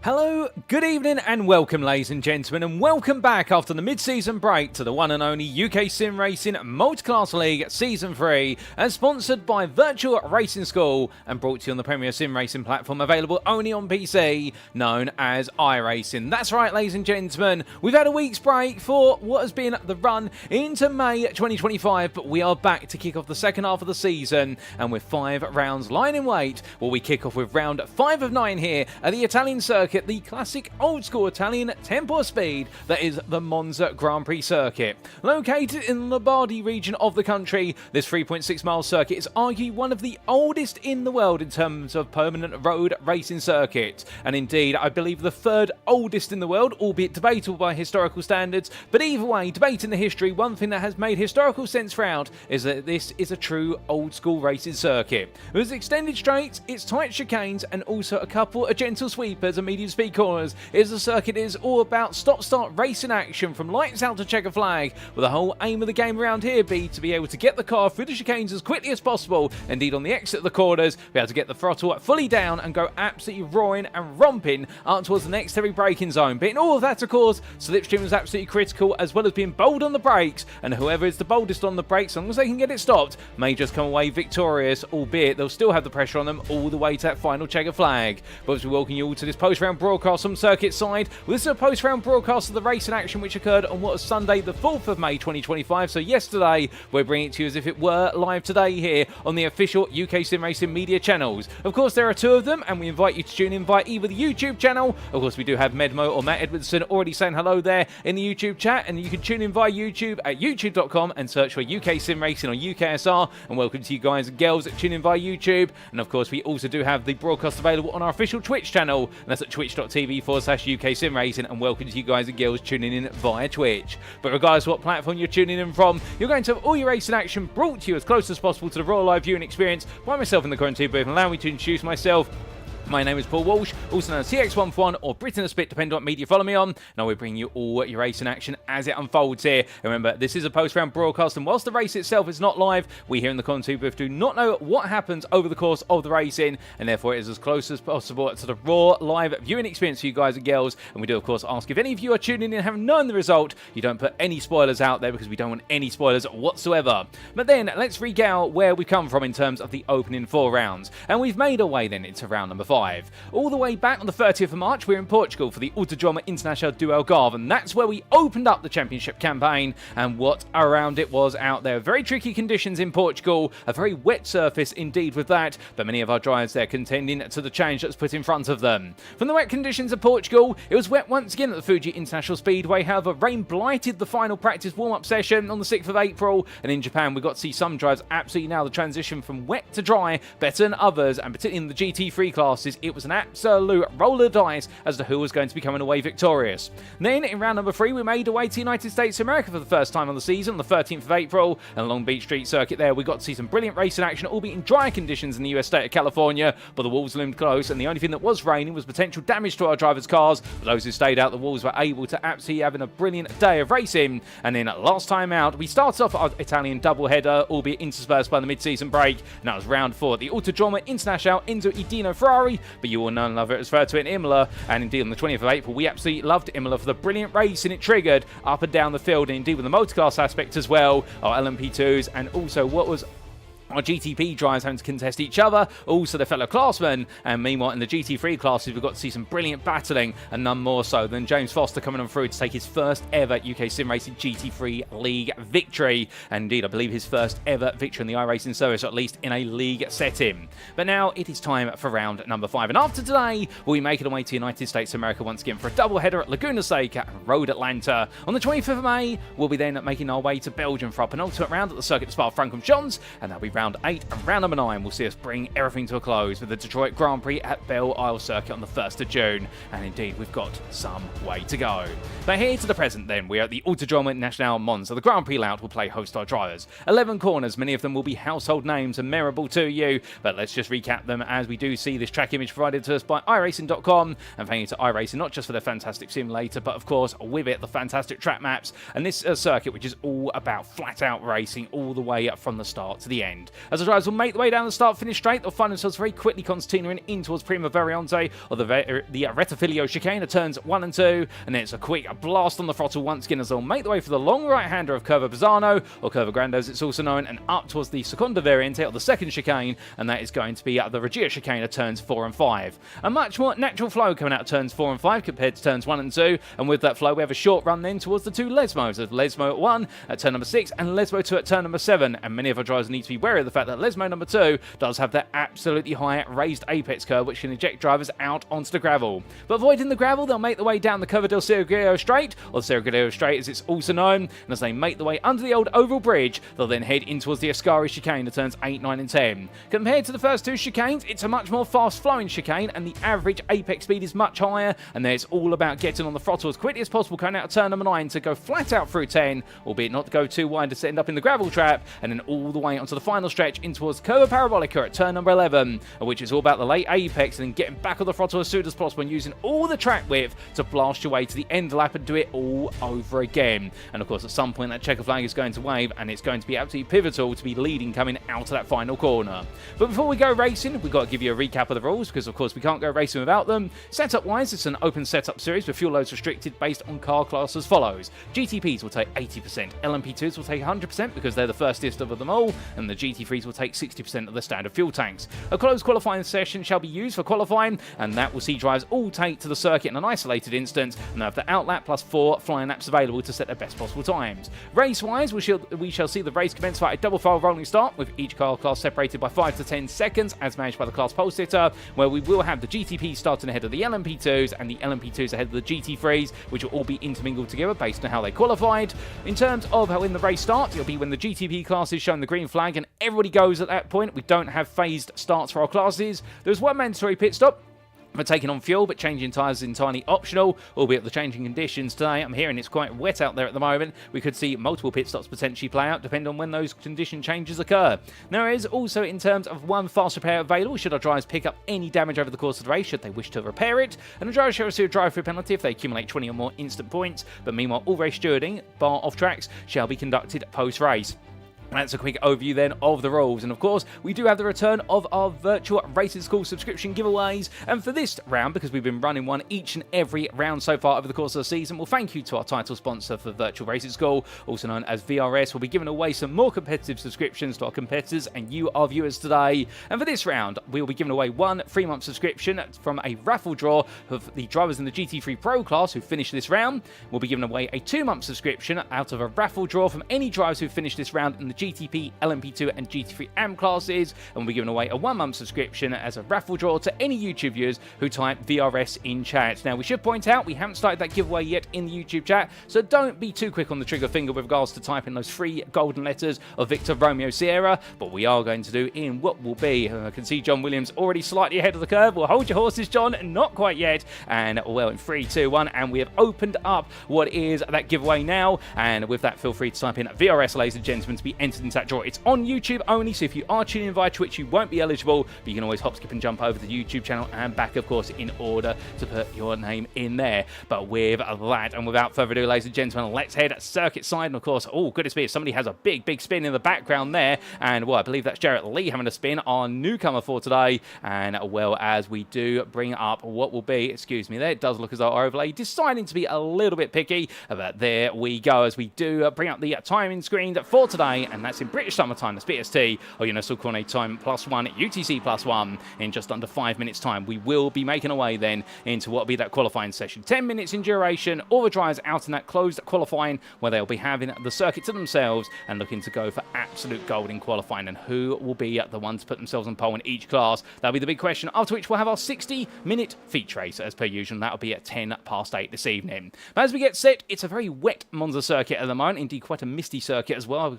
Hello, good evening and welcome ladies and gentlemen, and welcome back after the mid-season break to the one and only UK Sim Racing Multiclass League Season 3, as sponsored by Virtual Racing School and brought to you on the premier sim racing platform available only on PC, known as iRacing. That's right ladies and gentlemen, we've had a week's break for what has been the run into May 2025, but we are back to kick off the second half of the season, and with 5 rounds lying in wait, we kick off with round 5 of 9 here at the Italian circuit, the classic old school Italian tempo speed that is the Monza Grand Prix circuit. Located in the Lombardy region of the country, this 3.6 mile circuit is arguably one of the oldest in the world in terms of permanent road racing circuits, and indeed I believe the third oldest in the world, albeit debatable by historical standards. But either way, debating the history, one thing that has made historical sense throughout is that this is a true old school racing circuit. With its extended straights, its tight chicanes, and also a couple of gentle sweepers and medium speed corners, is the circuit is all about stop-start racing action from lights out to checker flag, with the whole aim of the game around here be to be able to get the car through the chicanes as quickly as possible. Indeed, on the exit of the corners, be able to get the throttle fully down and go absolutely roaring and romping up towards the next heavy braking zone. But in all of that, of course, slipstream is absolutely critical, as well as being bold on the brakes, and whoever is the boldest on the brakes, as long as they can get it stopped, may just come away victorious, albeit they'll still have the pressure on them all the way to that final checker flag. But as we welcome you all to this post-round broadcast on circuit side, well, this is a post-round broadcast of the racing action which occurred on what was Sunday the 4th of May 2025, so yesterday. We're bringing it to you as if it were live today here on the official UK Sim Racing media channels. Of course, there are 2 of them, and we invite you to tune in via either the YouTube channel. Of course, we do have Medmo or Matt Edwardson already saying hello there in the YouTube chat, and you can tune in via YouTube at youtube.com and search for UK Sim Racing or UKSR, and welcome to you guys and girls that tune in via YouTube. And of course, we also do have the broadcast available on our official Twitch channel, and that's at twitch.tv/UK Sim Racing, and welcome to you guys and girls tuning in via Twitch. But regardless of what platform you're tuning in from, you're going to have all your racing action brought to you as close as possible to the Raw Live viewing experience by myself in the quarantine booth. And allow me to introduce myself. My name is Paul Walsh, also known as TX141 or Britain a Spit, depending on what media you follow me on. Now we're bringing you all your racing action as it unfolds here. Remember, this is a post-round broadcast, and whilst the race itself is not live, we here in the content booth do not know what happens over the course of the racing, and therefore it is as close as possible to the raw live viewing experience for you guys and girls. And we do, of course, ask if any of you are tuning in and have known the result, you don't put any spoilers out there, because we don't want any spoilers whatsoever. But then, let's regale where we come from in terms of the opening 4 rounds. And we've made our way then into round number 5. All the way back on the 30th of March, we're in Portugal for the Autodromo International do Algarve, and that's where we opened up the championship campaign, and what around it was out there. Very tricky conditions in Portugal, a very wet surface indeed with that, but many of our drivers there contending to the challenge that's put in front of them. From the wet conditions of Portugal, it was wet once again at the Fuji International Speedway. However, rain blighted the final practice warm-up session on the 6th of April, and in Japan we got to see some drivers absolutely nail the transition from wet to dry better than others, and particularly in the GT3 classes, it was an absolute roll of dice as to who was going to be coming away victorious. Then, in round number 3, we made our way to the United States of America for the first time on the season on the 13th of April, and Long Beach Street Circuit there, we got to see some brilliant racing action, albeit in drier conditions in the US state of California, but the walls loomed close, and the only thing that was raining was potential damage to our drivers' cars. For those who stayed out, the walls were able to absolutely having a brilliant day of racing. And then, last time out, we started off our Italian doubleheader, albeit interspersed by the mid-season break, and that was round 4 at the Autodromo International Enzo Edino Ferrari, but you all know and love it as referred to in Imola. And indeed, on the 20th of April, we absolutely loved Imola for the brilliant racing it triggered up and down the field, and indeed with the multiclass aspect as well, our LMP2s, and also what was our GTP drivers having to contest each other, also their fellow classmen, and meanwhile in the GT3 classes we've got to see some brilliant battling, and none more so than James Foster coming on through to take his first ever UK Sim Racing GT3 League victory, and indeed I believe his first ever victory in the iRacing service, or at least in a league setting. But now it is time for round number 5, and after today we'll be making our way to the United States of America once again for a double header at Laguna Seca and Road Atlanta. On the 25th of May we'll be then making our way to Belgium for our penultimate round at the circuit Spa-Francorchamps, and that'll be round 8, and round number 9 will see us bring everything to a close with the Detroit Grand Prix at Belle Isle Circuit on the 1st of June. And indeed, we've got some way to go. But here to the present then, we are at the Autodromo International Monza. The Grand Prix layout will play host our drivers. 11 corners, many of them will be household names and memorable to you, but let's just recap them as we do see this track image provided to us by iRacing.com, and thank you to iRacing not just for their fantastic simulator, but of course with it the fantastic track maps, and this circuit which is all about flat out racing all the way from the start to the end. end. As the drivers will make the way down the start-finish straight, they'll find themselves very quickly concertinaing in towards Prima Variante, or the Retifilio chicane at turns 1 and 2, and then it's a quick blast on the throttle once again as they'll make the way for the long right-hander of Curva Bazzano, or Curva Grande as it's also known, and up towards the Seconda Variante, or the second chicane, and that is going to be the Regia chicane at turns 4 and 5. A much more natural flow coming out of turns 4 and 5 compared to turns 1 and 2, and with that flow we have a short run then towards the two Lesmos, of Lesmo at 1 at turn number 6, and Lesmo 2 at turn number 7, and many of our drivers need to be wary of the fact that Lesmo number 2 does have that absolutely high raised apex curve which can eject drivers out onto the gravel. But avoiding the gravel, they'll make the way down the Curva del Sergio Straight, or the Sergio Straight as it's also known, and as they make the way under the old oval bridge, they'll then head in towards the Ascari chicane at turns 8, 9 and 10. Compared to the first two chicanes, it's a much more fast-flowing chicane, and the average apex speed is much higher, and then it's all about getting on the throttle as quickly as possible coming out of turn number 9 to go flat out through 10, albeit not to go too wide to end up in the gravel trap, and then all the way onto the final stretch in towards Curva Parabolica at turn number 11, which is all about the late apex and then getting back on the throttle as soon as possible and using all the track width to blast your way to the end lap and do it all over again. And of course at some point that checker flag is going to wave, and it's going to be absolutely pivotal to be leading coming out of that final corner. But before we go racing, we've got to give you a recap of the rules, because of course we can't go racing without them. Setup wise, it's an open setup series with fuel loads restricted based on car class as follows. GTPs will take 80%, LMP2s will take 100% because they're the firstest of them all, and the GT3s will take 60% of the standard fuel tanks. A closed qualifying session shall be used for qualifying, and that will see drivers all take to the circuit in an isolated instance, and have the outlap plus 4 flying laps available to set their best possible times. Race wise, we shall see the race commence via a double file rolling start, with each car class separated by 5 to 10 seconds as managed by the class pole sitter, where we will have the GTP starting ahead of the LMP2s and the LMP2s ahead of the GT3s, which will all be intermingled together based on how they qualified. In terms of how when the race starts, it'll be when the GTP class is shown the green flag and everybody goes at that point. We don't have phased starts for our classes. There's one mandatory pit stop for taking on fuel, but changing tyres is entirely optional, albeit the changing conditions today. I'm hearing it's quite wet out there at the moment. We could see multiple pit stops potentially play out depending on when those condition changes occur. There is also, in terms of one fast repair available should our drivers pick up any damage over the course of the race should they wish to repair it, and the driver shall receive a drive-through penalty if they accumulate 20 or more instant points. But meanwhile, all race stewarding, bar off tracks, shall be conducted post-race. That's a quick overview then of the rules, and of course we do have the return of our virtual racing school subscription giveaways, and for this round, because we've been running one each and every round so far over the course of the season, well, thank you to our title sponsor for virtual racing school, also known as VRS. We'll be giving away some more competitive subscriptions to our competitors and you, our viewers, today. And for this round we'll be giving away one 3-month subscription from a raffle draw of the drivers in the GT3 Pro class who finish this round. We'll be giving away a 2-month subscription out of a raffle draw from any drivers who finish this round in the GTP, LMP2 and GT3 AM classes, and we'll be giving away a 1-month subscription as a raffle draw to any YouTube viewers who type VRS in chat. Now we should point out we haven't started that giveaway yet in the YouTube chat, so don't be too quick on the trigger finger with regards to typing those 3 golden letters of Victor Romeo Sierra, but we are going to do in what will be, I can see John Williams already slightly ahead of the curve. Well, hold your horses, John, not quite yet, and well, in 3, 2, 1, and we have opened up what is that giveaway now, and with that feel free to type in VRS, ladies and gentlemen, to be entered into that draw. It's on YouTube only, so if you are tuning in via Twitch, you won't be eligible, but you can always hop, skip and jump over to the YouTube channel and back, of course, in order to put your name in there. But with that, and without further ado, ladies and gentlemen, let's head circuit side, and of course, oh, goodness me, if somebody has a big spin in the background there, and well, I believe that's Jarrett Lee having a spin, our newcomer for today, and well, as we do bring up what will be, excuse me there, it does look as though our overlay deciding to be a little bit picky, but there we go, as we do bring up the timing screen for today, and that's in British summertime, that's BST, or Universal Coordinate Time +1, UTC +1, in just under 5 minutes time. We will be making our way then into what will be that qualifying session. 10 minutes in duration, all the drivers out in that closed qualifying, where they'll be having the circuit to themselves and looking to go for absolute gold in qualifying. And who will be the ones to put themselves on pole in each class? That'll be the big question, after which we'll have our 60-minute feature race as per usual, and that'll be at 8:10 this evening. But as we get set, it's a very wet Monza circuit at the moment, indeed quite a misty circuit as well.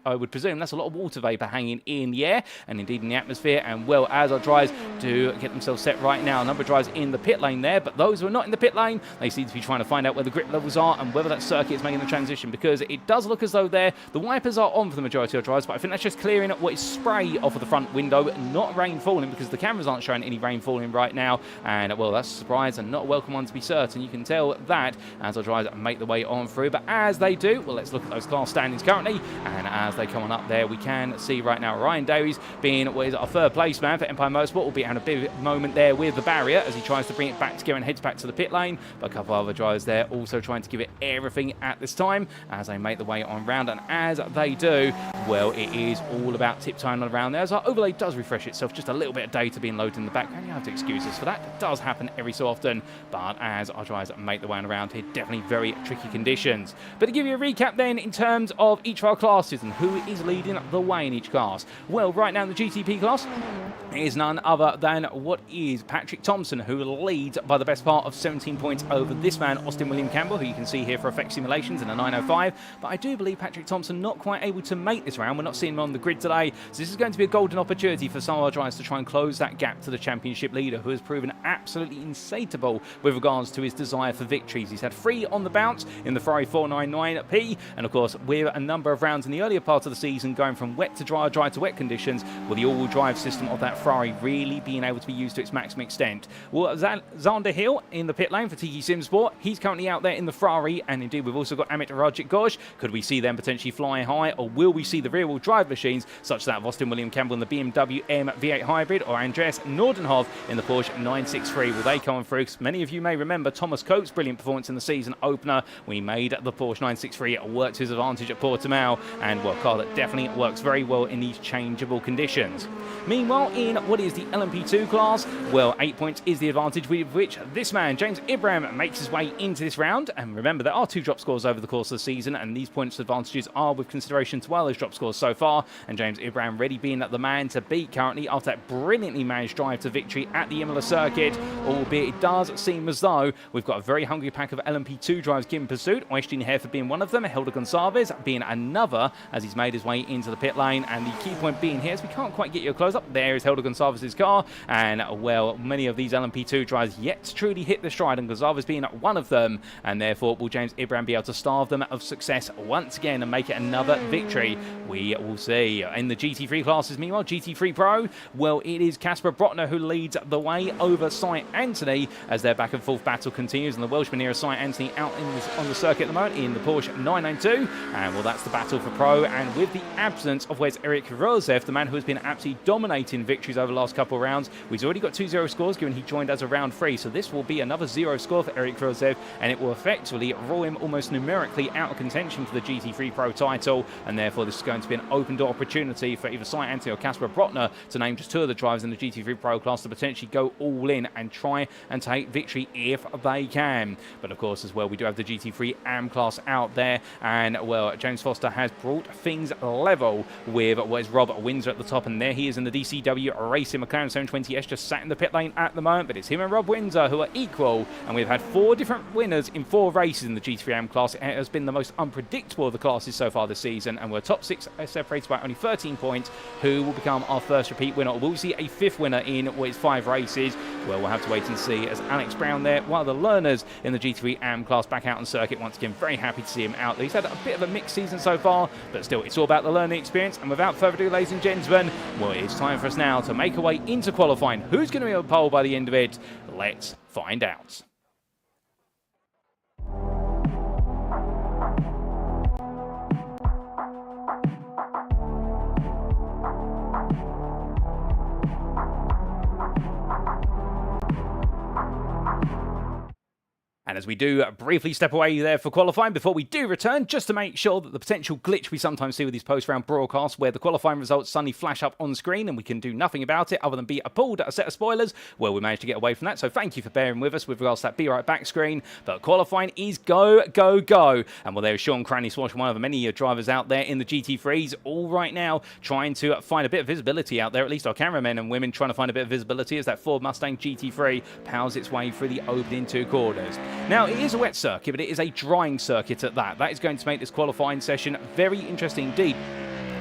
I would presume that's a lot of water vapour hanging in the air and indeed in the atmosphere, and well, as our drivers do get themselves set right now, a number of drivers in the pit lane there, but those who are not in the pit lane, they seem to be trying to find out where the grip levels are and whether that circuit is making the transition, because it does look as though there the wipers are on for the majority of drivers, but I think that's just clearing up what is spray off of the front window, not rain falling, because the cameras aren't showing any rain falling right now, and well, that's a surprise and not a welcome one to be certain. You can tell that as our drivers make the way on through, but as they do, well, let's look at those class standings currently, and as as they come on up there. We can see right now Ryan Davies being with our third place man for Empire Motorsport will be having a big moment there with the barrier as he tries to bring it back together and heads back to the pit lane. But a couple of other drivers there also trying to give it everything at this time as they make the way on round. And as they do, well, it is all about tiptoeing around there as our overlay does refresh itself. Just a little bit of data being loaded in the background. You have to excuse us for that. It does happen every so often. But as our drivers make the way on around here, definitely very tricky conditions. But to give you a recap then in terms of each of our classes and who is leading the way in each class. Well, right now in the GTP class, it is none other than what is Patrik Thomsen, who leads by the best part of 17 points over this man, Austin William Campbell, who you can see here for Effect Simulations in a 905. But I do believe Patrik Thomsen not quite able to make this round. We're not seeing him on the grid today. So this is going to be a golden opportunity for some of our drivers to try and close that gap to the championship leader, who has proven absolutely insatiable with regards to his desire for victories. He's had 3 on the bounce in the Ferrari 499P, and of course with a number of rounds in the earlier part of the season going from wet to dry, dry to wet conditions, with the all-wheel drive system of that Ferrari really being able to be used to its maximum extent. Well, Xander Hill in the pit lane for TG Simsport, he's currently out there in the Ferrari, and indeed we've also got Amit Rajit-Ghosh. Could we see them potentially fly high, or will we see the rear-wheel drive machines such that of Austin William Campbell in the BMW M V8 Hybrid, or Andreas Nordenhoff in the Porsche 963? Will they come on through? Because many of you may remember Thomas Coates' brilliant performance in the season opener when he made the Porsche 963 work to his advantage at Portimao, and well, a car that definitely works very well in these changeable conditions. Meanwhile, in what is the LMP2 class, well, 8 points is the advantage with which this man, James Ibram, makes his way into this round. And remember, there are 2 drop scores over the course of the season, and these points advantages are with consideration to well those drop scores so far. And James Ibram really being the man to beat currently after that brilliantly managed drive to victory at the Imola circuit, albeit it does seem as though we've got a very hungry pack of LMP2 drivers in pursuit. Øystein Herfjord being one of them, Helder Gonçalves being another as he's made his way into the pit lane. And the key point being here is we can't quite get you a close up. There is Helder Gonçalves' car, and well, many of these LMP2 drivers yet to truly hit the stride, and Gonçalves being one of them, and therefore will James Ibram be able to starve them of success once again and make it another victory? We will see. In the GT3 classes, meanwhile, GT3 PRO, well, it is Kasper Brøckner who leads the way over Cy Anthony as their back and forth battle continues, and the Welshman here is Cy Anthony out on the circuit at the moment in the Porsche 992, and well, that's the battle for Pro. And with the absence of where's Erik Røseth, the man who has been absolutely dominating victories over the last couple of rounds, he's already got 2-0 scores given he joined as a round 3, so this will be another 0 score for Erik Røseth, and it will effectively rule him almost numerically out of contention for the GT3 Pro title, and therefore this is going to be an open door opportunity for either Cy Anthony or Kasper Brøckner, to name just 2 of the drivers in the GT3 Pro class, to potentially go all in and try and take victory if they can. But of course as well, we do have the GT3 AM class out there, and well, James Foster has brought things level with what is Rob Windsor at the top, and there he is in the DCW Racing McLaren 720S, just sat in the pit lane at the moment. But it's him and Rob Windsor who are equal, and we've had 4 different winners in 4 races in the GT3 AM class. It has been the most unpredictable of the classes so far this season, and we're top 6 separated by only 13 points. Who will become our first repeat winner? Will we see a 5th winner in what is 5 races? Well, we'll have to wait and see, as Alex Brown there, one of the learners in the GT3 AM class, back out on circuit once again. Very happy to see him out there. He's had a bit of a mixed season so far, but still, it's all about the learning experience. And without further ado, ladies and gentlemen, well, it's time for us now to make our way into qualifying. Who's going to be on pole by the end of it? Let's find out. And as we do briefly step away there for qualifying, before we do return, just to make sure that the potential glitch we sometimes see with these post-round broadcasts, where the qualifying results suddenly flash up on screen and we can do nothing about it other than be appalled at a set of spoilers, well, we managed to get away from that. So thank you for bearing with us with regards to that Be Right Back screen. But qualifying is go, go, go. And well, there's Sean Cranley Swash, one of the many drivers out there in the GT3s, all right now trying to find a bit of visibility out there, at least our cameramen and women trying to find a bit of visibility as that Ford Mustang GT3 powers its way through the opening 2 corners. Now, it is a wet circuit, but it is a drying circuit at that. That is going to make this qualifying session very interesting indeed.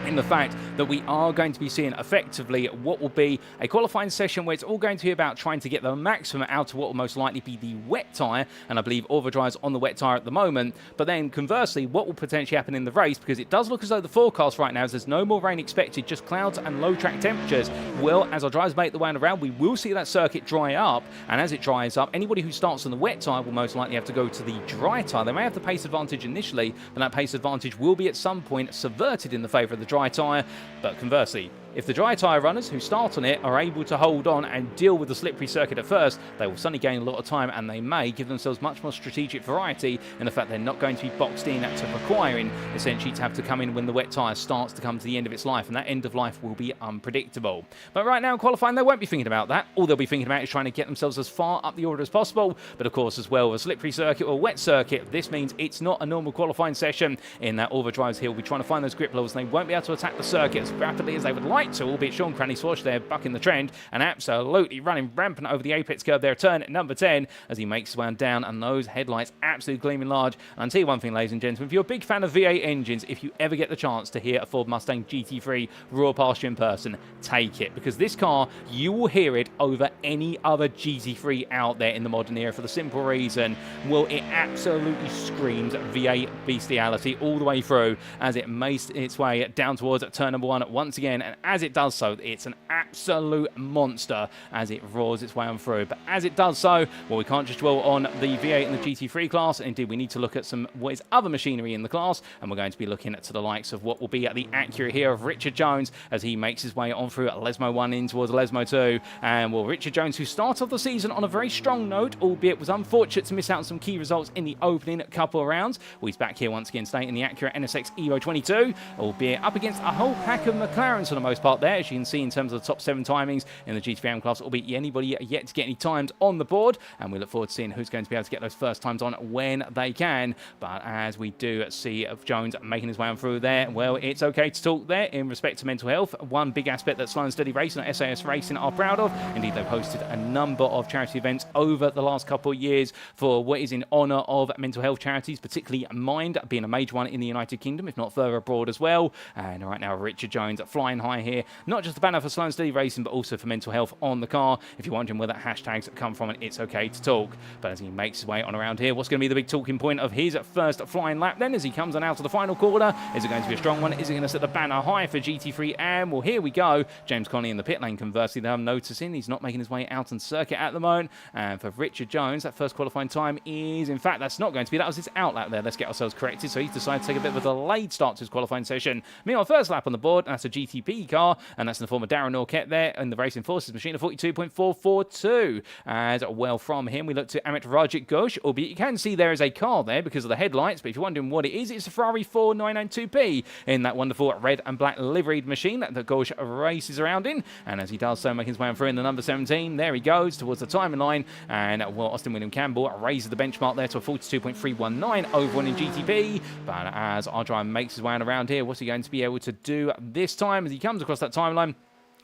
in the fact that we are going to be seeing effectively what will be a qualifying session where it's all going to be about trying to get the maximum out of what will most likely be the wet tyre, and I believe all the drivers on the wet tyre at the moment. But then conversely, what will potentially happen in the race, because it does look as though the forecast right now is there's no more rain expected, just clouds and low track temperatures. Well, as our drivers make the way around, we will see that circuit dry up, and as it dries up, anybody who starts on the wet tyre will most likely have to go to the dry tyre. They may have the pace advantage initially, but that pace advantage will be at some point subverted in the favour of the dry tyre. But conversely, if the dry tyre runners who start on it are able to hold on and deal with the slippery circuit at first, they will suddenly gain a lot of time, and they may give themselves much more strategic variety in the fact they're not going to be boxed in to requiring essentially to have to come in when the wet tyre starts to come to the end of its life, and that end of life will be unpredictable. But right now in qualifying, they won't be thinking about that. All they'll be thinking about is trying to get themselves as far up the order as possible. But of course, as well, a slippery circuit or wet circuit, this means it's not a normal qualifying session in that all the drivers here will be trying to find those grip levels, and they won't be able to attack the circuit as rapidly as they would like to, albeit Sean Cranny Swash there bucking the trend and absolutely running rampant over the apex curve there, turn number 10, as he makes his way down, and those headlights absolutely gleaming large. And I'll tell you one thing, ladies and gentlemen, if you're a big fan of V8 engines, if you ever get the chance to hear a Ford Mustang GT3 raw pasture in person, take it, because this car, you will hear it over any other GT3 out there in the modern era, for the simple reason, well, it absolutely screams V8 bestiality all the way through as it makes its way down towards turn number 1 once again, and as it does so, it's an absolute monster as it roars its way on through. But as it does so, well, we can't just dwell on the V8 and the GT3 class. Indeed, we need to look at what is other machinery in the class, and we're going to be looking to the likes of what will be at the Acura here of Richard Jones as he makes his way on through Lesmo 1 in towards Lesmo 2. And well, Richard Jones, who started off the season on a very strong note, albeit was unfortunate to miss out on some key results in the opening couple of rounds. Well, he's back here once again, staying in the Acura NSX Evo 22, albeit up against a whole pack of McLarens for the most part there, as you can see in terms of the top 7 timings in the GT3 class, albeit anybody yet to get any times on the board, and we look forward to seeing who's going to be able to get those first times on when they can. But as we do see of Jones making his way on through there, well, it's okay to talk there in respect to mental health. One big aspect that Slow and Steady Racing or SAS Racing are proud of. Indeed, they've hosted a number of charity events over the last couple of years for what is in honour of mental health charities, particularly Mind being a major one in the United Kingdom, if not further abroad as well. And right now, Richard Jones flying high here, not just the banner for Slow and Steady Racing, but also for mental health on the car. If you're wondering where that hashtags come from, and it's okay to talk. But as he makes his way on around here, what's going to be the big talking point of his first flying lap then as he comes on out of the final corner? Is it going to be a strong one? Is he going to set the banner high for GT3? And well, here we go. James Conley in the pit lane. Conversely, I'm noticing he's not making his way out on circuit at the moment. And for Richard Jones, that first qualifying time is, in fact, that's not going to be. That was his out lap there. Let's get ourselves corrected. So he's decided to take a bit of a delayed start to his qualifying session. Meanwhile, first lap on the board, that's a GTP car, and that's in the form of Darren Norquette there in the Racing Forces machine of 42.442. As well from him, we look to Amit Rajit Ghosh, albeit you can see there is a car there because of the headlights, but if you're wondering what it is, it's a Ferrari 4992P in that wonderful red and black liveried machine that Ghosh races around in. And as he does so, making his way on through in the number 17, there he goes towards the timing line, and well, Austin William Campbell raises the benchmark there to a 42.319 over one in GTP. But as our driver makes his way on around here, what's he going to be able to do this time as he comes across that timeline?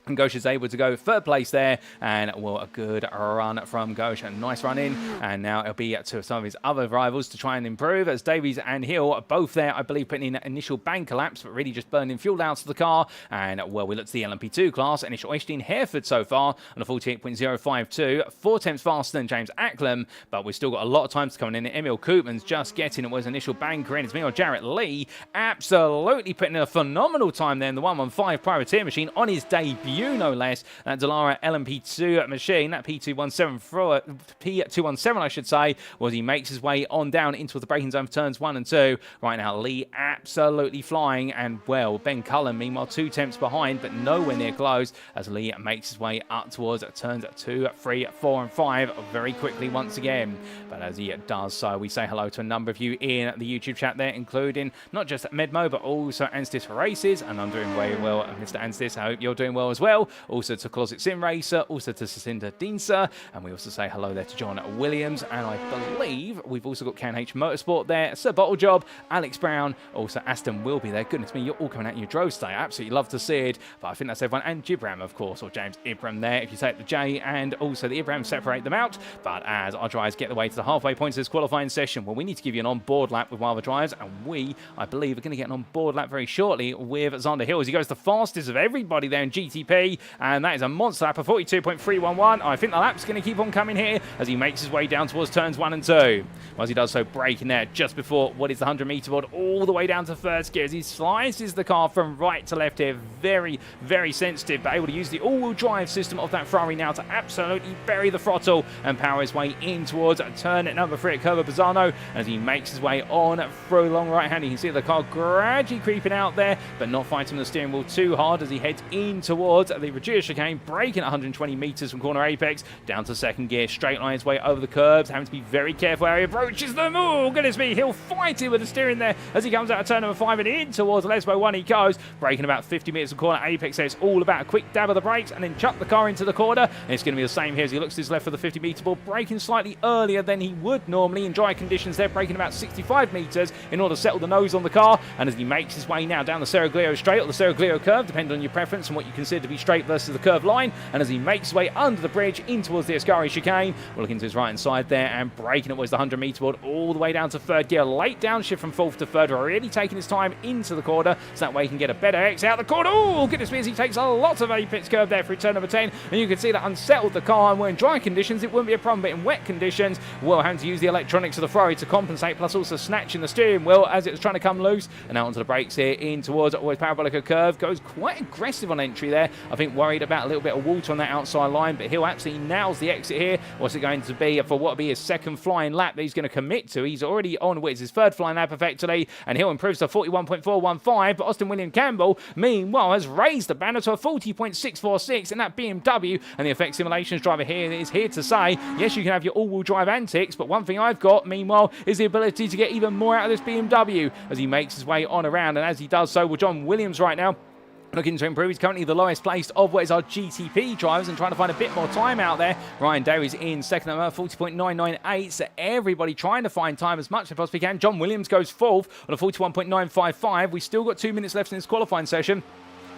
And Ghosh is able to go third place there, and well, a good run from Ghosh. A nice run in, and now it'll be to some of his other rivals to try and improve, as Davies and Hill are both there, I believe, putting in initial bank collapse, but really just burning fuel out of the car. And well, we look to the LMP2 class, and it's Øystein Herfjord so far on a 48.052, 4 tenths faster than James Ibram, but we've still got a lot of time to come in. Emil Koopman's just getting his initial banker in. It's meanwhile Jarrett Lee absolutely putting in a phenomenal time there in the 115 privateer machine on his debut, no less. That Dallara LMP2 machine, that P217 I should say, was he makes his way on down into the braking zone for turns 1 and 2. Right now, Lee absolutely flying, and well, Ben Cullen meanwhile 2 tenths behind, but nowhere near close as Lee makes his way up towards turns 2, 3, 4 and 5 very quickly once again. But as he does so, we say hello to a number of you in the YouTube chat there, including not just Medmo, but also Anstis Races, and I'm doing very well, Mr. Anstis. I hope you're doing well as well. well. Also to Closet Sim Racer, also to Jacinta Dinsa, and we also say hello there to John Williams, and I believe we've also got Can H Motorsport there, Sir Bottlejob, Alex Brown, also Aston will be there. Goodness me, you're all coming out in your droves today. I absolutely love to see it, but I think that's everyone, and Ibram, of course, or James Ibram there, if you take the J, and also the Ibram separate them out. But as our drivers get the way to the halfway point of this qualifying session, well, we need to give you an on-board lap with one of the drivers, and we, I believe, are going to get an on-board lap very shortly with Xander Hill as he goes the fastest of everybody there in GTP, and that is a monster lap of 42.311. I think the lap's going to keep on coming here as he makes his way down towards turns 1 and 2. As he does so, braking there just before what is the 100-meter board all the way down to first gear as he slices the car from right to left here. Very, very sensitive, but able to use the all-wheel drive system of that Ferrari now to absolutely bury the throttle and power his way in towards turn number 3 at Curva Bazzano as he makes his way on through long right hand. You can see the car gradually creeping out there, but not fighting the steering wheel too hard as he heads in towards the Regia chicane, braking at 120 meters from corner apex down to second gear, straight line his way over the curbs, having to be very careful how he approaches them. Oh, goodness me, he'll fight it with the steering there as he comes out of turn number 5 and in towards Lesbo 1 he goes, braking about 50 meters from corner apex there. It's all about a quick dab of the brakes and then chuck the car into the corner, and it's going to be the same here as he looks to his left for the 50-meter ball, braking slightly earlier than he would normally in dry conditions there, braking about 65 meters in order to settle the nose on the car, and as he makes his way now down the Seraglio straight or the Seraglio curve, depending on your preference and what you consider to be straight versus the curved line, and as he makes his way under the bridge in towards the Ascari chicane, we're looking to his right hand side there and braking it was the 100-meter board all the way down to third gear, late downshift from fourth to third, really taking his time into the corner so that way he can get a better exit out the corner. Oh, goodness me, as he takes a lot of apex curve there through turn number 10, and you can see that unsettled the car, and we're in dry conditions, it wouldn't be a problem, but in wet conditions, we'll have to use the electronics of the Ferrari to compensate, plus also snatching the steering wheel as it was trying to come loose, and out onto the brakes here in towards always Parabolica curve, goes quite aggressive on entry there, I think worried about a little bit of water on that outside line, but Hill absolutely nails the exit here. What's it going to be for what will be his second flying lap that he's going to commit to? He's already on with his third flying lap effectively, and Hill improves to 41.415, but Austin William Campbell, meanwhile, has raised the banner to a 40.646 in that BMW, and the Effect Simulations driver here is here to say, yes, you can have your all-wheel drive antics, but one thing I've got, meanwhile, is the ability to get even more out of this BMW as he makes his way on around, and as he does so, with John Williams right now looking to improve. He's currently the lowest placed of what is our GTP drivers and trying to find a bit more time out there. Ryan Davies in second at 40.998, so everybody trying to find time as much as they possibly can. John Williams goes fourth on a 41.955. We've still got 2 minutes left in this qualifying session.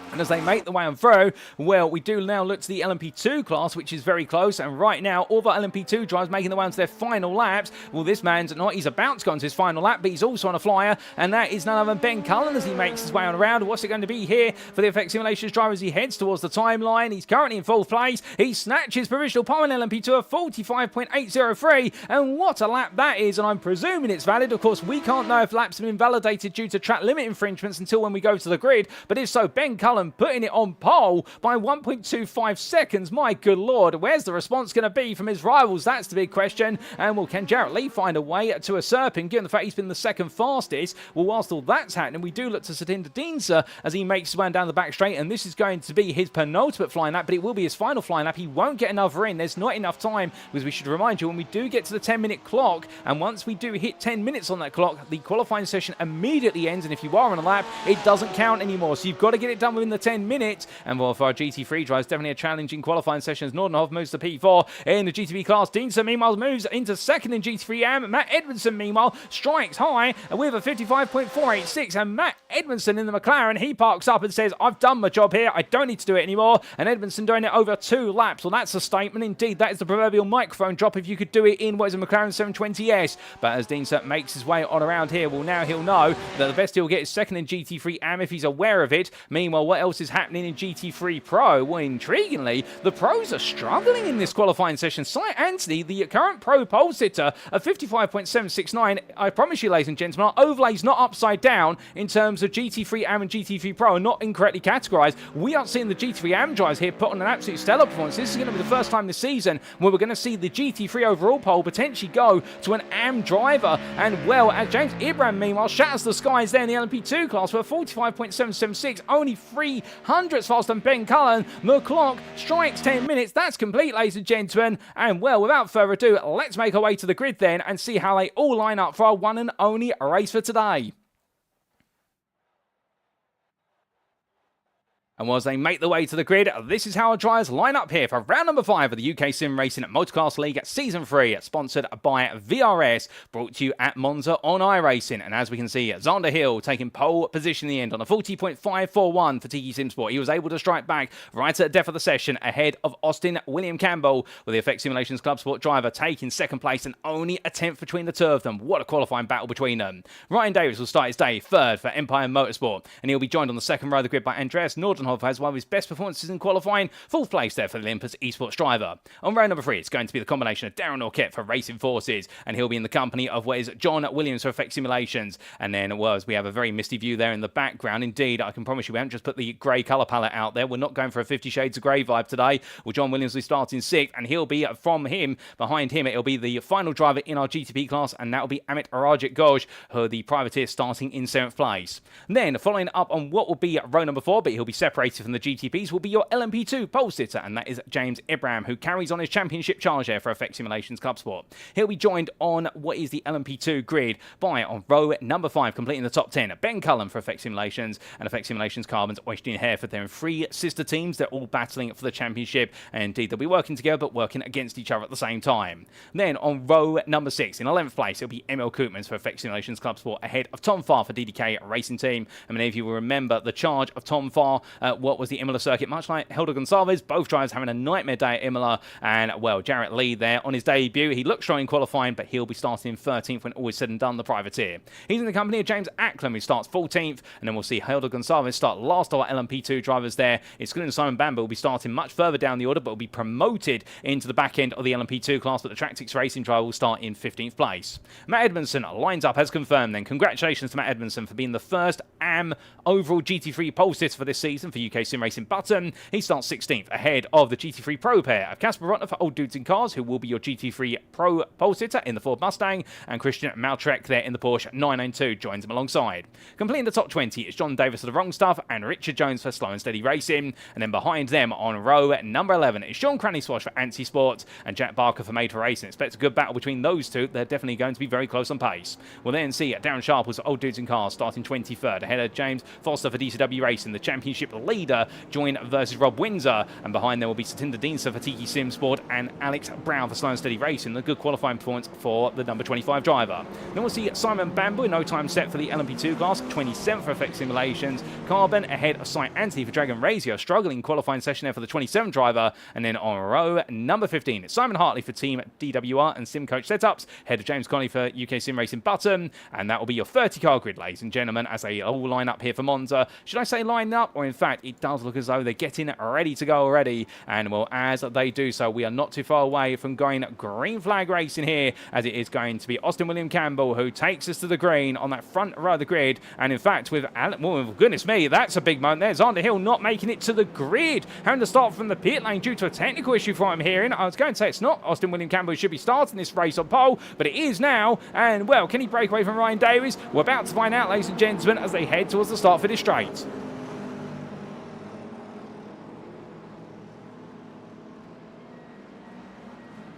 And as they make the way on through, well, we do now look to the LMP2 class, which is very close. And right now, all of our LMP2 drivers making the way onto their final laps. Well, this man's not, he's about to go onto his final lap, but he's also on a flyer. And that is none other than Ben Cullen as he makes his way on around. What's it going to be here for the Effect Simulations driver as he heads towards the timeline? He's currently in fourth place. He snatches provisional pole in LMP2 of 45.803. And what a lap that is. And I'm presuming it's valid. Of course, we can't know if laps have been validated due to track limit infringements until when we go to the grid. But if so, Ben Cullen putting it on pole by 1.25 seconds. My good lord, where's the response going to be from his rivals? That's the big question. And will can Jarrett Lee find a way to usurp him, given the fact he's been the second fastest? Well, whilst all that's happening, we do look to Satinder Dinsa as he makes his way down the back straight, and this is going to be his penultimate flying lap, but it will be his final flying lap. He won't get another in. There's not enough time, because we should remind you, when we do get to the 10-minute clock, and once we do hit 10 minutes on that clock, the qualifying session immediately ends, and if you are on a lap, it doesn't count anymore. So you've got to get it done within the 10 minutes. And well, for our GT3 drivers, definitely a challenging qualifying session as Nordenhoff moves to P4 in the GTB class. Dinsa, meanwhile, moves into second in GT3 AM. Matt Edmondson, meanwhile, strikes high with a 55.486. And Matt Edmondson in the McLaren, he parks up and says, I've done my job here. I don't need to do it anymore. And Edmondson doing it over 2 laps. Well, that's a statement indeed. That is the proverbial microphone drop if you could do it in what is a McLaren 720S. But as Dinsa makes his way on around here, well, now he'll know that the best he'll get is second in GT3 AM if he's aware of it. Meanwhile, what else is happening in GT3 Pro? Well, intriguingly, the pros are struggling in this qualifying session. Cy Anthony, the current pro pole sitter of 55.769, I promise you, ladies and gentlemen, our overlay's not upside down in terms of GT3 AM and GT3 Pro are not incorrectly categorized. We are seeing the GT3 AM drivers here put on an absolute stellar performance. This is going to be the first time this season where we're going to see the GT3 overall pole potentially go to an AM driver. And well, as James Ibram, meanwhile, shatters the skies there in the LMP2 class for 45.776, only 300ths faster than Ben Cullen. The clock strikes 10 minutes. That's complete, ladies and gentlemen. And well, without further ado, let's make our way to the grid then and see how they all line up for our one and only race for today. And as they make their way to the grid, this is how our drivers line up here for round number 5 of the UK Sim Racing Multiclass League Season 3, sponsored by VRS, brought to you at Monza on iRacing. And as we can see, Xander Hill taking pole position in the end on a 40.541 for TT Sim Sport. He was able to strike back right at the death of the session ahead of Austin William Campbell, with the Effect Simulations Club Sport driver taking second place and only a tenth between the two of them. What a qualifying battle between them. Ryan Davis will start his day third for Empire Motorsport, and he'll be joined on the second row of the grid by Andreas Nordenhoff, has one of his best performances in qualifying, fourth place there for the Olympus esports driver. On row number 3, it's going to be the combination of Darren Orkett for Racing Forces, and he'll be in the company of what is John Williams for Effect Simulations. And then, as we have a very misty view there in the background, indeed, I can promise you we haven't just put the grey colour palette out there. We're not going for a 50 Shades of Grey vibe today. Well, John Williams will start in 6th, and he'll be behind him, it'll be the final driver in our GTP class, and that'll be Amit Rajit Ghosh, who the privateer starting in 7th place. And then, following up on what will be row number 4, but he'll be separated from the GTPs, will be your LMP2 pole sitter, and that is James Ibram, who carries on his championship charge there for Effect Simulations Club Sport. He'll be joined on what is the LMP2 grid by, on row number 5, completing the top 10, Ben Cullen for Effect Simulations, and Effect Simulations Carbon's Øystein Herfjord. They're in 3 sister teams. They're all battling for the championship, and indeed they'll be working together but working against each other at the same time. Then on row number 6, in 11th place, it'll be Emil Koopmans for Effect Simulations Club Sport, ahead of Tom Farr for DDK Racing Team. And many of you will remember the charge of Tom Farr, what was the Imola circuit, much like Helder Gonçalves, both drivers having a nightmare day at Imola. And, well, Jarrett Lee there on his debut. He looked strong in qualifying, but he'll be starting in 13th when all is said and done, the privateer. He's in the company of James Acklam, who starts 14th. And then we'll see Helder Gonçalves start last of our LMP2 drivers there. Excluding Simon Bamber, will be starting much further down the order, but will be promoted into the back end of the LMP2 class. But the Tractix Racing driver will start in 15th place. Matt Edmondson lines up as confirmed then. Congratulations to Matt Edmondson for being the first AM overall GT3 pole sitter for this season for UK Sim Racing Button. He starts 16th ahead of the GT3 Pro pair of Kasper Brøckner for Old Dudes in Cars, who will be your GT3 Pro pole sitter in the Ford Mustang, and Christian Maltrek there in the Porsche 992 joins him alongside. Completing the top 20 is John Davis for the Wrong Stuff and Richard Jones for Slow and Steady Racing, and then behind them on row number 11 is Sean Cranny-Swash for Antsy Sports and Jack Barker for Made for Racing. Expect a good battle between those two. They're definitely going to be very close on pace. We'll then see Darren Sharples for Old Dudes in Cars starting 23rd ahead of James Foster for DCW Racing, the championship leader, join versus Rob Windsor, and behind there will be Satinder Deanser for TT Sim Sport and Alex Brown for Slow and Steady Racing. A good qualifying performance for the number 25 driver. Then we'll see Simon Bambu in no time set for the LMP2 class, 27th for Effect Simulations Carbon, ahead of Cy Anthony for Dragon Razor, struggling qualifying session there for the 27th driver. And then on row number 15, it's Simon Hartley for Team DWR and Sim Coach Setups, ahead of James Connolly for UK Sim Racing Button, and that will be your 30-car grid, ladies and gentlemen, as they all line up here for Monza. Should I say line up, or in fact, it does look as though they're getting ready to go already. And well, as they do so, we are not too far away from going green flag racing here, as it is going to be Austin William Campbell who takes us to the green on that front row of the grid. And in fact, with well, goodness me, that's a big moment there. Xander Hill not making it to the grid, having to start from the pit lane due to a technical issue from what I'm hearing. I was going to say it's not Austin William Campbell who should be starting this race on pole, but it is now. And well, can he break away from Ryan Davies? We're about to find out, ladies and gentlemen, as they head towards the start finish straight.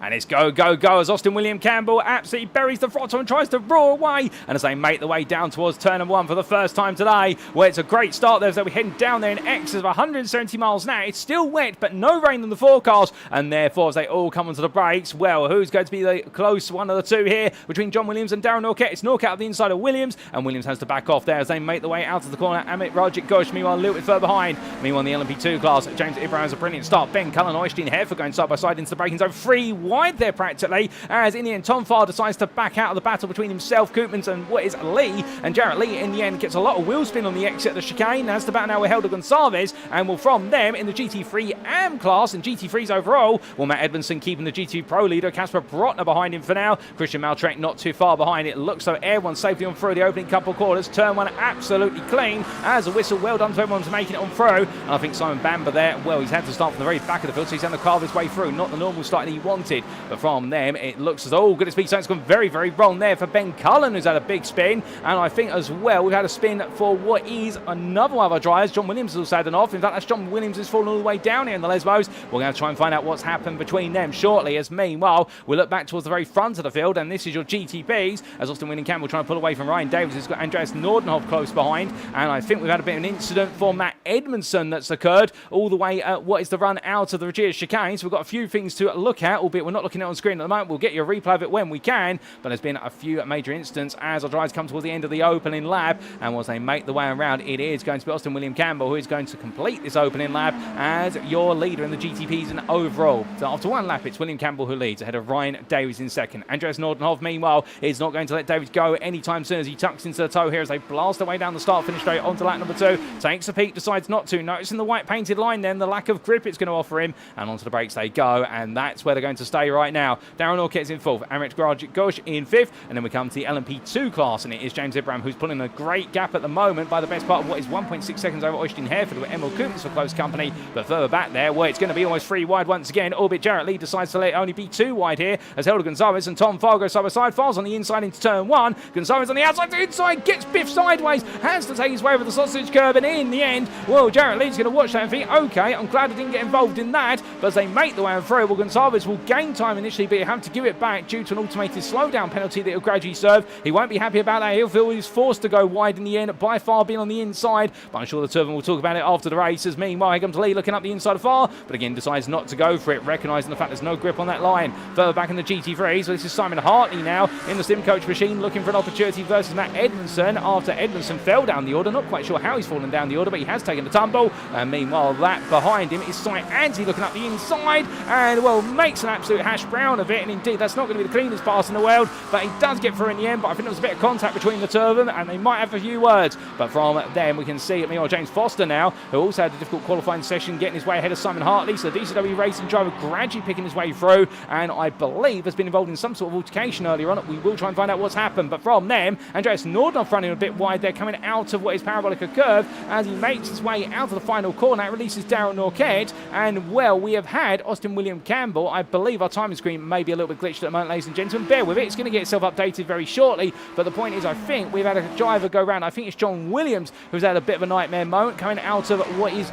And it's go, go, go as Austin William Campbell absolutely buries the throttle and tries to roar away. And as they make their way down towards turn 1 for the first time today, where it's a great start there as they'll be heading down there in excess of 170 miles an hour. It's still wet, but no rain in the forecast. And therefore, as they all come onto the brakes, well, who's going to be the close one of the two here between John Williams and Darren Norkett? It's Norkett out the inside of Williams, and Williams has to back off there as they make their way out of the corner. Amit Rajit Ghosh, meanwhile, a little bit further behind. Meanwhile, in the LMP2 class, James Ibram has a brilliant start. Ben Cullen and Øystein Herfjord going side by side into the braking zone. 3 wide there practically, as in the end Tom Farr decides to back out of the battle between himself, Koopmans, and what is Lee. And Jarrett Lee in the end gets a lot of wheel spin on the exit of the chicane. That's the battle now with Helder Gonçalves, and will from them in the GT3 AM class and GT3s overall, well, Matt Edmondson keeping the GT Pro leader, Kasper Brøckner behind him for now. Christian Maltrek not too far behind. It looks so everyone safely on through the opening couple of quarters. Turn 1 absolutely clean as a whistle. Well done to everyone for making it on through. And I think Simon Bamber there, well, he's had to start from the very back of the field, so he's had to carve his way through. Not the normal start that he wanted. started. But from them, it looks as though, goodness me, something's gone very, very wrong there for Ben Cullen, who's had a big spin. And I think as well, we've had a spin for what is another one of our drivers. John Williams has also had an off. In fact, that's John Williams who's fallen all the way down here in the Lesbos. We're going to try and find out what's happened between them shortly, as meanwhile, we look back towards the very front of the field, and this is your GTPs, as Austin William Campbell trying to pull away from Ryan Davis. He's got Andreas Nordenhoff close behind, and I think we've had a bit of an incident for Matt Edmondson that's occurred all the way at what is the run out of the Regia chicanes. We've got a few things to look at, albeit we're not looking at it on screen at the moment. We'll get you a replay of it when we can, but there's been a few major incidents as our drivers come towards the end of the opening lap, and as they make the way around, it is going to be Austin William Campbell who is going to complete this opening lap as your leader in the GTPs and overall. So after one lap, it's William Campbell who leads ahead of Ryan Davies in second. Andreas Nordenhoff, meanwhile, is not going to let Davies go anytime soon as he tucks into the toe here as they blast away down the start finish straight onto lap number 2. Takes a peek, decides not to. Noticing the white painted line then, the lack of grip it's going to offer him, and onto the brakes they go, and that's where they're going to stay right now. Darren Orkett's in 4th, Amrit Gosh in 5th, and then we come to the LMP2 class, and it is James Ibram who's pulling a great gap at the moment by the best part of what is 1.6 seconds over Øystein Herfjord with Emil Kuntz for close company, but further back there, where it's going to be almost 3 wide once again, albeit Jarrett Lee decides to let it only be 2 wide here, as Helder Gonzalez and Tom Fargo side by side. Falls on the inside into turn 1. Gonzalez on the outside to inside, gets biffed sideways, has to take his way over the sausage curb, and in the end, well, Jarrett Lee's going to watch that and think, okay, I'm glad I didn't get involved in that, but as they make the way on through, well, Gonzalez will gain time initially, but he'll have to give it back due to an automated slowdown penalty that he'll gradually serve. He won't be happy about that. He'll feel he's forced to go wide in the end, by far being on the inside, but I'm sure the two of them will talk about it after the races. Meanwhile, here comes Lee looking up the inside of far, but again decides not to go for it, recognising the fact there's no grip on that line. Further back in the GT3, so this is Simon Hartley now in the Sim Coach machine looking for an opportunity versus Matt Edmondson after Edmondson fell down the order. Not quite sure how he's fallen down the order, but he has taken the tumble. And meanwhile, that behind him is Cy Anzi looking up the inside and, well, makes an absolute hash brown of it. And indeed, that's not going to be the cleanest pass in the world, but he does get through in the end. But I think there was a bit of contact between the two of them, and they might have a few words. But from them, we can see meanwhile James Foster now, who also had a difficult qualifying session, getting his way ahead of Simon Hartley. So the DCW racing driver gradually picking his way through, and I believe has been involved in some sort of altercation earlier on. We will try and find out what's happened. But from them, Andreas Nordenhoff running a bit wide there, coming out of what is Parabolica curve as he makes his way out of the final corner. It releases Darren Norquette, and well, we have had Austin William Campbell. I believe our timing screen may be a little bit glitched at the moment, ladies and gentlemen. Bear with it, it's going to get itself updated very shortly. But the point is, I think we've had a driver go round. I think it's John Williams who's had a bit of a nightmare moment coming out of what is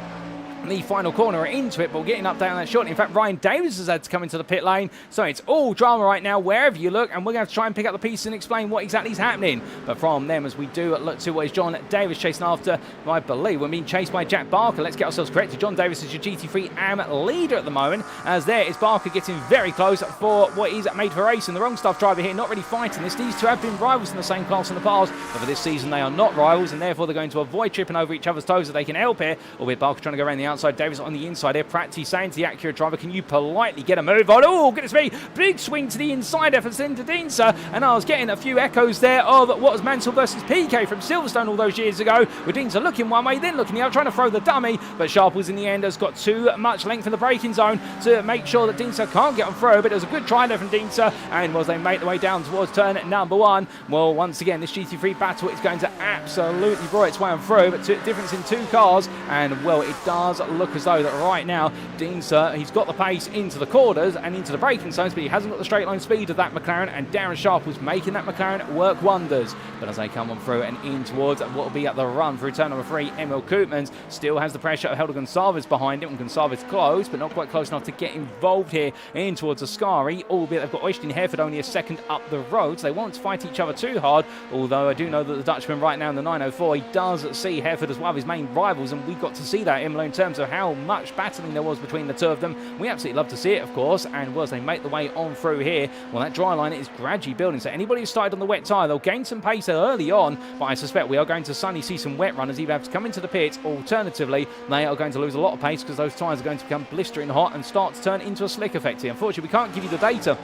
the final corner into it, but we'll get an update on that shortly. In fact, Ryan Davis has had to come into the pit lane, so it's all drama right now wherever you look, and we're going to have to try and pick up the pieces and explain what exactly is happening. But from them, as we do look to what is John Davis chasing after, I believe we're being chased by Jack Barker. Let's get ourselves corrected. John Davis is your GT3 AM leader at the moment, as there is Barker getting very close for what is made for racing. The wrong stuff driver here, not really fighting this. These two have been rivals in the same class in the past, but for this season they are not rivals, and therefore they're going to avoid tripping over each other's toes if they can help here. Albeit Barker trying to go around the outside, Davis on the inside here. Practically saying to the accurate driver, can you politely get a move on? Oh, goodness me, big swing to the inside there for Sindadinsa, and I was getting a few echoes there of what was Mansell versus PK from Silverstone all those years ago, with Dinsa looking one way, then looking the other, trying to throw the dummy, but Sharples in the end has got too much length in the braking zone to make sure that Dinsa can't get on through, but it was a good try there from Dinsa, and as they make their way down towards turn number 1, well, once again, this GT3 battle is going to absolutely draw its way on through, but difference in 2 cars, and well, it does look as though that right now, Dinsa, he's got the pace into the corners and into the braking zones, but he hasn't got the straight line speed of that McLaren, and Darren Sharples making that McLaren work wonders. But as they come on through and in towards what will be at the run through turn number 3, Emil Koopmans still has the pressure of Helder Gonzalez behind him, and Gonzalez close, but not quite close enough to get involved here in towards Ascari, albeit they've got Øystein Herfjord only a second up the road, so they won't fight each other too hard, although I do know that the Dutchman right now in the 904, he does see Herfjord as one of his main rivals, and we got to see that, Imola, in terms of how much battling there was between the two of them. We absolutely love to see it, of course, and as they make the way on through here, well, that dry line is gradually building, so anybody who started on the wet tyre, they'll gain some pace early on, but I suspect we are going to suddenly see some wet runners either have to come into the pits, alternatively, they are going to lose a lot of pace because those tyres are going to become blistering hot and start to turn into a slick effect here. Unfortunately, we can't give you the data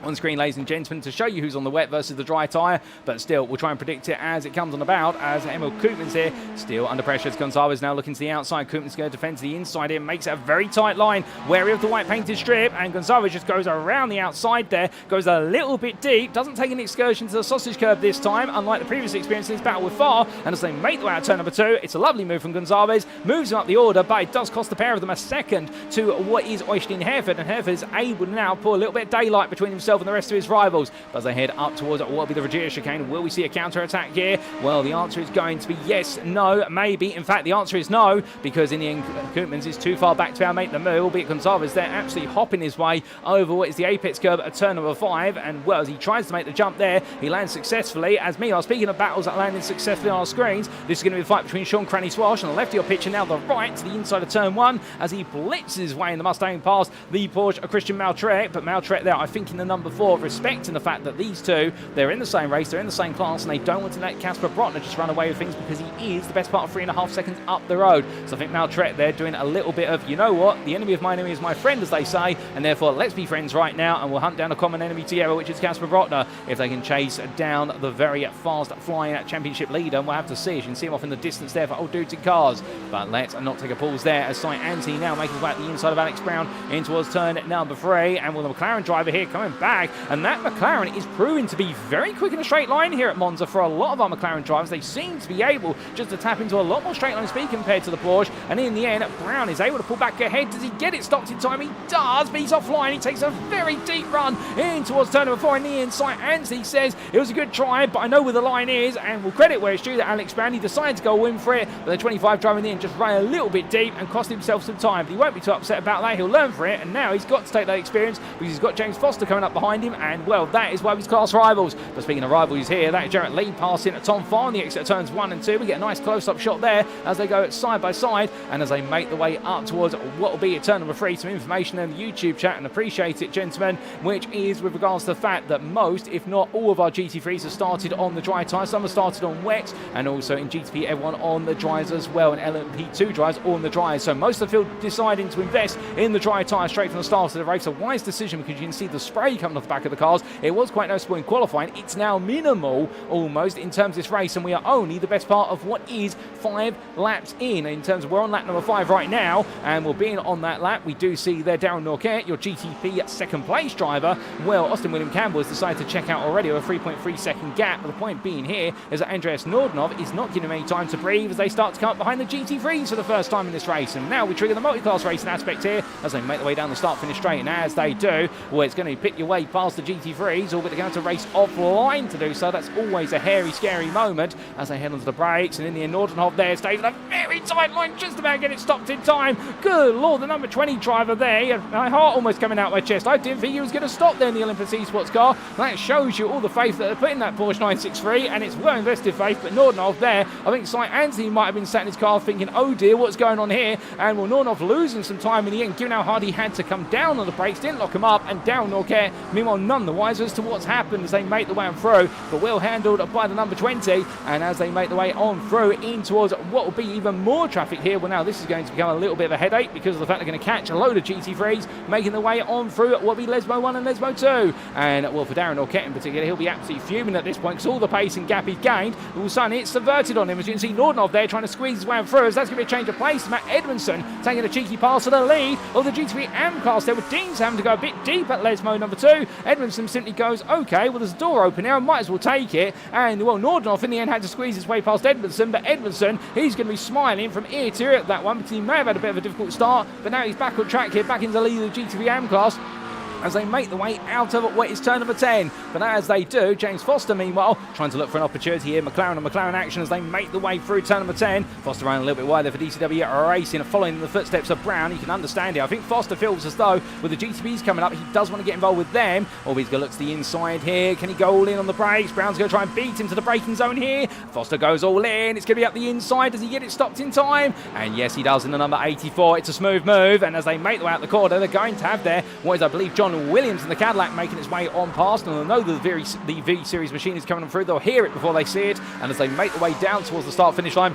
on screen, ladies and gentlemen, to show you who's on the wet versus the dry tyre, but still we'll try and predict it as it comes on about, as Emil Koopman's here still under pressure. Gonzalez now looking to the outside. Koopman's going to defend to the inside here, makes it a very tight line, wary of the white painted strip, and Gonzalez just goes around the outside there, goes a little bit deep, doesn't take an excursion to the sausage curb this time, unlike the previous experience in this battle with Farr, and as they make the way out turn number 2, it's a lovely move from Gonzalez, moves him up the order, but it does cost the pair of them a second to what is Øystein Herfjord, and Herfjord is able to now pour a little bit of daylight between himself and the rest of his rivals. But as they head up towards what will be the Regia chicane, will we see a counter-attack here? Well, the answer is going to be yes, no, maybe. In fact, the answer is no, because in the end, Koopmans is too far back to be able to make the move, albeit Gonzalez there absolutely hopping his way over what is the apex curb at turn number 5, and well, as he tries to make the jump there, he lands successfully. As meanwhile, speaking of battles that landed successfully on our screens, this is going to be the fight between Sean Cranny Swash on the left of your pitch, and now the right to the inside of turn 1, as he blitzes his way in the Mustang past the Porsche Christian Maltrek, but Maltrek there, I think in the number 4, respecting the fact that these two, they're in the same race, they're in the same class, and they don't want to let Kasper Brøckner just run away with things, because he is the best part of 3.5 seconds up the road. So I think Maltrek there doing a little bit of, you know what, the enemy of my enemy is my friend, as they say, and therefore let's be friends right now, and we'll hunt down a common enemy together, which is Kasper Brøckner, if they can chase down the very fast flying championship leader. And we'll have to see, as you can see him off in the distance there for old dudes in cars. But let's not take a pause there, as Sight Anti now making his way at the inside of Alex Brown in towards turn number 3, and with the McLaren driver here coming back, and that McLaren is proving to be very quick in a straight line here at Monza for a lot of our McLaren drivers. They seem to be able just to tap into a lot more straight line speed compared to the Porsche, and in the end, Brown is able to pull back ahead. Does he get it stopped in time? He does, but he's offline. He takes a very deep run in towards turn number 4 in the inside. Anthony says it was a good try, but I know where the line is, and we'll credit where it's due that Alex Brown, he decided to go in for it, but the 25 driver in the end just ran a little bit deep and cost himself some time. But he won't be too upset about that. He'll learn from it, and now he's got to take that experience, because he's got James Foster coming up behind him, and well, that is one of his class rivals. But speaking of rivals here, that is Jarrett Lee passing at Tom Farr on the exit of turns 1 and 2. We get a nice close-up shot there as they go side by side, and as they make the way up towards what will be at turn number 3, some information in the YouTube chat, and appreciate it, gentlemen, which is with regards to the fact that most, if not all, of our GT3s have started on the dry tyre. Some have started on wet, and also in GTP everyone on the dries as well, and LMP2 dries all on the dries. So most of the field deciding to invest in the dry tyre straight from the start of the race. A wise decision, because you can see the spray coming off the back of the cars. It was quite noticeable in qualifying. It's now minimal almost in terms of this race, and we are only the best part of what is 5 laps in terms of we're on lap number 5 right now, and we'll be on that lap. We do see there Darren Norquette, your GTP second place driver. Well, Austin William Campbell has decided to check out already with a 3.3 second gap. But the point being here is that Andreas Nordenov is not giving him any time to breathe as they start to come up behind the GT3s for the first time in this race. And now we trigger the multi-class racing aspect here as they make their way down the start finish straight, and as they do, well, it's going to pit your way past the GT3s, or they're going to race offline to do so. That's always a hairy, scary moment as they head onto the brakes, and in the end, Nordenhoff there stays with a very tight line, just about get it stopped in time. Good lord, the number 20 driver there, my heart almost coming out my chest. I didn't think he was going to stop there in the Olympus Esports car. That shows you all the faith that they put in that Porsche 963, and it's well invested faith. But Nordenhoff there, I think Sight Anthony might have been sat in his car thinking, oh dear, what's going on here? And well, Nordenhoff losing some time in the end, given how hard he had to come down on the brakes, didn't lock him up, and down Norquette, meanwhile none the wiser as to what's happened as they make the way on through, but well handled by the number 20, and as they make the way on through in towards what will be even more traffic here, well now this is going to become a little bit of a headache because of the fact they're going to catch a load of GT3s making their way on through what will be Lesmo 1 and Lesmo 2, and well for Darren Norquette in particular, he'll be absolutely fuming at this point because all the pace and gap he's gained, all of a sudden it's subverted on him, as you can see Nordenhoff there trying to squeeze his way on through, as that's going to be a change of place. Matt Edmondson taking a cheeky pass to the lead of the GT3 AM class there, with Deans having to go a bit deep at Lesmo number 2. Edmondson simply goes, okay, well there's a door open here, I might as well take it, and well Nordenhoff in the end had to squeeze his way past Edmondson, but Edmondson, he's going to be smiling from ear to ear at that one because he may have had a bit of a difficult start, but now he's back on track here, back into the lead of the GT3 AM class, as they make the way out of what is turn number 10. But as they do, James Foster, meanwhile, trying to look for an opportunity here. McLaren and McLaren action as they make the way through turn number 10. Foster running a little bit wide there for DCW Racing, following in the footsteps of Brown. You can understand it. I think Foster feels as though with the GTPs coming up, he does want to get involved with them. Or he's going to look to the inside here. Can he go all in on the brakes? Brown's going to try and beat him to the braking zone here. Foster goes all in. It's going to be up the inside. Does he get it stopped in time? And yes, he does in the number 84. It's a smooth move. And as they make the way out the corner, they're going to have there what is, I believe, John Williams in the Cadillac making its way on past, and they'll know that the V-Series machine is coming on through. They'll hear it before they see it, and as they make the way down towards the start-finish line,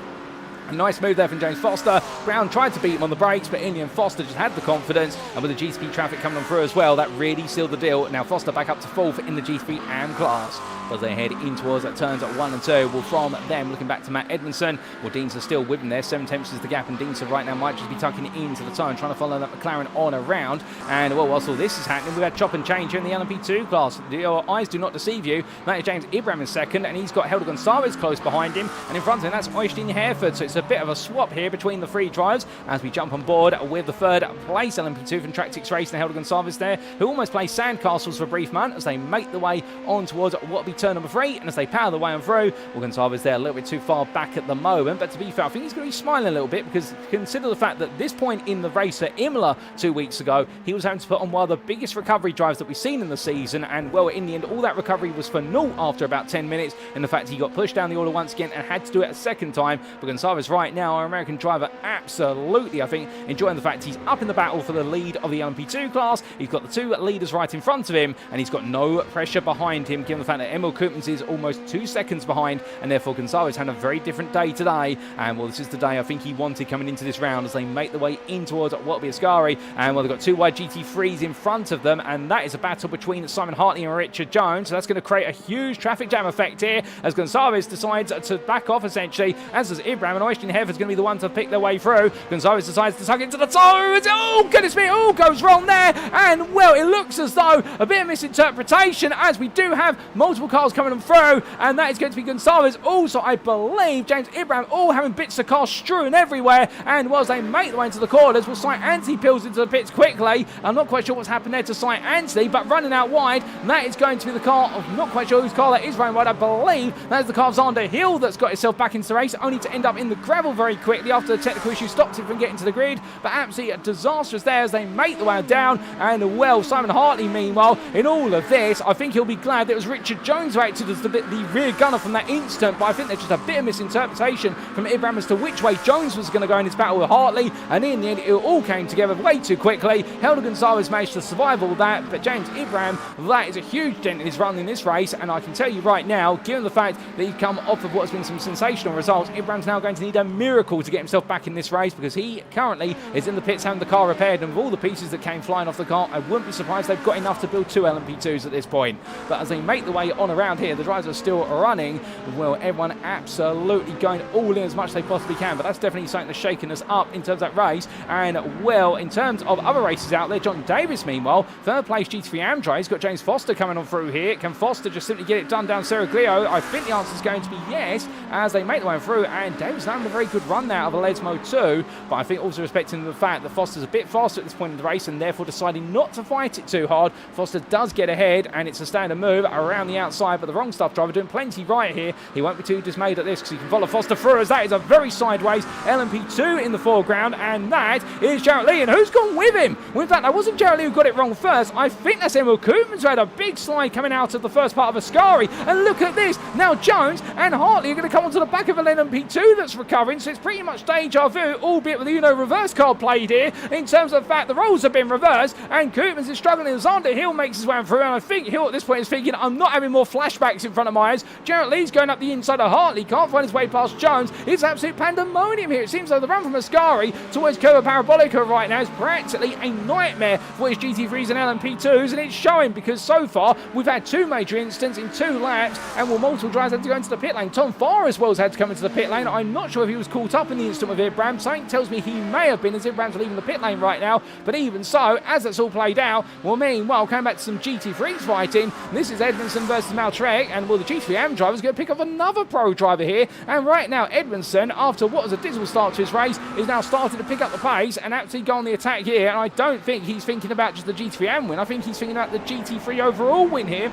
A nice move there from James Foster. Brown tried to beat him on the brakes, but in the end Foster just had the confidence, and with the GTP traffic coming on through as well, that really sealed the deal. Now Foster back up to 4th in the GTP AM class as they head in towards turns 1 and 2. Well, from them, looking back to Matt Edmondson, well, Deans are still with him there. 7/10 is the gap, and Deans right now might just be tucking it into the turn, trying to follow that McLaren on around. And well, whilst all this is happening, we've had chop and change here in the LMP2 class. Your eyes do not deceive you. That is James Ibram in 2nd, and he's got Helder Gonçalves close behind him, and in front of him that's Øystein Herfjord. So it's a bit of a swap here between the 3 drivers as we jump on board with the 3rd place LMP2 from Track 6 Race, and Helder Gonçalves there, who almost plays sandcastles for a brief moment as they make the way on towards what will be turn number 3, and as they power the way on through, well, Gonçalves there a little bit too far back at the moment, but to be fair, I think he's going to be smiling a little bit, because consider the fact that this point in the race at Imola 2 weeks ago, he was having to put on one of the biggest recovery drives that we've seen in the season, and well, in the end, all that recovery was for naught after about 10 minutes, and the fact he got pushed down the order once again and had to do it a second time. But Gonçalves right now, our American driver, absolutely, I think, enjoying the fact he's up in the battle for the lead of the LMP2 class. He's got the 2 leaders right in front of him, and he's got no pressure behind him, given the fact that Emil Koopmans is almost 2 seconds behind, and therefore Gonçalves had a very different day today. And well, this is the day I think he wanted coming into this round as they make the way in towards what will be Ascari. And well, they've got 2 wide GT3s in front of them, and that is a battle between Simon Hartley and Richard Jones. So that's going to create a huge traffic jam effect here as Gonçalves decides to back off essentially, as does Ibram, and Øystein Herfjord is going to be the one to pick their way through. Gonçalves decides to tuck into the toes. Oh, goodness me, all goes wrong there. And well, it looks as though a bit of misinterpretation, as we do have multiple cars coming through, and that is going to be Gonçalves. Also, I believe James Ibram, all having bits of cars strewn everywhere. And whilst they make their way into the corners, well, Sight Anthony peels into the pits quickly. I'm not quite sure what's happened there to Sight Anthony, but running out wide, that is going to be the car of, not quite sure whose car that is running wide. I believe that is the car of Xander Hill that's got itself back into the race, only to end up in the gravel very quickly after the technical issue stopped him from getting to the grid. But absolutely disastrous there as they make the way down. And well, Simon Hartley, meanwhile, in all of this, I think he'll be glad that it was Richard Jones who acted as the rear gunner from that instant. But I think there's just a bit of misinterpretation from Ibram as to which way Jones was going to go in his battle with Hartley. And in the end, it all came together way too quickly. Helder Gonçalves managed to survive all that, but James Ibram, that is a huge dent in his run in this race. And I can tell you right now, given the fact that he's come off of what's been some sensational results, Ibram's now going to need a miracle to get himself back in this race, because he currently is in the pits having the car repaired, and with all the pieces that came flying off the car, I wouldn't be surprised they've got enough to build 2 LMP2s at this point. But as they make the way on around here, the drivers are still running. Well, everyone absolutely going all in as much as they possibly can, but that's definitely something that's shaking us up in terms of that race. And well, in terms of other races out there, John Davis, meanwhile, 3rd place GT3 Amdra, he's got James Foster coming on through here. Can Foster just simply get it done down Seraglio? I think the answer is going to be yes, as they make the way through, and Davis having a very good run there of a Lesmo 2, but I think also respecting the fact that Foster's a bit faster at this point in the race, and therefore deciding not to fight it too hard. Foster does get ahead, and it's a standard move around the outside, but the wrong stuff driver doing plenty right here. He won't be too dismayed at this, because he can follow Foster through, as that is a very sideways LMP2 in the foreground, and that is Jarrett Lee, and who's gone with him? Well, in fact, that wasn't Jarrett Lee who got it wrong first. I think that's Emil Koopmans who had a big slide coming out of the first part of Ascari, and look at this. Now Jones and Hartley are going to come onto the back of an LMP2 that's recovering, so it's pretty much deja vu, albeit with the Uno reverse card played here, in terms of the fact the roles have been reversed, and Koopmans is struggling. Xander Hill makes his way through, and I think Hill at this point is thinking, I'm not having more flashbacks in front of my eyes. Jarrett Lee's going up the inside of Hartley, can't find his way past Jones. It's absolute pandemonium here. It seems like the run from Ascari towards Curva Parabolica right now is practically a nightmare for his GT3s and LMP2s, and it's showing, because so far we've had 2 major incidents in 2 laps, and well, multiple drivers had to go into the pit lane. Tom Farr as well has had to come into the pit lane. I'm not sure if he was caught up in the incident with Ibram. Something tells me he may have been, as Ibram's leaving the pit lane right now, but even so, as that's all played out, well, meanwhile, coming back to some GT3s fighting, this is Edmondson versus Maltrek, and well, the GT3 driver is going to pick up another pro driver here, and right now Edmondson, after what was a dismal start to his race, is now starting to pick up the pace and actually go on the attack here, and I don't think he's thinking about just the GT3 win. I think he's thinking about the GT3 overall win here,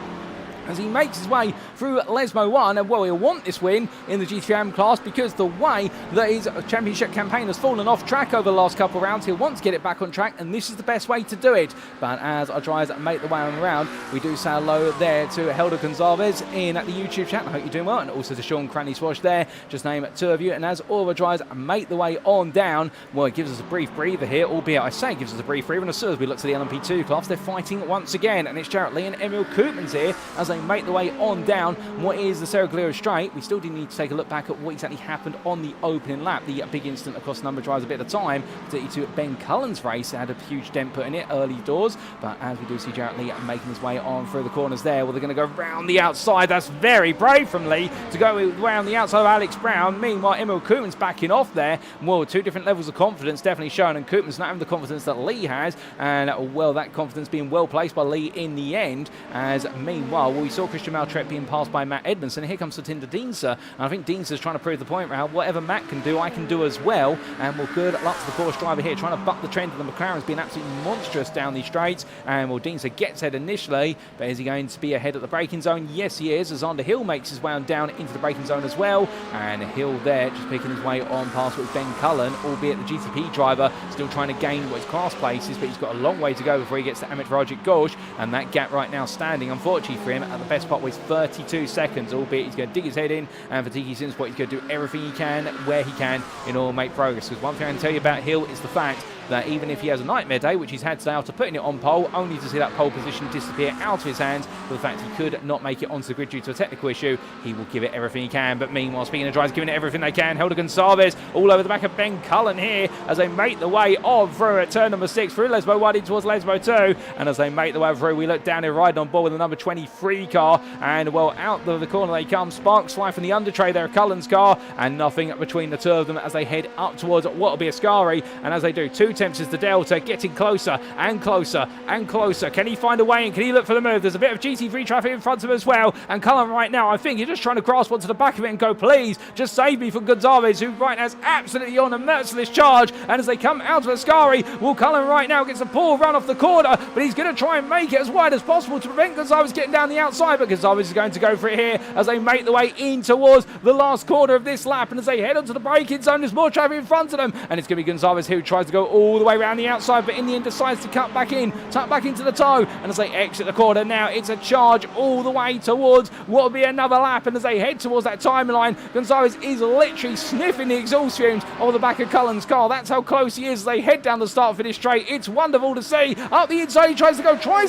as he makes his way through Lesmo 1, and well, he'll want this win in the GT3 class, because the way that his championship campaign has fallen off track over the last couple of rounds, he'll want to get it back on track, and this is the best way to do it. But as our drivers make the way on around, we do say hello there to Helder Gonçalves in the YouTube chat. I hope you're doing well, and also to Sean Cranley Swash there, just name 2 of you. And as all of our drivers make the way on down, well, it gives us a brief breather here, albeit I say it gives us a brief breather, and as soon as we look to the LMP2 class, they're fighting once again, and it's Jarrett Lee and Emil Koopmans here as they they make the way on down what is the Serraglio straight. We still do need to take a look back at what exactly happened on the opening lap. The big incident across the number of drivers a bit of time, particularly to Ben Cullen's race. It had a huge dent put in it early doors, but as we do see Jarrett Lee making his way on through the corners there, well, they're going to go round the outside. That's very brave from Lee to go around the outside of Alex Brown. Meanwhile, Emil Koopman's backing off there. Well, two different levels of confidence definitely shown, and Koopman's not having the confidence that Lee has, and well, that confidence being well placed by Lee in the end. As meanwhile, well, we saw Christian Maltret being passed by Matt Edmondson. Here comes Satinder Dienzer, and I think Dienser's trying to prove the point around whatever Matt can do, I can do as well. And well, good luck to the course driver here, trying to buck the trend of the McLaren's being absolutely monstrous down these straights. And well, Dienzer gets ahead initially, but is he going to be ahead at the braking zone? Yes, he is, as Hill makes his way on down into the braking zone as well. And Hill there just picking his way on past with Ben Cullen, albeit the GTP driver still trying to gain what his class places, but he's got a long way to go before he gets to Amit Rajic Ghosh, and that gap right now standing, unfortunately for him, at the best part was 32 seconds, albeit he's going to dig his head in, and for Tiki Simsport, he's going to do everything he can, where he can, in order to make progress. Because one thing I can tell you about Hill is the fact that even if he has a nightmare day, which he's had today after putting it on pole, only to see that pole position disappear out of his hands, but the fact he could not make it onto the grid due to a technical issue, he will give it everything he can. But meanwhile, speaking of drivers giving it everything they can, Helder Gonçalves all over the back of Ben Cullen here as they make the way through at turn number 6 through Lesbo 1 in towards Lesbo 2, and as they make the way through, we look down here riding on board with the number 23 car, and well, out of the corner they come. Sparks fly from the under tray there of Cullen's car, and nothing between the two of them as they head up towards what will be Ascari, and as they do, 2 tenths is the delta, getting closer and closer and closer. Can he find a way in? Can he look for the move? There's a bit of GT3 traffic in front of him as well, and Cullen right now, I think he's just trying to grasp onto the back of it and go, please, just save me from Gonçalves, who right now is absolutely on a merciless charge, and as they come out of Ascari, well, Cullen right now gets a poor run off the corner, but he's going to try and make it as wide as possible to prevent Gonçalves getting down the outside, but Gonçalves is going to go for it here as they make the way in towards the last corner of this lap, and as they head onto the braking zone, there's more traffic in front of them, and it's going to be Gonçalves who tries to go all the way around the outside, but in the end decides to tuck back into the toe, and as they exit the corner now, it's a charge all the way towards what will be another lap, and as they head towards that timeline, Gonçalves is literally sniffing the exhaust fumes over the back of Cullen's car. That's how close he is as they head down the start finish straight. It's wonderful to see. Up the inside, he tries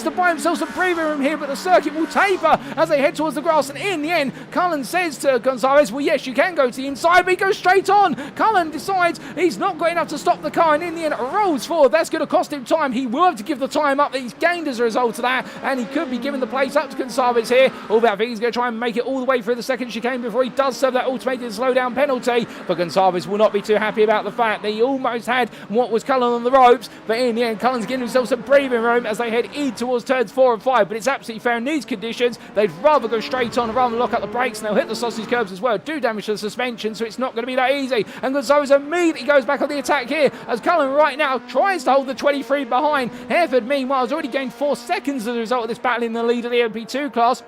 to buy himself some breathing room here, but the circuit will taper as they head towards the grass, and in the end, Cullen says to Gonçalves, well, yes, you can go to the inside, but he goes straight on. Cullen decides he's not got enough to stop the car, and in the end, rolls forward. That's going to cost him time. He will have to give the time up that he's gained as a result of that, and he could be giving the place up to Gonçalves here, albeit I think he's going to try and make it all the way through the second chicane before he does serve that automated slowdown penalty, but Gonçalves will not be too happy about the fact that he almost had what was Cullen on the ropes, but in the end, Cullen's giving himself some breathing room as they head in towards turns 4 and 5, but it's absolutely fair in these conditions. They'd rather go straight on rather than lock up the brakes, and they'll hit the sausage curbs as well, do damage to the suspension, so it's not going to be that easy, and Gonçalves immediately goes back on the attack here as Cullen right now tries to hold the 23 behind. Herfjord, meanwhile, has already gained 4 seconds as a result of this battle in the lead of the MP2 class.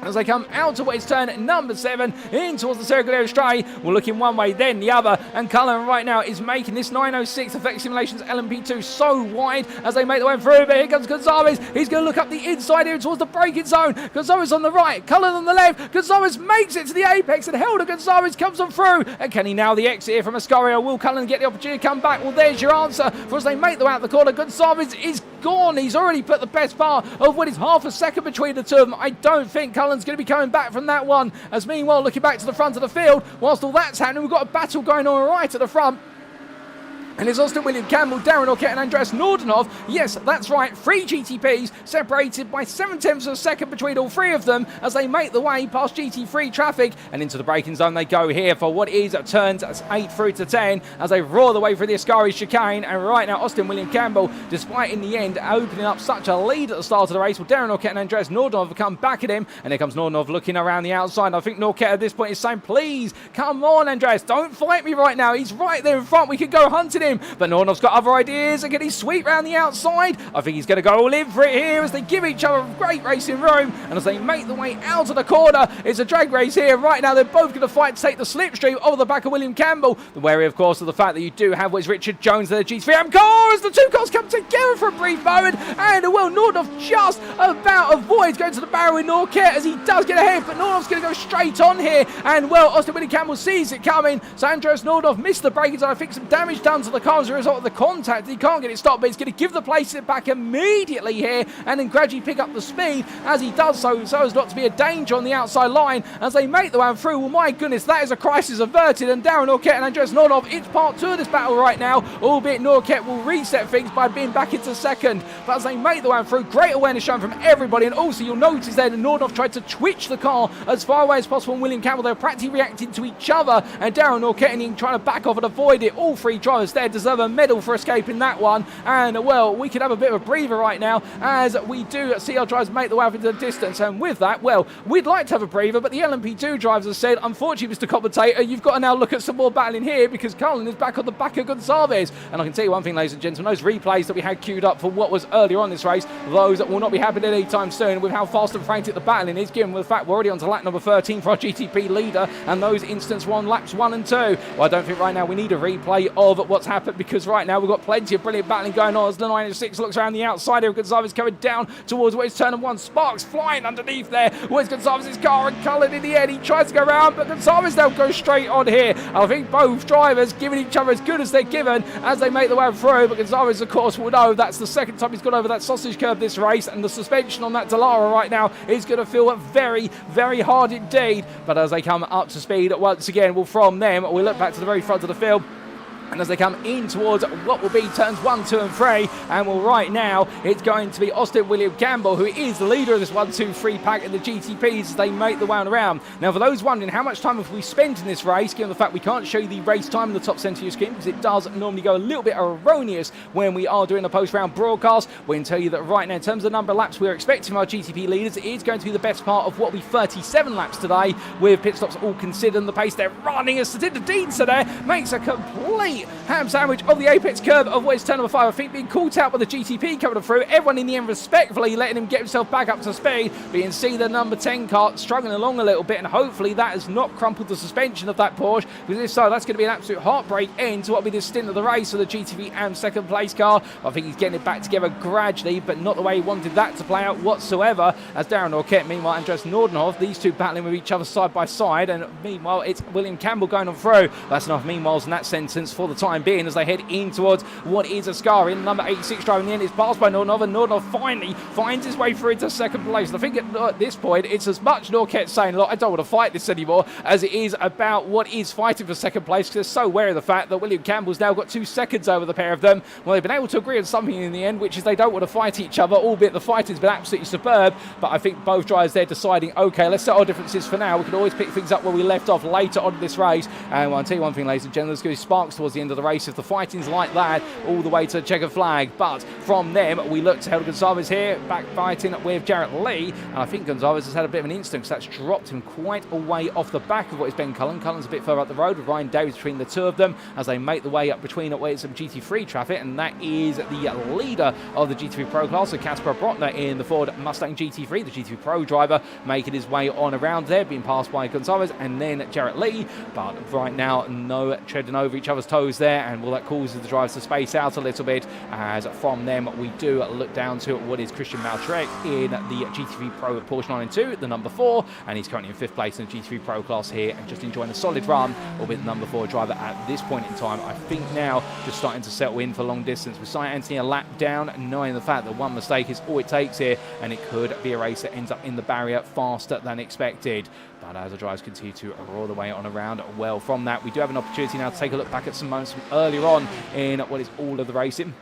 As they come out to what is turn number 7 in towards the Serraglio straight, we're looking one way then the other, and Cullen right now is making this 906 Effect Simulations LMP2 so wide as they make the way through, but here comes Gonçalves. He's going to look up the inside here towards the braking zone. Gonçalves on the right, Cullen on the left. Gonçalves makes it to the apex, and Helder Gonçalves comes on through, and can he now the exit here from Ascari? Will Cullen get the opportunity to come back? Well, there's your answer, for as they make the way out the corner, Gonçalves is gone. He's already put the best part of what is half a second between the two of them. I don't think Cullen's going to be coming back from that one, as meanwhile, looking back to the front of the field, whilst all that's happening, we've got a battle going on right at the front. And it's Austin William Campbell, Darren Orkett and Andreas Nordenhoff. Yes, that's right, 3 GTPs separated by 7 tenths of a second between all 3 of them as they make the way past GT3 traffic and into the braking zone they go here for what is turns 8 through to 10 as they roar the way through the Ascari chicane. And right now, Austin William Campbell, despite in the end opening up such a lead at the start of the race, well, Darren Orkett and Andreas Nordenhoff have come back at him, and here comes Nordenhoff looking around the outside. I think Orkett at this point is saying, please, come on, Andreas, don't fight me right now. He's right there in front. We could go hunting him. But Nordenhoff's got other ideas, and can he sweep round the outside? I think he's going to go all in for it here as they give each other great racing room, and as they make the way out of the corner, it's a drag race here. Right now, they're both going to fight to take the slipstream over the back of William Campbell. The wary, of course, of the fact that you do have what is Richard Jones and the GT3 car as the two cars come together for a brief moment, and well, Nordenhoff just about avoids going to the barrel with Orkett as he does get ahead, but Nordenhoff's going to go straight on here, and well, Austin William Campbell sees it coming, so Andreas Nordenhoff missed the braking zone. I think some damage done to the the car as a result of the contact. He can't get it stopped, but he's going to give the place back immediately here and then gradually pick up the speed as he does so as not to be a danger on the outside line as they make the way through. Well, my goodness, that is a crisis averted, and Darren Norquette and Andres Nordhoff, it's part 2 of this battle right now, albeit Norquette will reset things by being back into second. But as they make the way through, great awareness shown from everybody, and also you'll notice there that Nordhoff tried to twitch the car as far away as possible, and William Campbell, they were practically reacting to each other, and Darren Norquette and trying to back off and avoid it. All 3 drivers there deserve a medal for escaping that one, and well, we could have a bit of a breather right now as we do see our drivers make the way up into the distance. And with that, well, we'd like to have a breather, but the LMP2 drivers have said, unfortunately, Mr. Commentator, you've got to now look at some more battling here because Cullen is back on the back of Gonçalves. And I can tell you one thing, ladies and gentlemen, those replays that we had queued up for what was earlier on this race, those will not be happening anytime soon with how fast and frantic the battling is, given the fact we're already on to lap number 13 for our GTP leader, and those instants were on laps 1 and 2. Well, I don't think right now we need a replay of what's happened because right now we've got plenty of brilliant battling going on as the 906 looks around the outside here. Gonçalves coming down towards where it's turn 1. Sparks flying underneath there. Where's Gonçalves' car, and Cullen in the end, he tries to go around, but Gonçalves now goes straight on here. I think both drivers giving each other as good as they're given as they make the way through, but Gonçalves, of course, will know that's the second time he's gone over that sausage curve this race, and the suspension on that Dallara right now is going to feel very, very hard indeed. But as they come up to speed once again, well, from them, we look back to the very front of the field. And as they come in towards what will be turns 1, 2 and 3, and well, right now it's going to be Austin William Campbell, who is the leader of this 1, 2, 3 pack in the GTPs as they make the way around. Now, for those wondering how much time have we spent in this race, given the fact we can't show you the race time in the top centre of your screen because it does normally go a little bit erroneous when we are doing a post-round broadcast, we can tell you that right now, in terms of the number of laps we're expecting from our GTP leaders, it is going to be the best part of what will be 37 laps today, with pit stops all considered, and the pace they're running as Satinder Deanser there makes a complete ham sandwich of the apex curve of West turn number 5. I think being caught out by the GTP coming through, everyone in the end respectfully letting him get himself back up to speed. But you can see the number 10 car struggling along a little bit, and hopefully that has not crumpled the suspension of that Porsche, because if so, that's going to be an absolute heartbreak end to what will be the stint of the race for the GTP and second place car. I think he's getting it back together gradually, but not the way he wanted that to play out whatsoever, as Darren Norquette, meanwhile, Andres Nordhoff, these two battling with each other side by side, and meanwhile it's William Campbell going on through. That's enough meanwhiles in that sentence for the time being as they head in towards what is Ascari. Number 86 driver in the end is passed by Nordhoff, and Nordhoff finally finds his way through into second place. And I think at this point it's as much Norquette saying, look, I don't want to fight this anymore, as it is about what is fighting for second place, because they're so aware of the fact that William Campbell's now got 2 seconds over the pair of them. Well, they've been able to agree on something in the end, which is they don't want to fight each other, albeit the fighting's been absolutely superb. But I think both drivers there deciding, okay, let's set our differences for now. We can always pick things up where we left off later on in this race. And well, I'll tell you one thing, ladies and gentlemen, there's going to be sparks towards the end of the race if the fighting's like that all the way to the checkered flag. But from them, we look to Helder Gonçalves here, back fighting with Jarrett Lee. And I think Gonçalves has had a bit of an instant, because that's dropped him quite a way off the back of what is Ben Cullen. Cullen's a bit further up the road with Ryan Davies between the two of them as they make the way up between where it's some GT3 traffic, and that is the leader of the GT3 Pro class, so Kasper Brøckner in the Ford Mustang GT3, the GT3 Pro driver, making his way on around there, being passed by Gonçalves and then Jarrett Lee. But right now, no treading over each other's toes there, and well, that causes the drivers to space out a little bit, as from them we do look down to what is Christian Maltrek in the GT3 Pro Porsche 992, the number 4, and he's currently in 5th place in the GT3 Pro class here, and just enjoying a solid run, albeit the number 4 driver at this point in time, I think now just starting to settle in for long distance, with Cy Anthony a lap down, knowing the fact that one mistake is all it takes here, and it could be a race that ends up in the barrier faster than expected. But as the drivers continue to roar the way on around, well, from that we do have an opportunity now to take a look back at some moments from earlier on in what is all of the racing.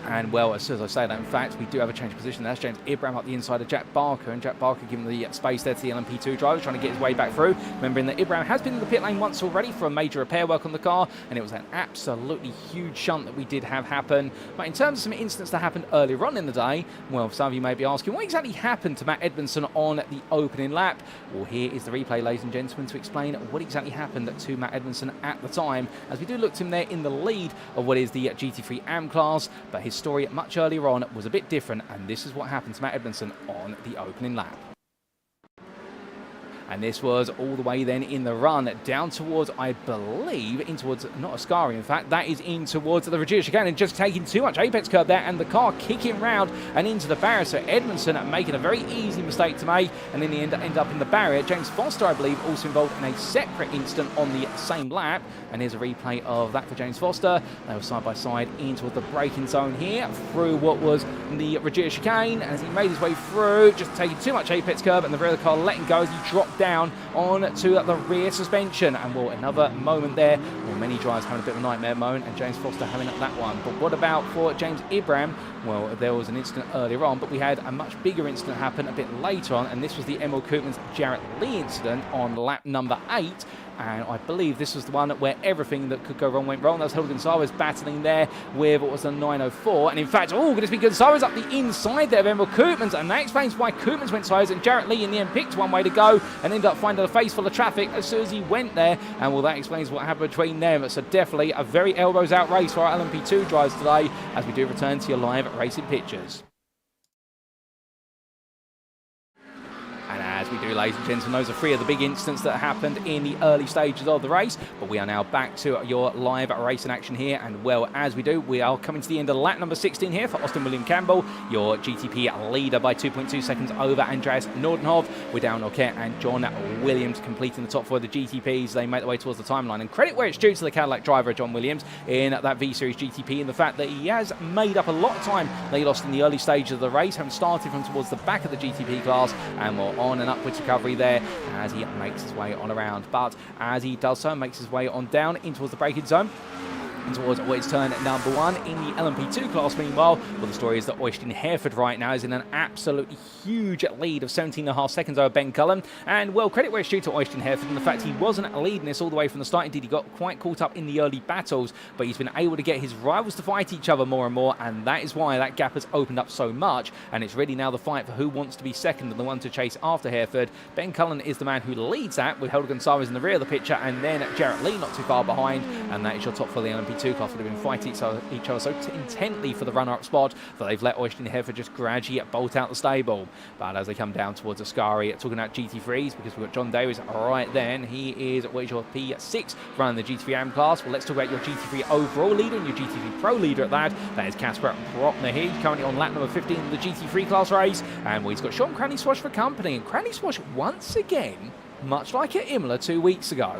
And well, as soon as I say that, in fact, we do have a change of position. That's James Ibram up the inside of Jack Barker, and Jack Barker giving the space there to the LMP2 driver, trying to get his way back through. Remembering that Ibram has been in the pit lane once already for a major repair work on the car, and it was an absolutely huge shunt that we did have happen. But in terms of some incidents that happened earlier on in the day, well, some of you may be asking, what exactly happened to Matt Edmondson on the opening lap? Well, here is the replay, ladies and gentlemen, to explain what exactly happened to Matt Edmondson at the time, as we do look to him there in the lead of what is the GT3 AM class, but his story much earlier on was a bit different, and this is what happened to Matt Edmondson on the opening lap. And this was all the way then in the run down towards, I believe, in towards, not Ascari in fact, that is in towards the Virginia chicane, and just taking too much apex curb there, and the car kicking round and into the barrier. So Edmondson making a very easy mistake to make, and in the end up in the barrier. James Foster, I believe, also involved in a separate incident on the same lap, and here's a replay of that for James Foster. They were side by side in towards the braking zone here, through what was the Virginia chicane, as he made his way through, just taking too much apex curb, and the rear of the car letting go as he dropped down onto the rear suspension. And well, another moment there, well, many drivers having a bit of a nightmare moment, and James Foster having that one. But what about for James Ibram? Well, there was an incident earlier on, but we had a much bigger incident happen a bit later on, and this was the Emil Koopmans Jarrett Lee incident on lap number 8. And I believe this was the one where everything that could go wrong went wrong. That was Helder Gonzalez battling there with what was a 904. And in fact, goodness me, Gonzalez up the inside there of Emil Koopmans. And that explains why Koopmans went sideways, and Jarrett Lee in the end picked one way to go and ended up finding a face full of traffic as soon as he went there. And well, that explains what happened between them. So definitely a very elbows out race for our LMP2 drivers today, as we do return to your live racing pictures. And as we do, ladies and gentlemen, those are 3 of the big incidents that happened in the early stages of the race. But we are now back to your live racing action here. And well, as we do, we are coming to the end of lap number 16 here for Austin William Campbell, your GTP leader by 2.2 seconds over Andreas Nordenhoff, with Darren Norquette and John Williams completing the top 4 of the GTPs. They make their way towards the timeline. And credit where it's due to the Cadillac driver, John Williams, in that V-Series GTP, and the fact that he has made up a lot of time they lost in the early stages of the race, having started from towards the back of the GTP class, and more on and upwards recovery there as he makes his way on around. But as he does so, makes his way on down in towards the braking zone, and towards what is turn number 1 in the LMP2 class. Meanwhile, well, the story is that Øystein Herfjord right now is in an absolutely huge lead of 17.5 seconds over Ben Cullen. And well, credit where it's due to Øystein Herfjord in the fact he wasn't leading this all the way from the start. Indeed, he got quite caught up in the early battles, but he's been able to get his rivals to fight each other more and more, and that is why that gap has opened up so much. And it's really now the fight for who wants to be second and the one to chase after Herfjord. Ben Cullen is the man who leads that, with Helder Gonzalez in the rear of the picture, and then Jarrett Lee not too far behind. And that is your top for the LMP2 class, would have been fighting each other so intently for the runner-up spot that they've let Øystein Herfjord just gradually bolt out the stable. But as they come down towards Ascari, talking about GT3s, because we've got John Davis right then. He is what is your P6 running the GT3 AM class. Well, let's talk about your GT3 overall leader and your GT3 Pro leader at that. That is Kasper Brøckner here, currently on lap number 15 of the GT3 class race. And well, he's got Sean Cranny Swash for company. And Cranny Swash, once again, much like at Imola 2 weeks ago,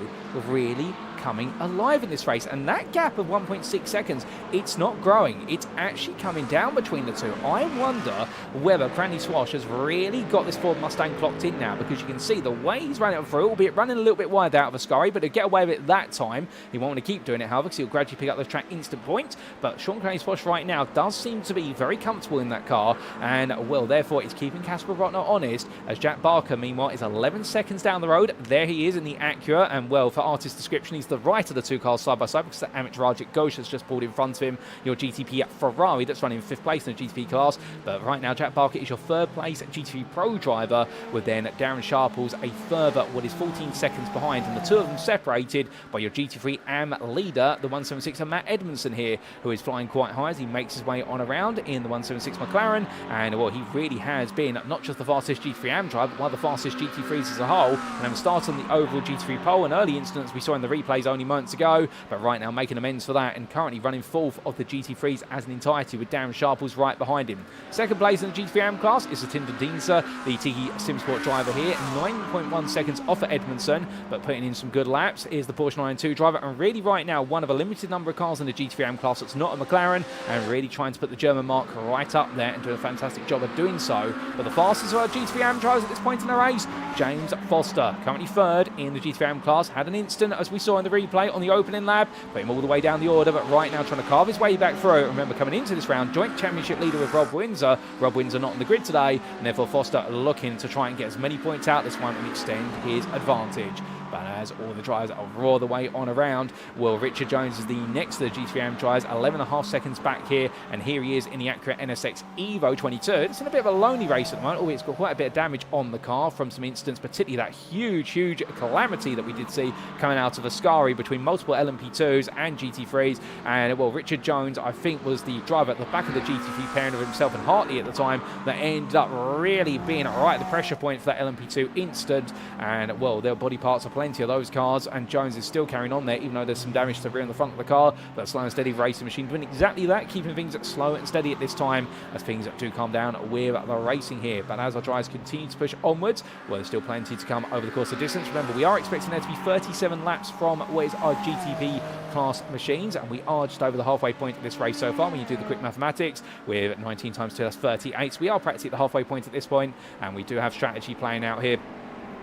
really coming alive in this race. And that gap of 1.6 seconds, it's not growing, it's actually coming down between the two. I wonder whether Cranny Swash has really got this Ford Mustang clocked in now, because you can see the way he's running it through, albeit running a little bit wide out of Ascari, but to get away with it that time, he won't want to keep doing it, however, because he'll gradually pick up the track instant point. But Sean Cranny Swash right now does seem to be very comfortable in that car, and well, therefore it's keeping Kasper Brøckner honest, as Jack Barker meanwhile is 11 seconds down the road. There he is in the Acura, and well, for artist description, he's the right of the two cars side by side, because the Amit Rajik Ghosh has just pulled in front of him, your GTP Ferrari that's running 5th place in the GTP class. But right now Jack Barker is your 3rd place GTP Pro driver, with then Darren Sharples a further what is 14 seconds behind, and the two of them separated by your GT3 AM leader, the 176 of Matt Edmondson here, who is flying quite high as he makes his way on around in the 176 McLaren. And well, he really has been not just the fastest GT3 AM driver, but one of the fastest GT3s as a whole, and having started on the overall GT3 pole, and early incidents we saw in the replays only moments ago, but right now making amends for that and currently running 4th of the GT3s as an entirety, with Darren Sharples right behind him. 2nd place in the GT3 AM class is the Tinder Dienzer, the Tiki Simsport driver here, 9.1 seconds off of Edmondson, but putting in some good laps is the Porsche 992 driver, and really right now one of a limited number of cars in the GT3 AM class that's not a McLaren, and really trying to put the German mark right up there and doing a fantastic job of doing so. But the fastest of our GT3 AM drivers at this point in the race, James Foster, currently 3rd in the GT3 AM class, had an instant as we saw in the replay on the opening lap, put him all the way down the order, but right now trying to carve his way back through. Remember, coming into this round, joint championship leader with Rob Windsor. Rob Windsor not on the grid today, and therefore Foster looking to try and get as many points out this one and extend his advantage. But as all the drivers roar the way on around, well, Richard Jones is the next to the GT3 drivers, 11.5 seconds back here, and here he is in the Acura NSX Evo 22. It's in a bit of a lonely race at the moment, albeit it's got quite a bit of damage on the car from some incidents, particularly that huge calamity that we did see coming out of Ascari between multiple LMP2s and GT3s. And well, Richard Jones, I think, was the driver at the back of the GT3 pairing of himself and Hartley at the time that ended up really being right at the pressure point for that LMP2 incident. And well, their body parts are plenty of those cars, and Jones is still carrying on there, even though there's some damage to the rear and the front of the car. But slow and steady racing machine doing exactly that, keeping things slow and steady at this time as things do calm down with the racing here. But as our drivers continue to push onwards, well, there's still plenty to come over the course of distance. Remember, we are expecting there to be 37 laps from what is our GTP class machines, and we are just over the halfway point of this race so far when you do the quick mathematics. With 19 times 2, that's 38. So we are practically at the halfway point at this point, and we do have strategy playing out here.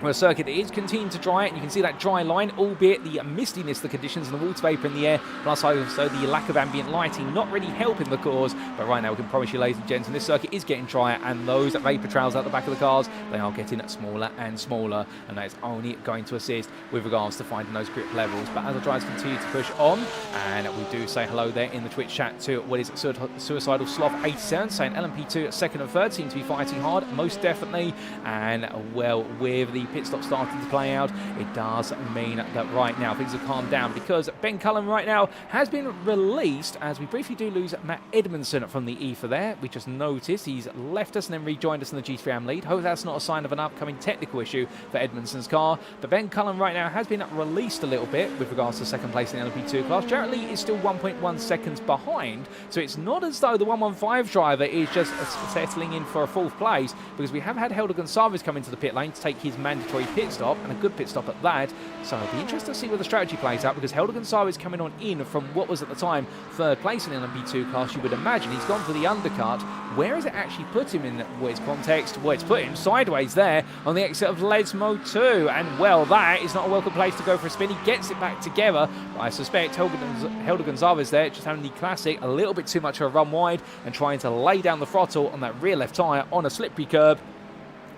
Well, the circuit is continuing to dry, and you can see that dry line, albeit the mistiness, the conditions and the water vapour in the air, plus also the lack of ambient lighting, not really helping the cause. But right now we can promise you, ladies and gents, this circuit is getting drier, and those vapour trails out the back of the cars, they are getting smaller and smaller, and that is only going to assist with regards to finding those grip levels. But as the drivers continue to push on, and we do say hello there in the Twitch chat to what is Suicidal Sloth 87, saying LMP2 second and third seem to be fighting hard, most definitely. And well, with the pit stop starting to play out, it does mean that right now things have calmed down, because Ben Cullen right now has been released, as we briefly do lose Matt Edmondson from the ether there. We just noticed he's left us and then rejoined us in the GT3 lead. Hope that's not a sign of an upcoming technical issue for Edmondson's car. But Ben Cullen right now has been released a little bit with regards to second place in the LMP2 class. Jarrett Lee is still 1.1 seconds behind, so it's not as though the 115 driver is just settling in for a fourth place, because we have had Helder Gonçalves come into the pit lane to take his mandatory pit stop, and a good pit stop at that. So it'll be interesting to see where the strategy plays out, because Helder Gonçalves coming on in from what was at the time third place in the LMP2 class. You would imagine he's gone for the undercut. Where has it actually put him in what is context? Well, it's put him sideways there on the exit of Lesmo 2, and well, that is not a welcome place to go for a spin. He gets it back together, but I suspect Helder Gonçalves there just having the classic, a little bit too much of a run wide and trying to lay down the throttle on that rear left tyre on a slippery curb.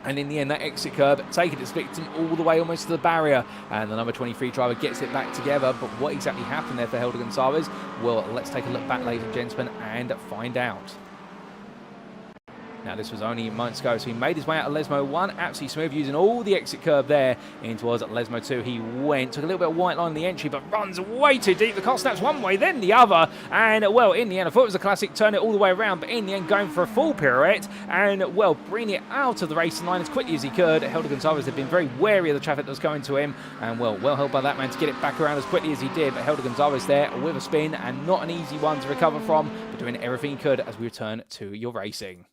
And in the end, that exit curb taking its victim all the way almost to the barrier. And the number 23 driver gets it back together. But what exactly happened there for Helder Gonçalves? Well, let's take a look back, ladies and gentlemen, and find out. Now, this was only months ago, so he made his way out of Lesmo 1, absolutely smooth, using all the exit curb there in towards Lesmo 2. He went, took a little bit of white line in the entry, but runs way too deep. The car snaps one way, then the other, and, well, in the end, I thought it was a classic, turn it all the way around, but in the end, going for a full pirouette, and, well, bring it out of the racing line as quickly as he could. Helder Gonçalves had been very wary of the traffic that was going to him, and, well held by that man to get it back around as quickly as he did. But Helder Gonçalves there with a spin, and not an easy one to recover from, but doing everything he could as we return to your racing.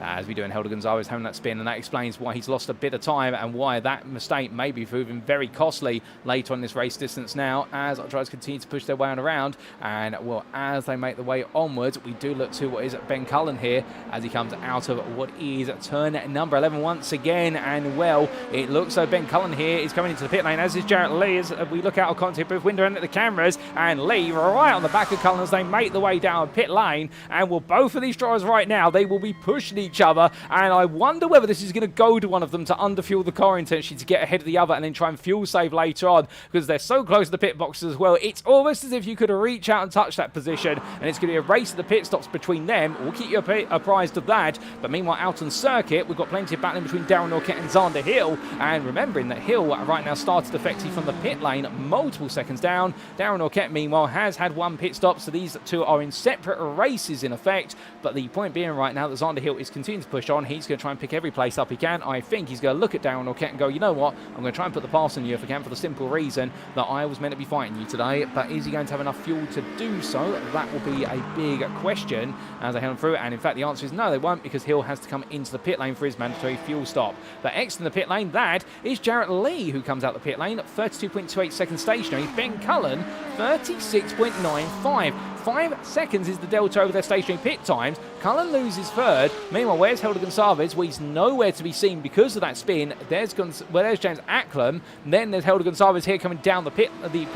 As we do in Helder Gonçalves having that spin, and that explains why he's lost a bit of time and why that mistake may be proving very costly later on this race distance now, as our drivers continue to push their way on around. And, well, as they make their way onwards, we do look to what is Ben Cullen here as he comes out of what is turn number 11 once again. And, well, it looks like Ben Cullen here is coming into the pit lane, as is Jarrett Lee, as we look out of cockpit booth window and at the cameras. And Lee right on the back of Cullen as they make their way down pit lane. And, well, both of these drivers right now, they will be pushing each other, and I wonder whether this is going to go to one of them to underfuel the car intentionally to get ahead of the other and then try and fuel save later on, because they're so close to the pit boxes as well. It's almost as if you could reach out and touch that position, and it's going to be a race at the pit stops between them. We'll keep you apprised of that. But meanwhile, out on circuit, we've got plenty of battling between Darren Norquette and Xander Hill, and remembering that Hill right now started effectively from the pit lane multiple seconds down. Darren Norquette, meanwhile, has had one pit stop, so these two are in separate races in effect. But the point being right now that Xander Hill is continuing to push on. He's going to try and pick every place up he can. I think he's going to look at Darren Norquette and go, you know what, I'm going to try and put the pass on you if I can, for the simple reason that I was meant to be fighting you today. But is he going to have enough fuel to do so? That will be a big question as they head on through. And in fact, the answer is no, they won't, because Hill has to come into the pit lane for his mandatory fuel stop. But next in the pit lane, that is Jarrett Lee, who comes out the pit lane at 32.28 seconds stationary. Ben Cullen, 36.95. 5 seconds is the delta over their stationary pit times. Cullen loses third. Meanwhile, where's Helder Gonçalves? Well, he's nowhere to be seen because of that spin. There's James Ibram. Then there's Helder Gonçalves here coming down the pit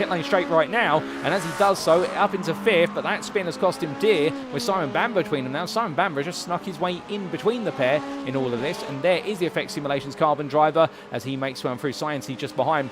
lane straight right now. And as he does so, up into 5th, but that spin has cost him dear with Simon Bamber between them now. Simon Bamber just snuck his way in between the pair in all of this. And there is the Effect Simulations carbon driver as he makes one through Science just behind.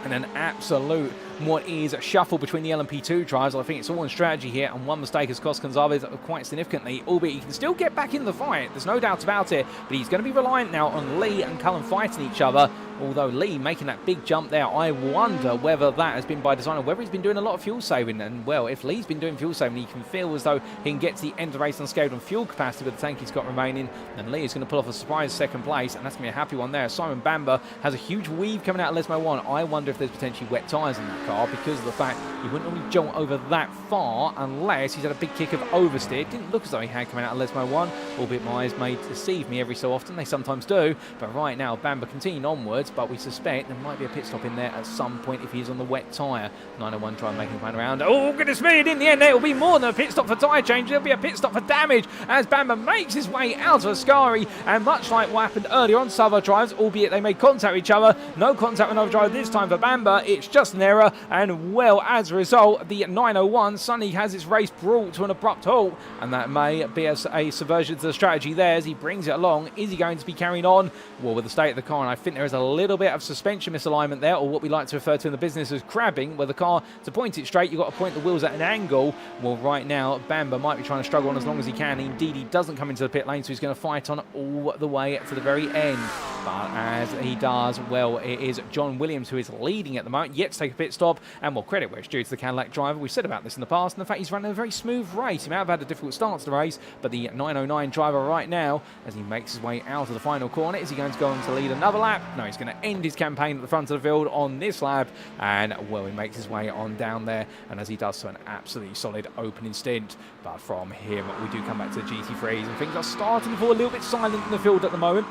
And an absolute what is a shuffle between the LMP2 drivers. I think it's all in strategy here, and one mistake has cost Gonçalves quite significantly, albeit he can still get back in the fight. There's no doubt about it, but he's going to be reliant now on Lee and Cullen fighting each other. Although Lee making that big jump there, I wonder whether that has been by design or whether he's been doing a lot of fuel saving. And well, if Lee's been doing fuel saving, he can feel as though he can get to the end of the race unscathed on fuel capacity with the tank he's got remaining. And Lee is going to pull off a surprise second place, and that's going to be a happy one there. Simon Bamber has a huge weave coming out of Lesmo 1. I wonder if there's potentially wet tyres in that car because of the fact he wouldn't normally jump over that far unless he's had a big kick of oversteer. It didn't look as though he had coming out of Lesmo 1, albeit my eyes may deceive me every so often. They sometimes do. But right now, Bamber continuing onwards, but we suspect there might be a pit stop in there at some point if he's on the wet tyre. 901 trying making a plan around. Oh, goodness me, in the end, there will be more than a pit stop for tyre change. There'll be a pit stop for damage as Bamber makes his way out of Ascari. And much like what happened earlier on some other drivers, albeit they made contact with each other, no contact with another driver this time for Bamber. It's just an error. And well, as a result, the 901 suddenly has its race brought to an abrupt halt. And that may be a subversion to the strategy there as he brings it along. Is he going to be carrying on? Well, with the state of the car, and I think there is a little bit of suspension misalignment there, or what we like to refer to in the business as crabbing, where the car, to point it straight, you've got to point the wheels at an angle. Well, right now, Bamber might be trying to struggle on as long as he can. Indeed, he doesn't come into the pit lane, so he's going to fight on all the way to the very end. But as he does, well, it is John Williams who is leading at the moment, yet to take a pit stop, and well, credit where it's due to the Cadillac driver. We've said about this in the past, and the fact he's running a very smooth race. He may have had a difficult start to the race, but the 909 driver right now, as he makes his way out of the final corner, is he going to go on to lead another lap? No, he's going to end his campaign at the front of the field on this lap, and well, he makes his way on down there, and as he does so, an absolutely solid opening stint. But from him, we do come back to the GT3s, and things are starting to fall a little bit silent in the field at the moment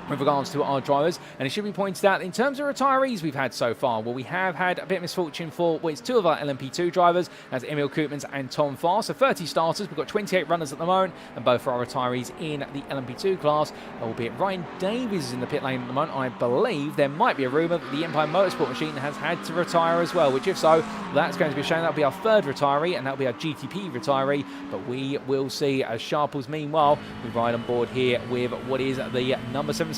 with regards to our drivers. And it should be pointed out, in terms of retirees we've had so far, well, we have had a bit of misfortune for, well, it's two of our LMP2 drivers, that's Emil Koopmans and Tom Farr. So 30 starters, we've got 28 runners at the moment, and both are our retirees in the LMP2 class, albeit Ryan Davies is in the pit lane at the moment. I believe there might be a rumour that the Empire Motorsport machine has had to retire as well, which if so, that's going to be a shame. That'll be our third retiree, and that'll be our GTP retiree, but we will see. As Sharples, meanwhile, we ride on board here with what is the number 777.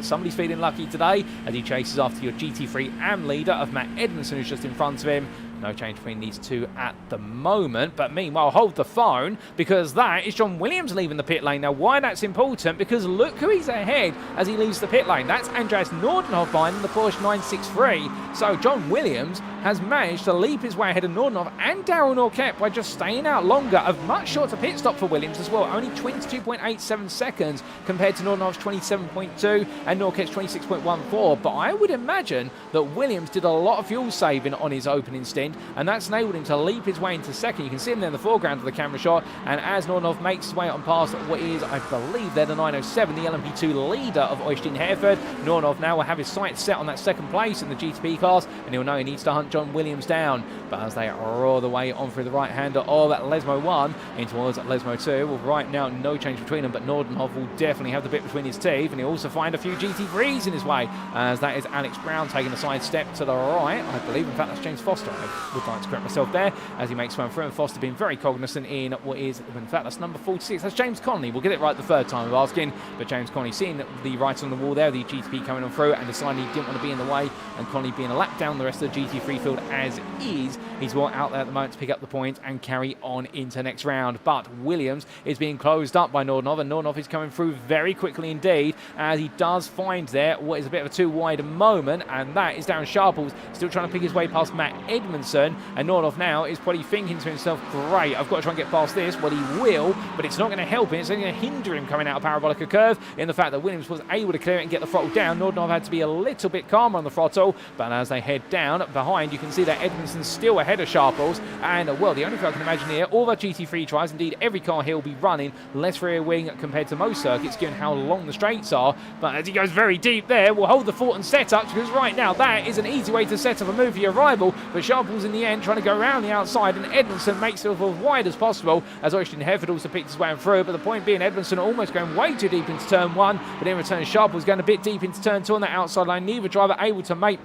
Somebody's feeling lucky today as he chases after your GT3 AM leader of Matt Edmondson, who's just in front of him. No change between these two at the moment. But meanwhile, hold the phone, because that is John Williams leaving the pit lane. Now, why that's important? Because look who he's ahead as he leaves the pit lane. That's Andreas Nordenhoff behind in the Porsche 963. So John Williams has managed to leap his way ahead of Nordenhoff and Daryl Norquette by just staying out longer. A much shorter pit stop for Williams as well. Only 22.87 seconds compared to Nordenhoff's 27.2 and Norquette's 26.14. But I would imagine that Williams did a lot of fuel saving on his opening stint, and that's enabled him to leap his way into second. You can see him there in the foreground of the camera shot, and as Nordenhoff makes his way on past what is, I believe they're the 907, the LMP2 leader of Øystein Herfjord, Nordenhoff now will have his sights set on that second place in the GTP class, and he'll know he needs to hunt John Williams down. But as they roar the way on through the right-hander of Lesmo 1 in towards Lesmo 2, well, right now no change between them, but Nordenhoff will definitely have the bit between his teeth, and he'll also find a few GT3s in his way, as that is Alex Brown taking a side step to the right. I believe, in fact, that's James Foster. I would like to correct myself there, as he makes one through, and Foster being very cognizant in what is, in fact, that's number 46. That's James Connolly. We'll get it right the third time of asking, but James Connolly seeing the writing on the wall there, the GTP coming on through, and deciding he didn't want to be in the way, and Connolly being a lap down the rest of the GT3 field as is. He's well out there at the moment to pick up the point and carry on into the next round. But Williams is being closed up by Nordenhoff, and Nordenhoff is coming through very quickly indeed, as he does find there what is a bit of a too wide moment, and that is Darren Sharples still trying to pick his way past Matt Edmondson, and Nordenhoff now is probably thinking to himself, great, I've got to try and get past this. Well, he will, but it's not going to help him. It's only going to hinder him coming out of Parabolica Curve, in the fact that Williams was able to clear it and get the throttle down. Nordenhoff had to be a little bit calmer on the throttle, but as they head down behind, you can see that Edmondson's still ahead of Sharples, and well, the only thing I can imagine here, all the GT3 tries, indeed every car here will be running less rear wing compared to most circuits, given how long the straights are. But as he goes very deep there, we'll hold the fort and set up, because right now that is an easy way to set up a move for your rival, but Sharples struggles in the end, trying to go around the outside, and Edmondson makes it as wide as possible as Øystein Herfjord also picked his way through. But the point being, Edmondson almost going way too deep into turn 1, but in return, Sharp was going a bit deep into turn 2 on that outside line. Neither driver able to make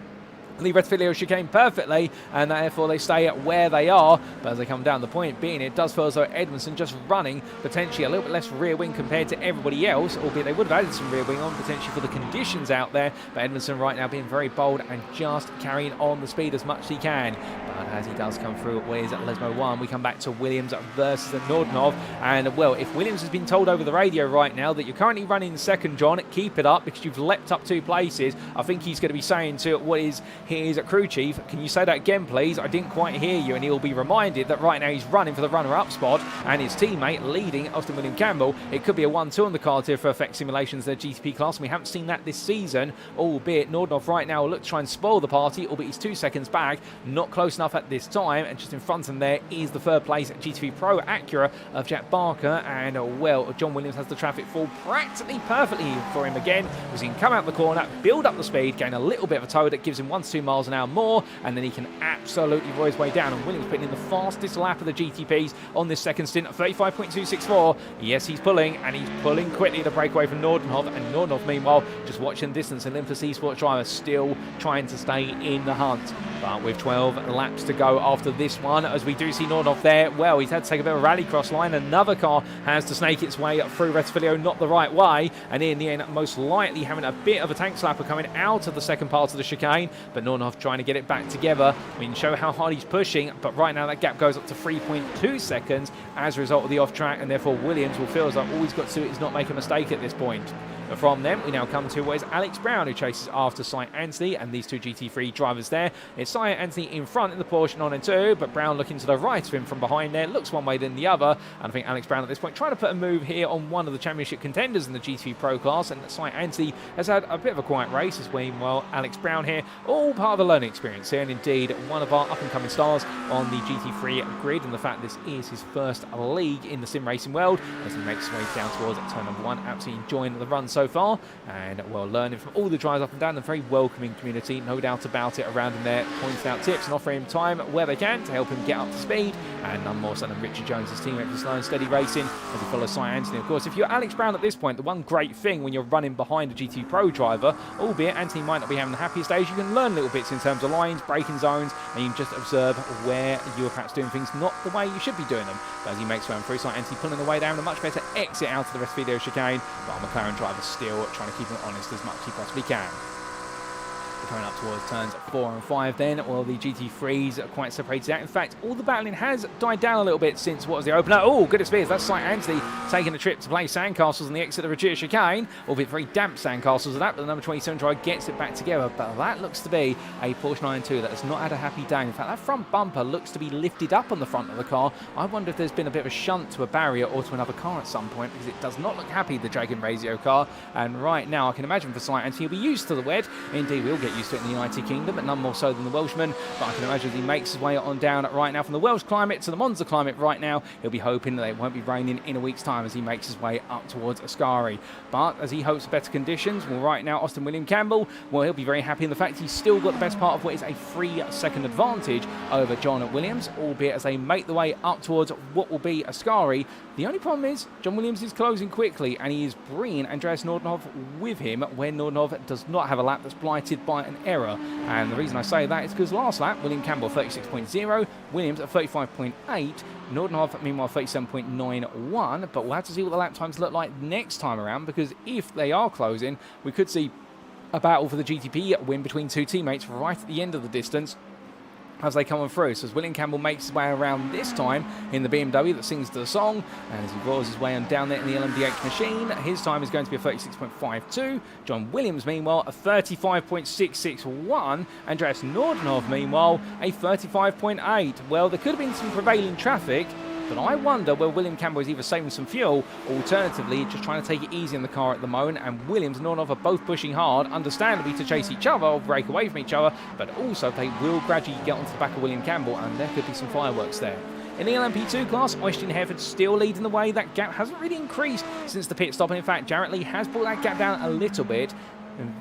the red filial chicane perfectly, and therefore they stay at where they are. But as they come down, the point being, it does feel as though Edmondson just running potentially a little bit less rear wing compared to everybody else, albeit they would have added some rear wing on potentially for the conditions out there. But Edmondson right now being very bold and just carrying on the speed as much as he can. But as he does come through at Wiz at Lesmo 1, we come back to Williams versus Nordenhoff. And well, if Williams has been told over the radio right now that you're currently running second, John, keep it up because you've leapt up 2 places, I think he's going to be saying to what is his crew chief, can you say that again please? I didn't quite hear you. And he'll be reminded that right now he's running for the runner-up spot, and his teammate leading, Austin William Campbell. It could be a 1-2 on the card here for Effect Simulations, their GTP class, and we haven't seen that this season, albeit Nordenhoff right now will look to try and spoil the party, albeit he's 2 seconds back, not close enough at this time. And just in front of him there is the 3rd place GT3 PRO Acura of Jack Barker, and well, John Williams has the traffic fall practically perfectly for him again, because he can come out the corner, build up the speed, gain a little bit of a tow that gives him 1 to 2 miles an hour more, and then he can absolutely roll his way down. And Williams putting in the fastest lap of the GTPs on this second stint at 35.264. Yes, he's pulling, and he's pulling quickly to break away from Nordenhoff, and Nordenhoff meanwhile just watching distance. And Olympus Esports driver still trying to stay in the hunt, but with 12 laps to go after this one, as we do see Nordenhoff there, well, he's had to take a bit of a rallycross line. Another car has to snake its way through Rettifilio, not the right way, and in the end most likely having a bit of a tank slapper coming out of the second part of the chicane. But Nordenhoff trying to get it back together. I mean, show how hard he's pushing, but right now that gap goes up to 3.2 seconds as a result of the off track, and therefore Williams will feel as though all he's got to do is not make a mistake at this point. But from them, we now come to what is Alex Brown, who chases after Cy Anthony, and these 2 GT3 drivers there. It's Cy Anthony in front in the Porsche 992, but Brown looking to the right of him from behind there, looks one way then the other. And I think Alex Brown at this point trying to put a move here on one of the championship contenders in the GT3 Pro class, and Cy Anthony has had a bit of a quiet race as well. Alex Brown here, all part of a learning experience here, and indeed one of our up-and-coming stars on the GT3 grid, and the fact this is his first league in the sim racing world as he makes his way down towards turn number 1, absolutely enjoying the run so far, and well, learning from all the drivers up and down. A very welcoming community, no doubt about it, around him there, pointing out tips and offering him time where they can to help him get up to speed. And none more so than Richard Jones, his teammate for Slow and Steady Racing, as he follows Cy Anthony. Of course, if you're Alex Brown at this point, the one great thing when you're running behind a GT Pro driver, albeit Anthony might not be having the happiest days, you can learn little bits in terms of lines, braking zones, and you can just observe where you're perhaps doing things not the way you should be doing them. But as he makes way on through, Cy Anthony pulling the way down, a much better exit out of the rest of the chicane, but our McLaren driver still trying to keep him honest as much as he possibly can. Coming up towards turns 4 and 5 then, well, the GT3s are quite separated out. In fact, all the battling has died down a little bit since what was the opener. Oh, goodness me, that's Cy Anthony taking a trip to play sandcastles on the exit of the Regina chicane, albeit very damp sandcastles of that, but the number 27 driver gets it back together. But that looks to be a Porsche 992 that has not had a happy day. In fact, that front bumper looks to be lifted up on the front of the car. I wonder if there's been a bit of a shunt to a barrier or to another car at some point, because it does not look happy, the Dragon Razio car. And right now, I can imagine for Cy Anthony, he'll be used to the wet. Indeed, we'll get used to it in the United Kingdom, but none more so than the Welshman. But I can imagine as he makes his way on down right now from the Welsh climate to the Monza climate right now, he'll be hoping that it won't be raining in a week's time as he makes his way up towards Ascari. But as he hopes for better conditions, well, right now Austin William Campbell, well, he'll be very happy in the fact he's still got the best part of what is a 3-second advantage over John Williams, albeit as they make the way up towards what will be Ascari. The only problem is John Williams is closing quickly, and he is bringing Andreas Nordenhoff with him, where Nordenhoff does not have a lap that's blighted by an error. And the reason I say that is because last lap, William Campbell 36.0, Williams at 35.8, Nordenhoff meanwhile 37.91, but we'll have to see what the lap times look like next time around, because if they are closing, we could see a battle for the GTP win between 2 teammates right at the end of the distance as they come on through. So as William Campbell makes his way around this time in the BMW that sings the song, and as he roars his way on down there in the LMDH machine, his time is going to be a 36.52. John Williams, meanwhile, a 35.661. Andreas Nordenhoff, meanwhile, a 35.8. Well, there could have been some prevailing traffic, but I wonder where William Campbell is either saving some fuel, or alternatively just trying to take it easy in the car at the moment. And Williams and Nordenhoff are both pushing hard, understandably, to chase each other or break away from each other, but also they will gradually get onto the back of William Campbell, and there could be some fireworks there. In the LMP2 class, Øystein Herfjord still leading the way. That gap hasn't really increased since the pit stop, and in fact, Jarrett Lee has brought that gap down a little bit.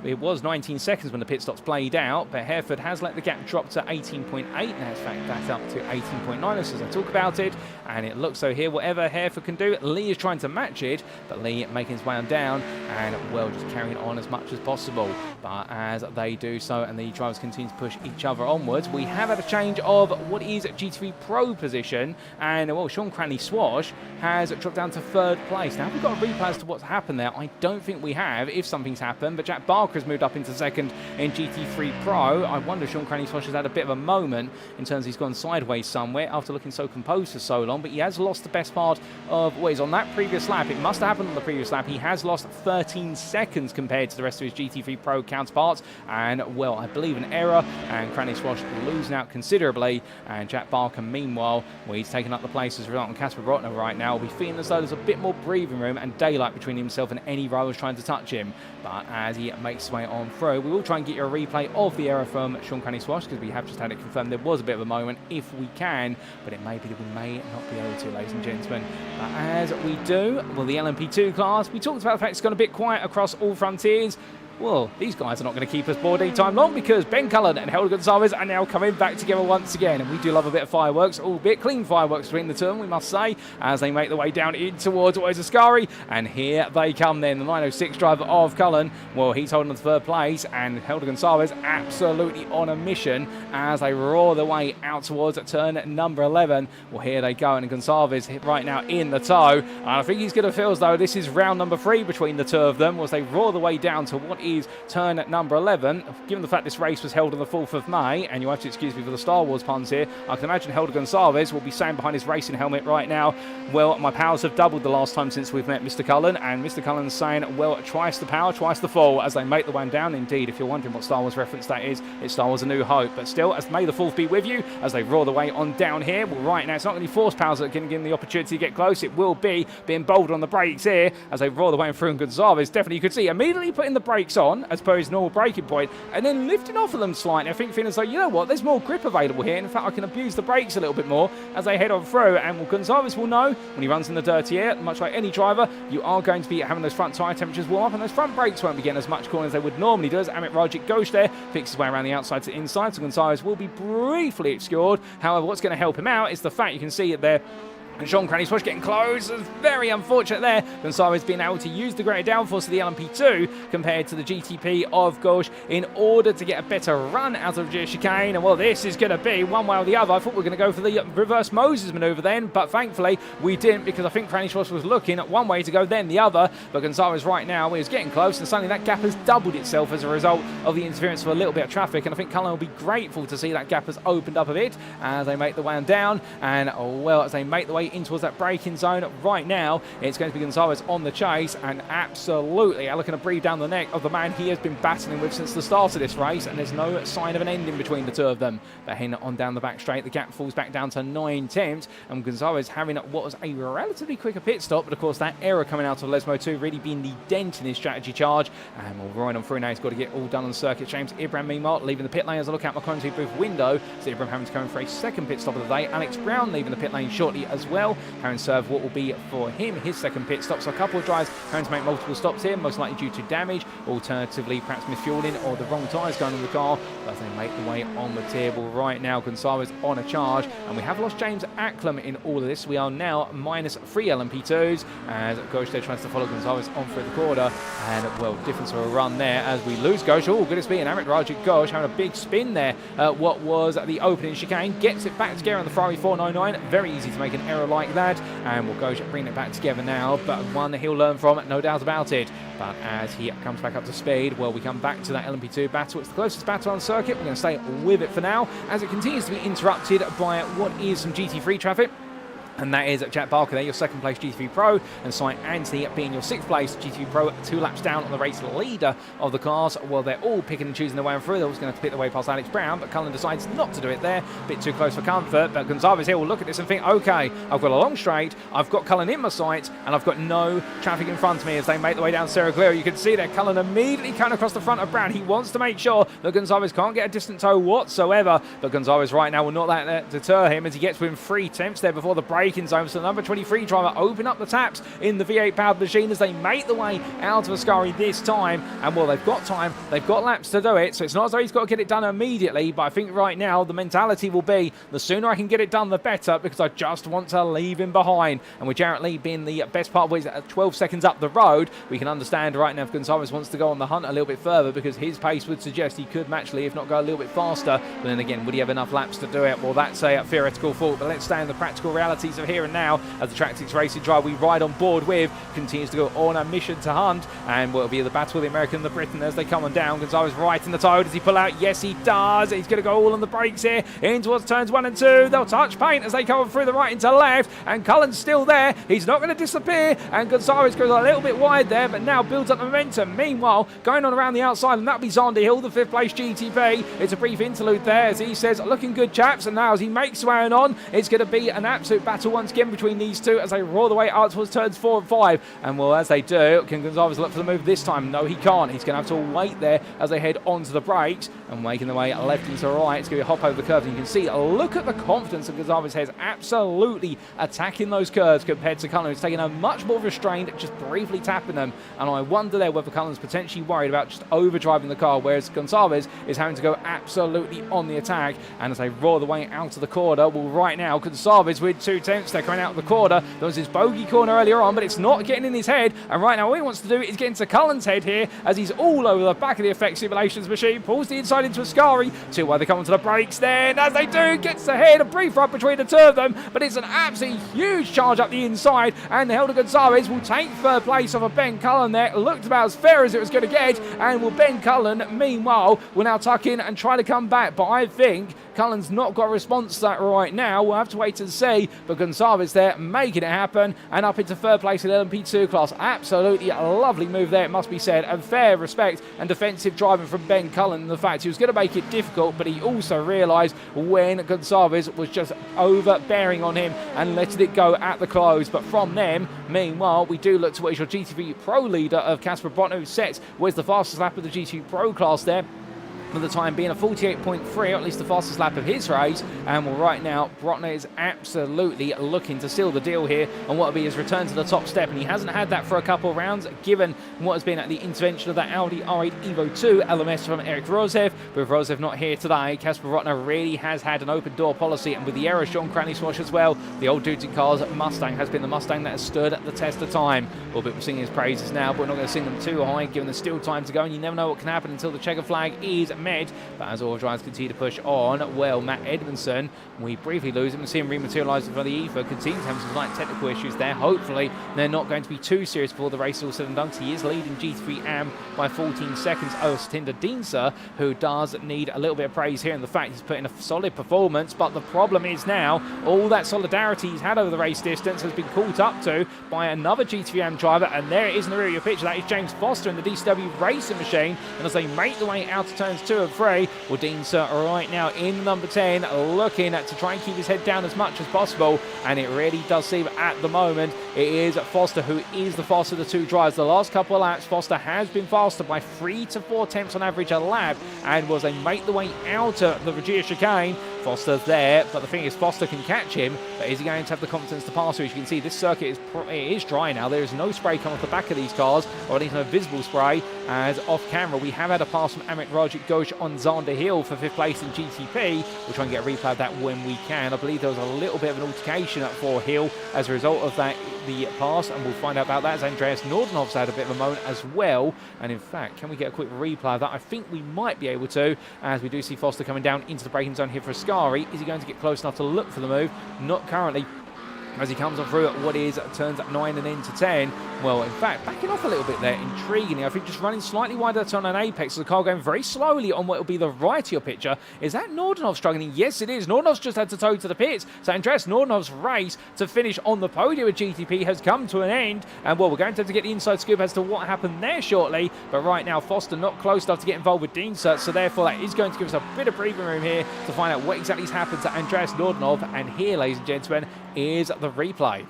It was 19 seconds when the pit stops played out, but Herfjord has let the gap drop to 18.8. Now it's fact that up to 18.9 as I talk about it, and it looks so here. Whatever Herfjord can do, Lee is trying to match it, but Lee making his way on down and well just carrying on as much as possible. But as they do so and the drivers continue to push each other onwards, we have had a change of what is GT3 Pro position, and well, Sean Cranley Swash has dropped down to 3rd place. Now we've got a replay as to what's happened there. I don't think we have, if something's happened, but Jack Barker has moved up into 2nd in GT3 Pro. I wonder if Sean Cranley Swash has had a bit of a moment in terms of he's gone sideways somewhere after looking so composed for so long, but he has lost the best part of what is on that previous lap. It must have happened on the previous lap. He has lost 13 seconds compared to the rest of his GT3 Pro counterparts, and well, I believe an error, and Cranley Swash losing out considerably, and Jack Barker meanwhile, well, he's taken up the place as a result on Kasper Brøckner right now. We'll be feeling as though there's a bit more breathing room and daylight between himself and any rivals trying to touch him. But as he makes his way on through, we will try and get you a replay of the error from Sean Cranley Swash, because we have just had it confirmed there was a bit of a moment if we can, but it may be that we may not be able to, ladies and gentlemen. But as we do, well, the LMP2 class, we talked about the fact it's gone a bit quiet across all frontiers. Well, these guys are not going to keep us bored any time long, because Ben Cullen and Helder Gonzalez are now coming back together once again. And we do love a bit of fireworks, albeit clean fireworks between the two, we must say, as they make their way down in towards Ascari. And here they come then, the 906 driver of Cullen. Well, he's holding on to 3rd place, and Helder Gonzalez absolutely on a mission as they roar their way out towards turn number 11. Well, here they go, and Gonzalez right now in the tow. And I think he's going to feel as though this is round number 3 between the two of them, as they roar their way down to what is turn at number 11. Given the fact this race was held on the 4th of May, and you have to excuse me for the Star Wars puns here, I can imagine Helder Gonzalez will be saying behind his racing helmet right now, well, my powers have doubled the last time since we've met Mr. Cullen, and Mr. Cullen's saying, well, twice the power, twice the fall, as they make the one down. Indeed, if you're wondering what Star Wars reference that is, it's Star Wars A New Hope. But still, as may the 4th be with you, as they roar the way on down here. Well, right now, it's not going to be force powers that can give them the opportunity to get close. It will be being bold on the brakes here, as they roar the way through, and Gonzalez, definitely you could see, immediately putting the brakes on, as per his normal braking point, and then lifting off of them slightly. I think feeling as though, you know what, there's more grip available here. In fact, I can abuse the brakes a little bit more as they head on through. And well, Gonzalez will know when he runs in the dirty air, much like any driver, you are going to be having those front tyre temperatures warm up, and those front brakes won't be getting as much corner as they would normally do. As Amit Rajic Ghosh there picks his way around the outside to the inside, so Gonzalez will be briefly obscured. However, what's going to help him out is the fact you can see it there. And Sean Cranley Swash getting close. It's very unfortunate there. Gonzalez being able to use the greater downforce of the LMP2 compared to the GTP of Ghosh in order to get a better run out of the chicane. And well, this is going to be one way or the other. I thought we were going to go for the reverse Moses maneuver then, but thankfully we didn't, because I think Cranley Swash was looking at one way to go, then the other. But Gonzalez right now is getting close, and suddenly that gap has doubled itself as a result of the interference of a little bit of traffic. And I think Cullen will be grateful to see that gap has opened up a bit as they make the way on down. And well, as they make the way in towards that braking zone right now, it's going to be Gonzalez on the chase, and absolutely looking to breathe down the neck of the man he has been battling with since the start of this race, and there's no sign of an ending between the two of them. But heading on down the back straight, the gap falls back down to 9/10, and Gonzalez having what was a relatively quicker pit stop, but of course that error coming out of Lesmo 2 really being the dent in his strategy charge. And we'll roaring on through now, he's got to get all done on the circuit. James Ibram meanwhile leaving the pit lane as I look out my commentary booth window. So Ibram having to come in for a 2nd pit stop of the day. Alex Brown leaving the pit lane shortly as well, having served what will be for him his 2nd pit stop. So a couple of drivers having to make multiple stops here, most likely due to damage, alternatively perhaps misfueling or the wrong tyres going on the car, as they make the way on the table right now. Gonzalez on a charge, and we have lost James Acklam in all of this. We are now -3 LMP2s as Ghosh there tries to follow Gonzalez on through the corner, and well, difference of a run there as we lose Ghosh. Oh, goodness me, and Amit Rajic Ghosh having a big spin there. What was the opening chicane, gets it back together on the Ferrari 499. Very easy to make an error like that, and we'll Ghosh bringing it back together now, but one that he'll learn from, no doubt about it. But as he comes back up to speed, well, we come back to that LMP2 battle. It's the closest battle on circuit. We're going to stay with it for now, as it continues to be interrupted by what is some GT3 traffic. And that is Jack Barker there, your 2nd place GT3 Pro, and Si Anthony being your 6th place GT3 Pro, 2 laps down on the race leader of the class. Well, they're all picking and choosing their way through. They're always going to pick their way past Alex Brown, but Cullen decides not to do it there. A bit too close for comfort, but Gonzalez here will look at this and think, okay, I've got a long straight, I've got Cullen in my sights, and I've got no traffic in front of me as they make their way down Sarah Clear. You can see there, Cullen immediately coming across the front of Brown. He wants to make sure that Gonzalez can't get a distant tow whatsoever, but Gonzalez right now will not let that deter him as he gets within 3 attempts there before the break. braking zone. So the number 23 driver open up the taps in the V8 powered machine as they make the way out of Ascari this time. And well, they've got time, they've got laps to do it, so it's not as though he's got to get it done immediately, but I think right now the mentality will be the sooner I can get it done the better, because I just want to leave him behind. And with Jarrett Lee being the best part of ways at 12 seconds up the road, we can understand right now if Gonzalez wants to go on the hunt a little bit further, because his pace would suggest he could match Lee, if not go a little bit faster. But then again, would he have enough laps to do it? Well, that's a theoretical thought, but let's stay in the practical realities of here and now as the Track 6 racing driver we ride on board with continues to go on a mission to hunt, and will be the battle of the American and the Briton as they come on down. Gonzalez right in the toe. Does he pull out? Yes, he does. He's going to go all on the brakes here in towards turns 1 and 2. They'll touch paint as they come through the right into left, and Cullen's still there. He's not going to disappear, and Gonzalez goes a little bit wide there, but now builds up momentum. Meanwhile, going on around the outside, and that'll be Zander Hill, the 5th place GTP. It's a brief interlude there as he says, looking good, chaps, and now as he makes way on, it's going to be an absolute battle once again between these two as they roar the way out towards turns 4 and 5. And well, as they do, can Gonzalez look for the move this time? No, he can't. He's going to have to wait there as they head onto the brakes and making the way left into right. It's going to be a hop over the curve, and you can see, look at the confidence that Gonzalez has, absolutely attacking those curves compared to Cullen, who's taking a much more restrained, just briefly tapping them. And I wonder there whether Cullen's potentially worried about just overdriving the car, whereas Gonzalez is having to go absolutely on the attack. And as they roar the way out of the corner, well, right now Gonzalez with 2 tenths, they're coming out of the corner. There was his bogey corner earlier on, but it's not getting in his head, and right now all he wants to do is get into Cullen's head here as he's all over the back of the effect simulations machine, pulls the inside into Ascari, to where they come onto the brakes then, as they do, gets ahead, a brief run between the two of them, but it's an absolutely huge charge up the inside, and Helder Gonzalez will take 3rd place over Ben Cullen there. It looked about as fair as it was going to get, and will Ben Cullen, meanwhile, will now tuck in and try to come back, but I think Cullen's not got a response to that right now. We'll have to wait and see, but Gonzalez there making it happen, and up into 3rd place in LMP2 class. Absolutely a lovely move there, it must be said, and fair respect and defensive driving from Ben Cullen, and the fact he was going to make it difficult, but he also realised when Gonzalez was just overbearing on him and letting it go at the close. But from them, meanwhile, we do look to what is your GT3 Pro leader of Kasper Brøckner, who sets was the fastest lap of the GT3 Pro class there for the time being, a 48.3, or at least the fastest lap of his race. And well, right now Brøckner is absolutely looking to seal the deal here on what will be his return to the top step, and he hasn't had that for a couple of rounds given what has been at the intervention of that Audi R8 Evo 2 LMS from Erik Røseth. But with Røseth not here today, Kasper Brøckner really has had an open door policy, and with the error of Sean Cranley Swash as well, the old dudes in cars Mustang has been the Mustang that has stood the test of time. Well, we're singing his praises now, but we're not going to sing them too high given there's still time to go, and you never know what can happen until the checker flag is met. But as all drivers continue to push on, well, Matt Edmondson, we briefly lose him and see him rematerialise for the ether, continues to have some slight technical issues there. Hopefully they're not going to be too serious before the race is all said and done. He is leading GT3 AM by 14 seconds over Satinder Dienser, who does need a little bit of praise here in the fact he's put in a solid performance. But the problem is now all that solidarity he's had over the race distance has been caught up to by another GT3 AM driver, and there it is in the rear of your picture. That is James Foster in the DCW racing machine, and as they make the way out to turns 2 and 3, well, Dienser right now in number 10 looking to try and keep his head down as much as possible, and it really does seem at the moment it is Foster who is the faster of the two drivers. The last couple of laps Foster has been faster by 3 to 4 tenths on average a lap, and was they make the way out of the Virginia chicane, Foster's there, but the thing is Foster can catch him, but is he going to have the confidence to pass through? As you can see, this circuit is dry now. There is no spray coming off the back of these cars, or at least no visible spray, as off camera we have had a pass from Amit Rajik Ghosh on Zander Hill for 5th place in GTP. We'll try and get a replay of that when we can. I believe there was a little bit of an altercation for Hill as a result of that, the pass, and we'll find out about that as Andreas Nordenhoff's had a bit of a moment as well. And in fact, can we get a quick replay of that? I think we might be able to, as we do see Foster coming down into the braking zone here for Ascari. Is he going to get close enough to look for the move? Not currently, as he comes on through at what is turns 9 and into 10. Well, in fact, backing off a little bit there, intriguingly. I think just running slightly wider turn on apex, so the car going very slowly on what will be the right of your picture. Is that Nordenhoff struggling? Yes, it is. Nordenhoff's just had to tow to the pits. So Andreas Nordenhoff's race to finish on the podium at GTP has come to an end. And well, we're going to have to get the inside scoop as to what happened there shortly. But right now, Foster not close enough to get involved with Dienser, so therefore that is going to give us a bit of breathing room here to find out what exactly has happened to Andreas Nordenhoff. And here, ladies and gentlemen, is the replay.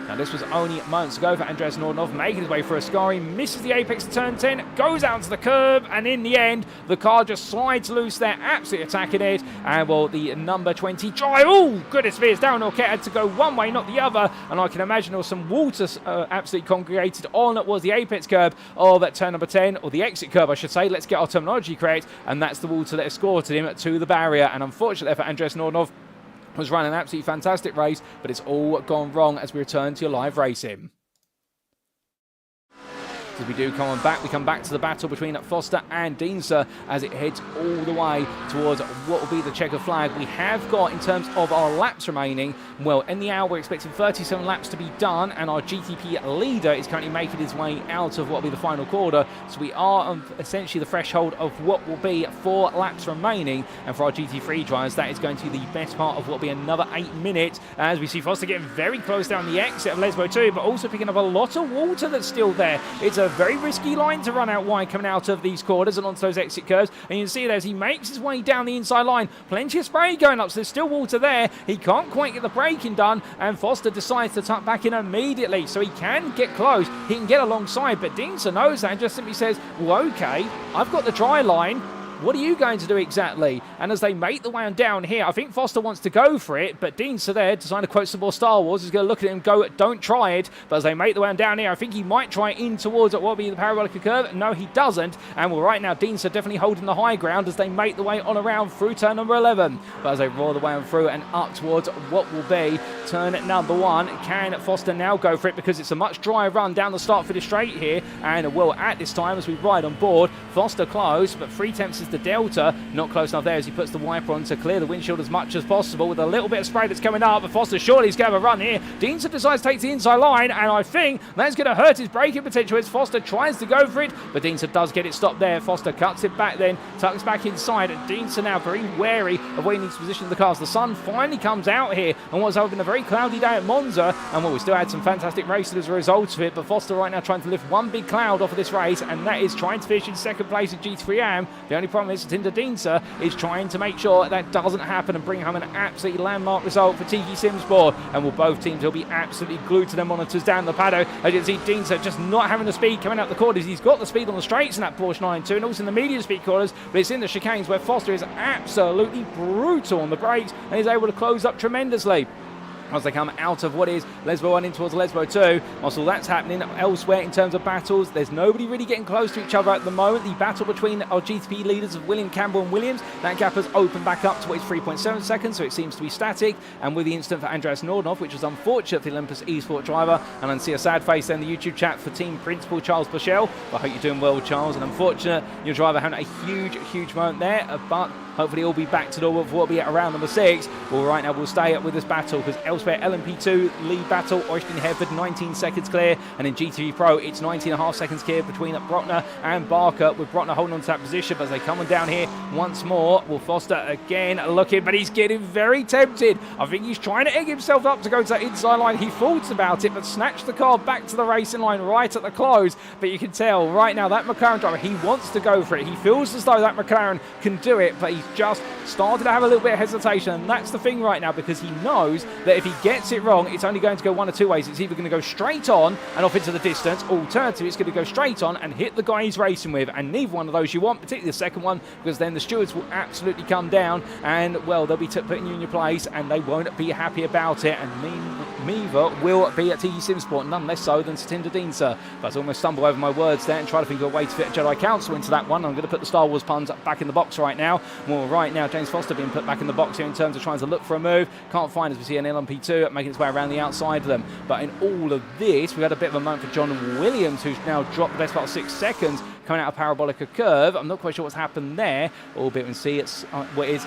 Now this was only moments ago for Andreas Nordenhoff, making his way for Ascari, misses the apex of turn 10, goes out to the curb, and in the end, the car just slides loose there, absolutely attacking it, and well, the number 20 try, oh goodness me, it's Darren Orkett had to go one way, not the other, and I can imagine there was some water absolutely congregated on what was the apex curb of turn number 10, or the exit curb I should say, let's get our terminology correct, and that's the water that escorted him to the barrier, and unfortunately for Andreas Nordenhoff, was running an absolutely fantastic race, but it's all gone wrong as we return to your live racing. As we do come back, we come back to the battle between Foster and Dienster as it heads all the way towards what will be the checker flag. We have got, in terms of our laps remaining, well, in the hour we're expecting 37 laps to be done, and our GTP leader is currently making his way out of what will be the final quarter. So we are on essentially the threshold of what will be 4 laps remaining, and for our GT3 drivers, that is going to be the best part of what will be another 8 minutes, as we see Foster getting very close down the exit of Lesbo 2, but also picking up a lot of water that's still there. It's a very risky line to run out wide coming out of these quarters and onto those exit curves, and you can see there as he makes his way down the inside line, plenty of spray going up, so there's still water there. He can't quite get the braking done, and Foster decides to tuck back in immediately, so he can get close, he can get alongside, but Dienster knows that and just simply says, well, okay, I've got the dry line, what are you going to do exactly? And as they make the way on down here, I think Foster wants to go for it, but Dienster there, designed to quote some more Star Wars, is going to look at him and go, don't try it. But as they make the way on down here, I think he might try in towards what will be the parabolic curve. No, he doesn't. And well, right now, Dienster definitely holding the high ground as they make the way on around through turn number 11. But as they roar the way on through and up towards what will be turn number 1, can Foster now go for it because it's a much drier run down the start finish straight here. And well, at this time, as we ride on board, Foster close, but 3/10 is the delta. Not close enough there as he puts the wiper on to clear the windshield as much as possible with a little bit of spray that's coming up, but Foster surely is going to have a run here. Dienster decides to take the inside line, and I think that's going to hurt his braking potential as Foster tries to go for it, but Dienster does get it stopped there. Foster cuts it back then, tucks back inside, and Dienster now very wary of where he needs to position the cars. The sun finally comes out here, and what's been a very cloudy day at Monza, and well, we still had some fantastic races as a result of it, but Foster right now trying to lift one big cloud off of this race, and that is trying to finish in second place at GT3 AM. The only problem is that Dienster is trying to make sure that doesn't happen and bring home an absolutely landmark result for Tiki Simsport, and will both teams will be absolutely glued to their monitors down the paddock. As you can see, Dienster just not having the speed coming out the corners. He's got the speed on the straights in that Porsche 992 and also in the medium speed corners, but it's in the chicanes where Foster is absolutely brutal on the brakes and is able to close up tremendously as they come out of what is Lesbo 1 in towards Lesbo 2. Also, that's happening elsewhere in terms of battles. There's nobody really getting close to each other at the moment. The battle between our GTP leaders of William Campbell and Williams, that gap has opened back up to what is 3.7 seconds, so it seems to be static. And with the incident for Andreas Nordenhoff, which was unfortunate for the Olympus eSport driver, and I see a sad face there in the YouTube chat for team principal Charles Bushell. I hope you're doing well, Charles, and unfortunate your driver having a huge moment there, but hopefully he'll be back to normal for what will be at around number 6. Well, right now we'll stay up with this battle because elsewhere LMP2 lead battle, Øystein Herfjord 19 seconds clear, and in GT3 PRO it's 19.5 seconds clear between Brøckner and Barker, with Brøckner holding on to that position. But as they come on down here once more, will Foster again looking, but he's getting very tempted. I think he's trying to egg himself up to go to that inside line. He thought about it, but snatched the car back to the racing line right at the close. But you can tell right now that McLaren driver, he wants to go for it. He feels as though that McLaren can do it, but he's just started to have a little bit of hesitation, and that's the thing right now, because he knows that if he gets it wrong, it's only going to go one of two ways. It's either going to go straight on and off into the distance, or alternatively, it's going to go straight on and hit the guy he's racing with, and neither one of those you want, particularly the second one, because then the stewards will absolutely come down, and well, they'll be putting you in your place, and they won't be happy about it, and neither will be at TE Simsport, none less so than Satinder Dienster. But I almost stumble over my words there and try to think of a way to fit a Jedi Council into that one. I'm going to put the Star Wars puns back in the box right now. Well, right now, James Foster being put back in the box here in terms of trying to look for a move. Can't find, as we see an LMP2 making its way around the outside of them. But in all of this, we've had a bit of a moment for John Williams, who's now dropped the best part of 6 seconds coming out of Parabolica Curve. I'm not quite sure what's happened there. Albeit we can see it's what is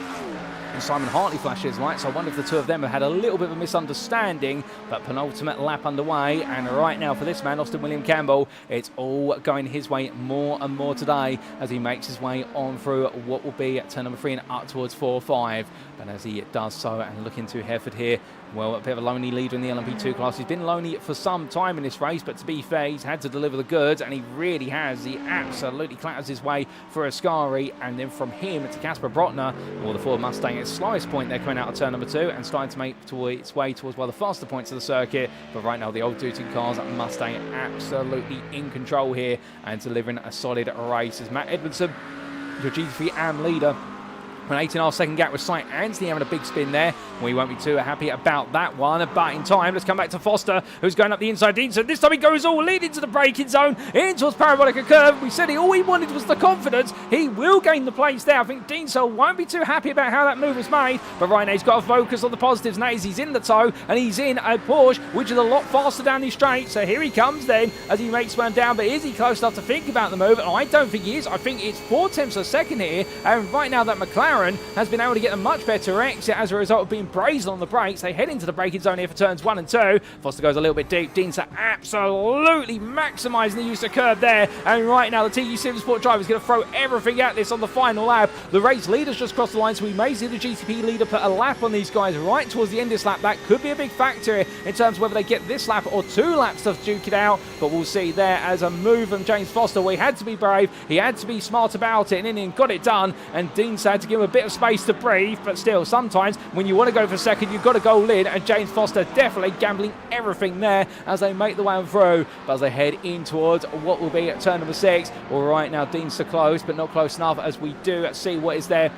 Simon Hartley flashes, right? So I wonder if the two of them have had a little bit of a misunderstanding, but penultimate lap underway, and right now for this man, Austin William Campbell, it's all going his way more and more today as he makes his way on through what will be at turn number 3 and up towards 4-5. But as he does so, and looking to Herford here, well, a bit of a lonely leader in the LMP2 class. He's been lonely for some time in this race, but to be fair, he's had to deliver the goods, and he really has. He absolutely clatters his way for Ascari, and then from him to Kasper Brøckner, well, the Ford Mustang its slowest point there coming out of turn number 2 and starting to make its way towards one of the faster points of the circuit. But right now the old Duty cars, Mustang absolutely in control here and delivering a solid race as Matt Edmondson, your GT3 AM leader, an 8.5-second gap with Sight Anthony having a big spin there. We won't be too happy about that one, but in time, let's come back to Foster, who's going up the inside. So this time he goes all in into the braking zone, in towards Parabolica Curve. We said all he wanted was the confidence. He will gain the place there. I think Diesel won't be too happy about how that move was made, but right now he's got to focus on the positives. Now he's in the tow, and he's in a Porsche, which is a lot faster down these straight. So here he comes then, as he makes one down, but is he close enough to think about the move? I don't think he is. I think it's 4/10 a second here, and right now that McLaren has been able to get a much better exit as a result of being brazen on the brakes. They head into the braking zone here for turns 1 and 2. Foster goes a little bit deep. Dienza absolutely maximising the use of curb there. And right now the TU Supersport driver is going to throw everything at this on the final lap. The race leader's just crossed the line, so we may see the GTP leader put a lap on these guys right towards the end of this lap. That could be a big factor in terms of whether they get this lap or 2 laps to duke it out. But we'll see there as a move from James Foster. We had to be brave. He had to be smart about it, and in the end got it done. And Dienza had to give him a bit of space to breathe, but still, sometimes when you want to go for second, you've got to go in, and James Foster definitely gambling everything there as they make the way on through. But as they head in towards what will be at turn number 6, well, right now Dean's so close, but not close enough as we do see what is there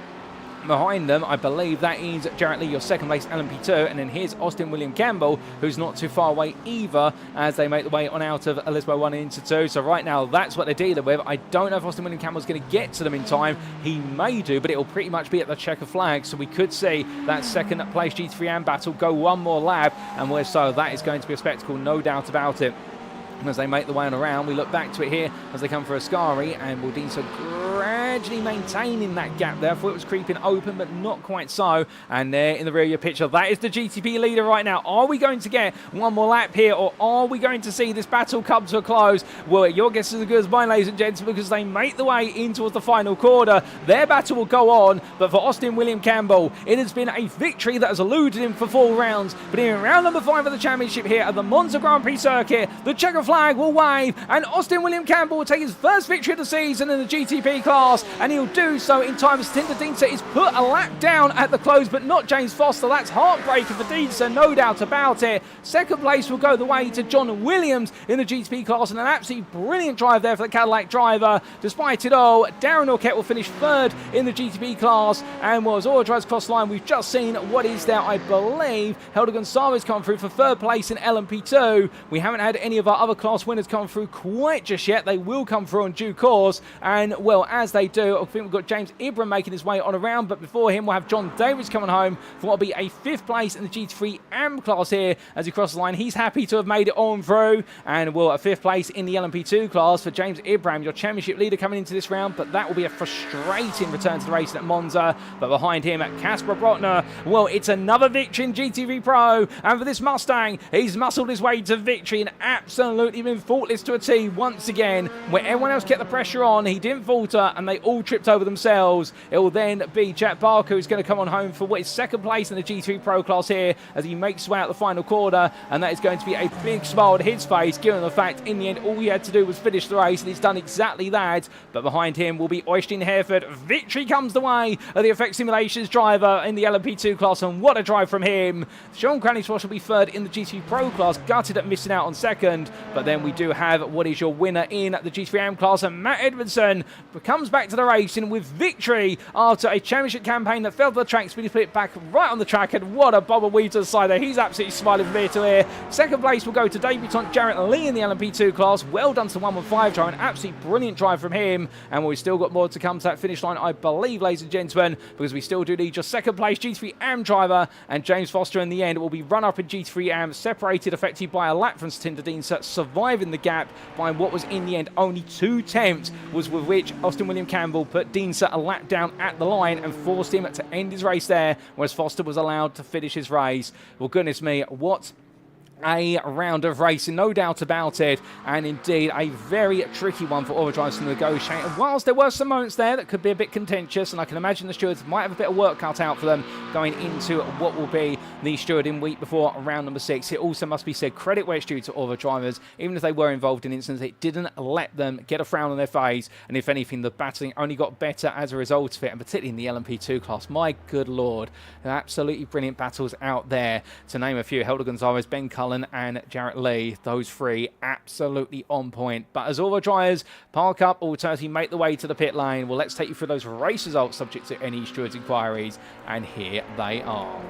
behind them. I believe that is Jarrett Lee, your second place LMP2, and then here's Austin William Campbell, who's not too far away either, as they make the way on out of Elizabeth 1 into 2. So right now that's what they're dealing with. I don't know if Austin William Campbell's going to get to them in time. He may do, but it will pretty much be at the checker flag, so we could see that second place GT3 AM battle go one more lap, and so that is going to be a spectacle, no doubt about it. And as they make the way on around, we look back to it here as they come for Ascari, and Baldinso gradually maintaining that gap there. I thought it was creeping open, but not quite so. And there in the rear of your picture, that is the GTP leader right now. Are we going to get one more lap here, or are we going to see this battle come to a close? Well, your guess is as good as mine, ladies and gents, because they make the way in towards the final quarter. Their battle will go on, but for Austin William Campbell, it has been a victory that has eluded him for 4 rounds. But in round number 5 of the championship here at the Monza Grand Prix circuit, the checker flag will wave, and Austin William Campbell will take his first victory of the season in the GTP class, and he'll do so in time as Tinder Dienza is put a lap down at the close, but not James Foster. That's heartbreaking for Dienza, no doubt about it. Second place will go the way to John Williams in the GTP class, and an absolutely brilliant drive there for the Cadillac driver. Despite it all, Darren Orkett will finish 3rd in the GTP class, and as all drives cross line, we've just seen what is there, I believe, Helder Gonzalez come through for 3rd place in LMP2. We haven't had any of our other class winners come through quite just yet. They will come through in due course, and well, as they do, I think we've got James Ibram making his way on around, but before him we'll have John Davies coming home for what will be a 5th place in the GT3 AM class here as he crosses the line. He's happy to have made it on through, and well, a 5th place in the LMP2 class for James Ibram, your championship leader coming into this round, but that will be a frustrating return to the racing at Monza. But behind him at Kasper Brøckner, well, it's another victory in GT3 Pro, and for this Mustang, he's muscled his way to victory and absolutely been faultless to a T once again. Where everyone else kept the pressure on, he didn't falter, and they all tripped over themselves. It will then be Jack Barker who's going to come on home for what is 2nd place in the GT3 Pro class here as he makes his way out the final quarter, and that is going to be a big smile on his face, given the fact in the end all he had to do was finish the race, and he's done exactly that. But behind him will be Øystein Herfjord. Victory comes the way of the Effect Simulations driver in the LMP2 class, and what a drive from him. Sean Cranny-Swash will be 3rd in the GT3 Pro class, gutted at missing out on 2nd, but then we do have what is your winner in the GT3 AM class, and Matt Edmondson comes back to the racing with victory after a championship campaign that fell to the track, but he put it back right on the track, and what a bubble weave to the side there. He's absolutely smiling from ear to ear. 2nd place will go to debutant Jarrett Lee in the LMP2 class. Well done to 115 drive, an absolutely brilliant drive from him, and we've still got more to come to that finish line, I believe, ladies and gentlemen, because we still do need your 2nd place GT3 AM driver, and James Foster in the end will be run up in GT3 AM, separated effectively by a lap from Tinder Dienza, surviving the gap by what was in the end only 2/10, was with which Austin William Campbell put Dienza a lap down at the line and forced him to end his race there, whereas Foster was allowed to finish his race. Well, goodness me, what a round of racing, no doubt about it, and indeed a very tricky one for Overdrives to negotiate. And whilst there were some moments there that could be a bit contentious, and I can imagine the stewards might have a bit of work cut out for them going into what will be the stewarding week before round number 6, it also must be said, credit where it's due to Overdrivers, even if they were involved in incidents, it didn't let them get a frown on their face, and if anything, the battling only got better as a result of it, and particularly in the LMP2 class. My good lord, absolutely brilliant battles out there, to name a few. Helder Gonzalez, Ben Cullen, and Jarrett Lee, those three absolutely on point. But as all the drivers park up, alternatively make the way to the pit lane, well, let's take you through those race results subject to any stewards' inquiries, and here they are.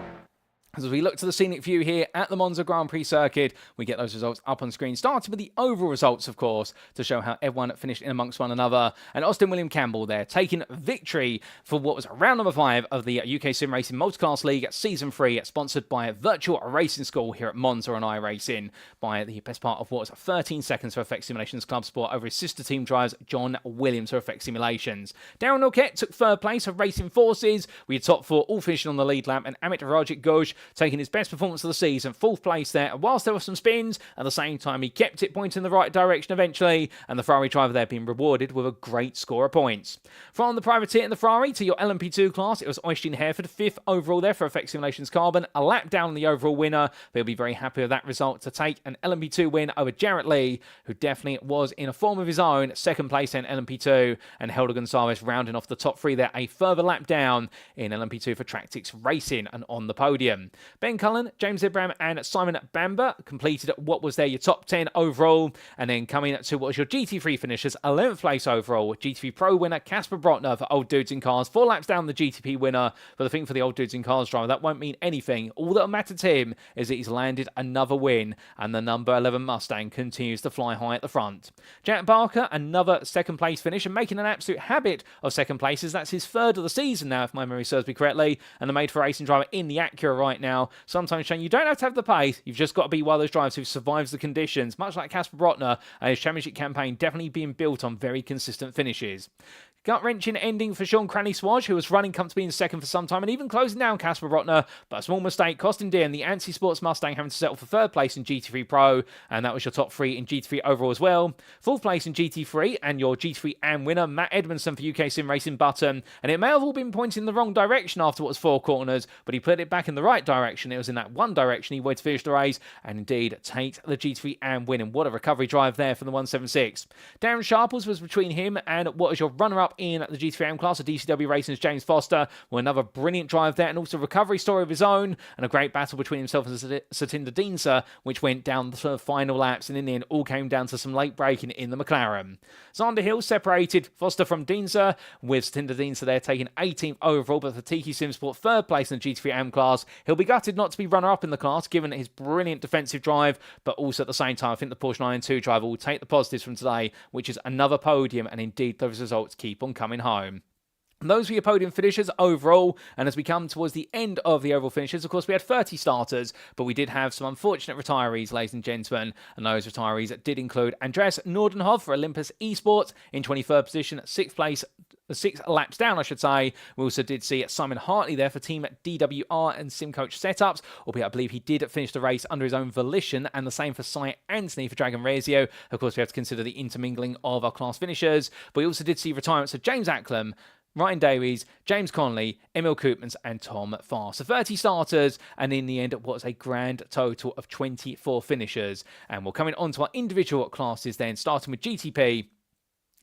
As we look to the scenic view here at the Monza Grand Prix circuit, we get those results up on screen, starting with the overall results, of course, to show how everyone finished in amongst one another. And Austin William Campbell there, taking victory for what was round number 5 of the UK Sim Racing Multiclass League Season 3, sponsored by Virtual Racing School here at Monza on iRacing, by the best part of what was 13 seconds for Effect Simulations Club Sport over his sister team drivers John Williams for Effect Simulations. Darren Norquette took third place for Racing Forces. We had top 4 all finishing on the lead lap, and Amit Rajik Ghosh taking his best performance of the season, 4th place there. And whilst there were some spins, at the same time he kept it pointing in the right direction eventually, and the Ferrari driver there being rewarded with a great score of points. From the privateer in the Ferrari to your LMP2 class, it was Øystein Herfjord, 5th overall there for Effect Simulations Carbon, a lap down on the overall winner. They'll be very happy with that result to take an LMP2 win over Jarrett Lee, who definitely was in a form of his own, 2nd place in LMP2, and Helder Gonzalez rounding off the top 3 there, a further lap down in LMP2 for Tractics Racing and on the podium. Ben Cullen, James Ibram, and Simon Bamber completed what was there your top 10 overall, and then coming to what was your GT3 finishers, 11th place overall, GT3 Pro winner Kasper Brøckner for Old Dudes in Cars, 4 laps down the GTP winner. But the thing for the Old Dudes in Cars driver, that won't mean anything. All that matters to him is that he's landed another win, and the number 11 Mustang continues to fly high at the front. Jack Barker, another 2nd place finish, and making an absolute habit of 2nd places. That's his 3rd of the season now, if my memory serves me correctly, and the made for racing driver in the Acura right now. Sometimes showing you don't have to have the pace, you've just got to be one of those drivers who survives the conditions, much like Kasper Brøckner and his championship campaign definitely being built on very consistent finishes. Gut-wrenching ending for Sean Cranley-Swaj, who was running comfortably in 2nd for some time and even closing down Kasper Brøckner, but a small mistake costing dear, and the ANSI Sports Mustang having to settle for 3rd place in GT3 Pro, and that was your top 3 in GT3 overall as well. 4th place in GT3, and your GT3 AM winner, Matt Edmondson for UK Sim Racing Button, and it may have all been pointing in the wrong direction after what was 4 corners, but he put it back in the right direction. It was in that one direction he wanted to finish the race, and indeed take the GT3 AM win, and what a recovery drive there from the 176. Darren Sharples was between him and what was your runner-up in the GT3 AM class of DCW Racing's James Foster, with another brilliant drive there, and also a recovery story of his own, and a great battle between himself and Satinder Deensa, which went down the final laps, and in the end all came down to some late braking in the McLaren. Xander Hill separated Foster from Deensa, with Satinder Deensa there taking 18th overall, but for Tiki Simsport 3rd place in the GT3 AM class. He'll be gutted not to be runner-up in the class, given his brilliant defensive drive, but also at the same time, I think the Porsche 992 driver will take the positives from today, which is another podium, and indeed those results keep on coming home. And those were your podium finishers overall, and as we come towards the end of the overall finishes, of course we had 30 starters, but we did have some unfortunate retirees, ladies and gentlemen, and those retirees did include Andreas Nordenhoff for Olympus Esports in 23rd position, 6th place, 6 laps down, I should say. We also did see Simon Hartley there for Team DWR and SimCoach Setups, albeit I believe he did finish the race under his own volition, and the same for Cy Anthony for Dragon Rezio. Of course, we have to consider the intermingling of our class finishers, but we also did see retirements of James Acklam, Ryan Davies, James Connolly, Emil Koopmans, and Tom Farr. So 30 starters, and in the end, it was a grand total of 24 finishers. And we're coming on to our individual classes then, starting with GTP.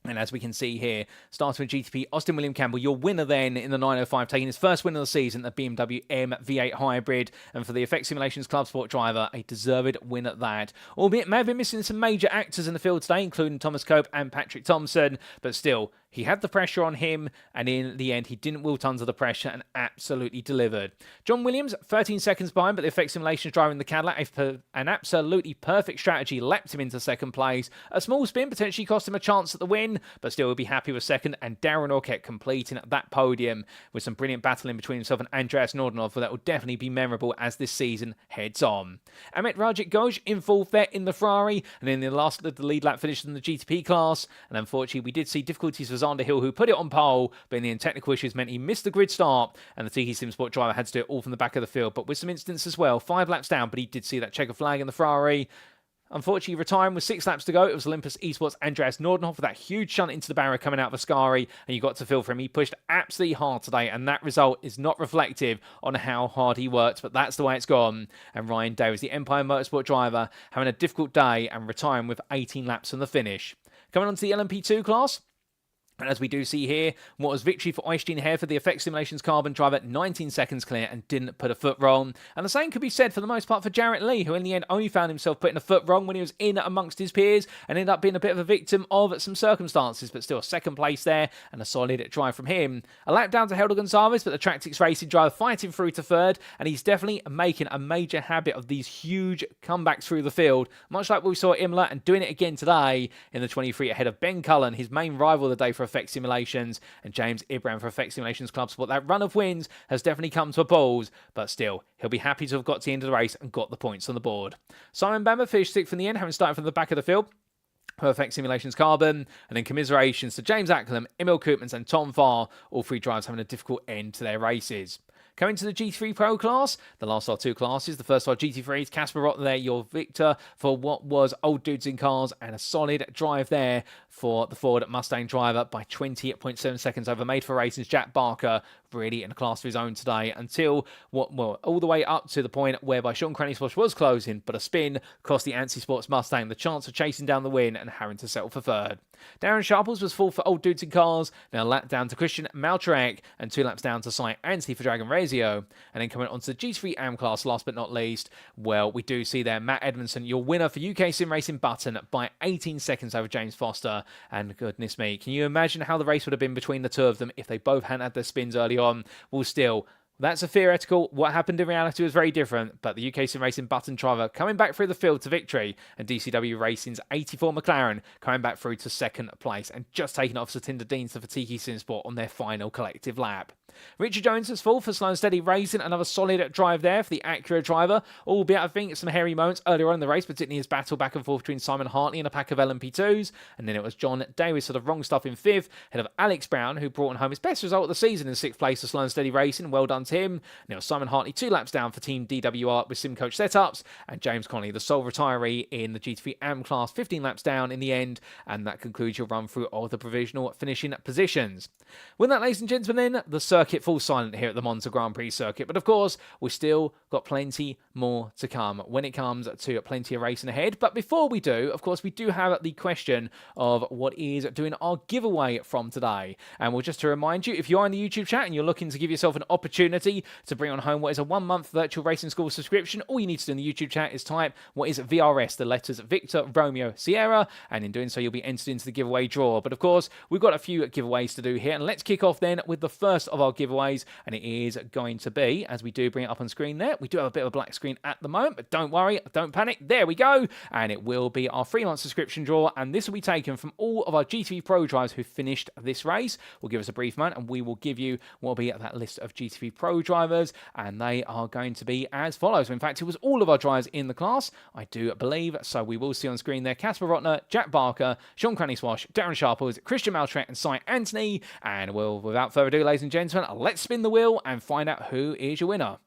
And as we can see here, starting with GTP, Austin William Campbell, your winner then in the 905, taking his first win of the season, the BMW M V8 Hybrid. And for the Effect Simulations Club Sport driver, a deserved win at that. Albeit may have been missing some major actors in the field today, including Thomas Cope and Patrik Thomsen, but still, he had the pressure on him, and in the end, he didn't wilt under the pressure and absolutely delivered. John Williams, 13 seconds behind, but the Effect Simulations driver in the Cadillac, an absolutely perfect strategy leapt him into 2nd place. A small spin potentially cost him a chance at the win, spin, but still he'll be happy with second, and Darren Orkett completing that podium with some brilliant battling between himself and Andreas Nordenhoff, that will definitely be memorable as this season heads on. Amit Rajik Ghosh in fourth there in the Ferrari, and then the last of the lead lap finished in the GTP class, and unfortunately we did see difficulties for Zander Hill, who put it on pole, but in the end technical issues meant he missed the grid start, and the Tiki Sim Sport driver had to do it all from the back of the field, but with some incidents as well. 5 laps down, but he did see that checker flag in the Ferrari. Unfortunately, retiring with 6 laps to go. It was Olympus Esports' Andreas Nordenhoff with that huge shunt into the barrier coming out of Ascari, and you got to feel for him. He pushed absolutely hard today, and that result is not reflective on how hard he worked, but that's the way it's gone. And Ryan Davies, the Empire Motorsport driver, having a difficult day and retiring with 18 laps from the finish. Coming on to the LMP2 class. And as we do see here, what was victory for Øystein Herfjord, the Effect Simulations Carbon driver, 19 seconds clear and didn't put a foot wrong. And the same could be said for the most part for Jarrett Lee, who in the end only found himself putting a foot wrong when he was in amongst his peers and ended up being a bit of a victim of some circumstances, but still a second place there and a solid drive from him. A lap down to Helder Gonzalez, but the Tractix Racing driver fighting through to third, and he's definitely making a major habit of these huge comebacks through the field, much like what we saw at Imola, and doing it again today in the 23 ahead of Ben Cullen, his main rival of the day for Effect Simulations, and James Ibram for Effect Simulations Club Sport. That run of wins has definitely come to a pause, but still, he'll be happy to have got to the end of the race and got the points on the board. Simon Bamber finished 6th in the end, having started from the back of the field. Perfect Simulations Carbon, and then commiserations to James Acklam, Emil Koopmans and Tom Farr, all 3 drivers having a difficult end to their races. Coming to the GT3 PRO class, the last of our 2 classes. The first of our GT3s, Kasper Brøckner there, your victor for what was Old Dudes in Cars, and a solid drive there for the Ford Mustang driver by 20.7 seconds over Made for Racing's Jack Barker, really in a class of his own today, until all the way up to the point whereby Sean Cranny-Swash was closing, but a spin cost the Ansi Sports Mustang the chance of chasing down the win and having to settle for third. Darren Sharples was 4th for Old Dudes in Cars, now a lap down to Christian Maltrek, and 2 laps down to Cy Anstey for Dragon Rezio. And then coming on to the G3 AM class, last but not least, well, we do see there Matt Edmondson, your winner for UK Sim Racing Button by 18 seconds over James Foster. And goodness me, can you imagine how the race would have been between the 2 of them if they both hadn't had their spins early on? Well, still, that's a theoretical. What happened in reality was very different, but the UK Sim Racing Button driver coming back through the field to victory, and DCW Racing's 84 McLaren coming back through to 2nd place and just taking off Satinder Deans to Fatiki Sim Sport on their final collective lap. Richard Jones was 4th for Slow and Steady Racing, another solid drive there for the Acura driver, albeit I think some hairy moments earlier on in the race, particularly his battle back and forth between Simon Hartley and a pack of LMP2s, and then it was John Davis for the wrong stuff in 5th, ahead of Alex Brown, who brought home his best result of the season in 6th place for Slow and Steady Racing. Well done to him. And it was Simon Hartley 2 laps down for Team DWR with SimCoach setups, and James Connolly, the sole retiree in the GT3 AM class, 15 laps down in the end, and that concludes your run through of the provisional finishing positions. With that, ladies and gentlemen, then, the circuit falls silent here at the Monza Grand Prix circuit, but of course we've still got plenty more to come when it comes to plenty of racing ahead. But before we do, of course, we do have the question of what is doing our giveaway from today. And well, just to remind you, if you are in the YouTube chat and you're looking to give yourself an opportunity to bring on home what is a 1-month virtual racing school subscription, all you need to do in the YouTube chat is type what is VRS, the letters Victor Romeo Sierra, and in doing so you'll be entered into the giveaway draw. But of course, we've got a few giveaways to do here, and let's kick off then with the first of our giveaways, and it is going to be, as we do bring it up on screen there, we do have a bit of a black screen at the moment, but don't worry, don't panic, there we go, and it will be our 3-month subscription draw, and this will be taken from all of our GT3 Pro drivers who finished this race. We'll give us a brief moment and we will give you what will be that list of GT3 Pro drivers, and they are going to be as follows. In fact, it was all of our drivers in the class, I do believe, so we will see on screen there Kasper Brøckner, Jack Barker, Sean Cranny-Swash, Darren Sharples, Christian Maltrek and Cy Anthony, and well, without further ado, ladies and gentlemen, let's spin the wheel and find out who is your winner.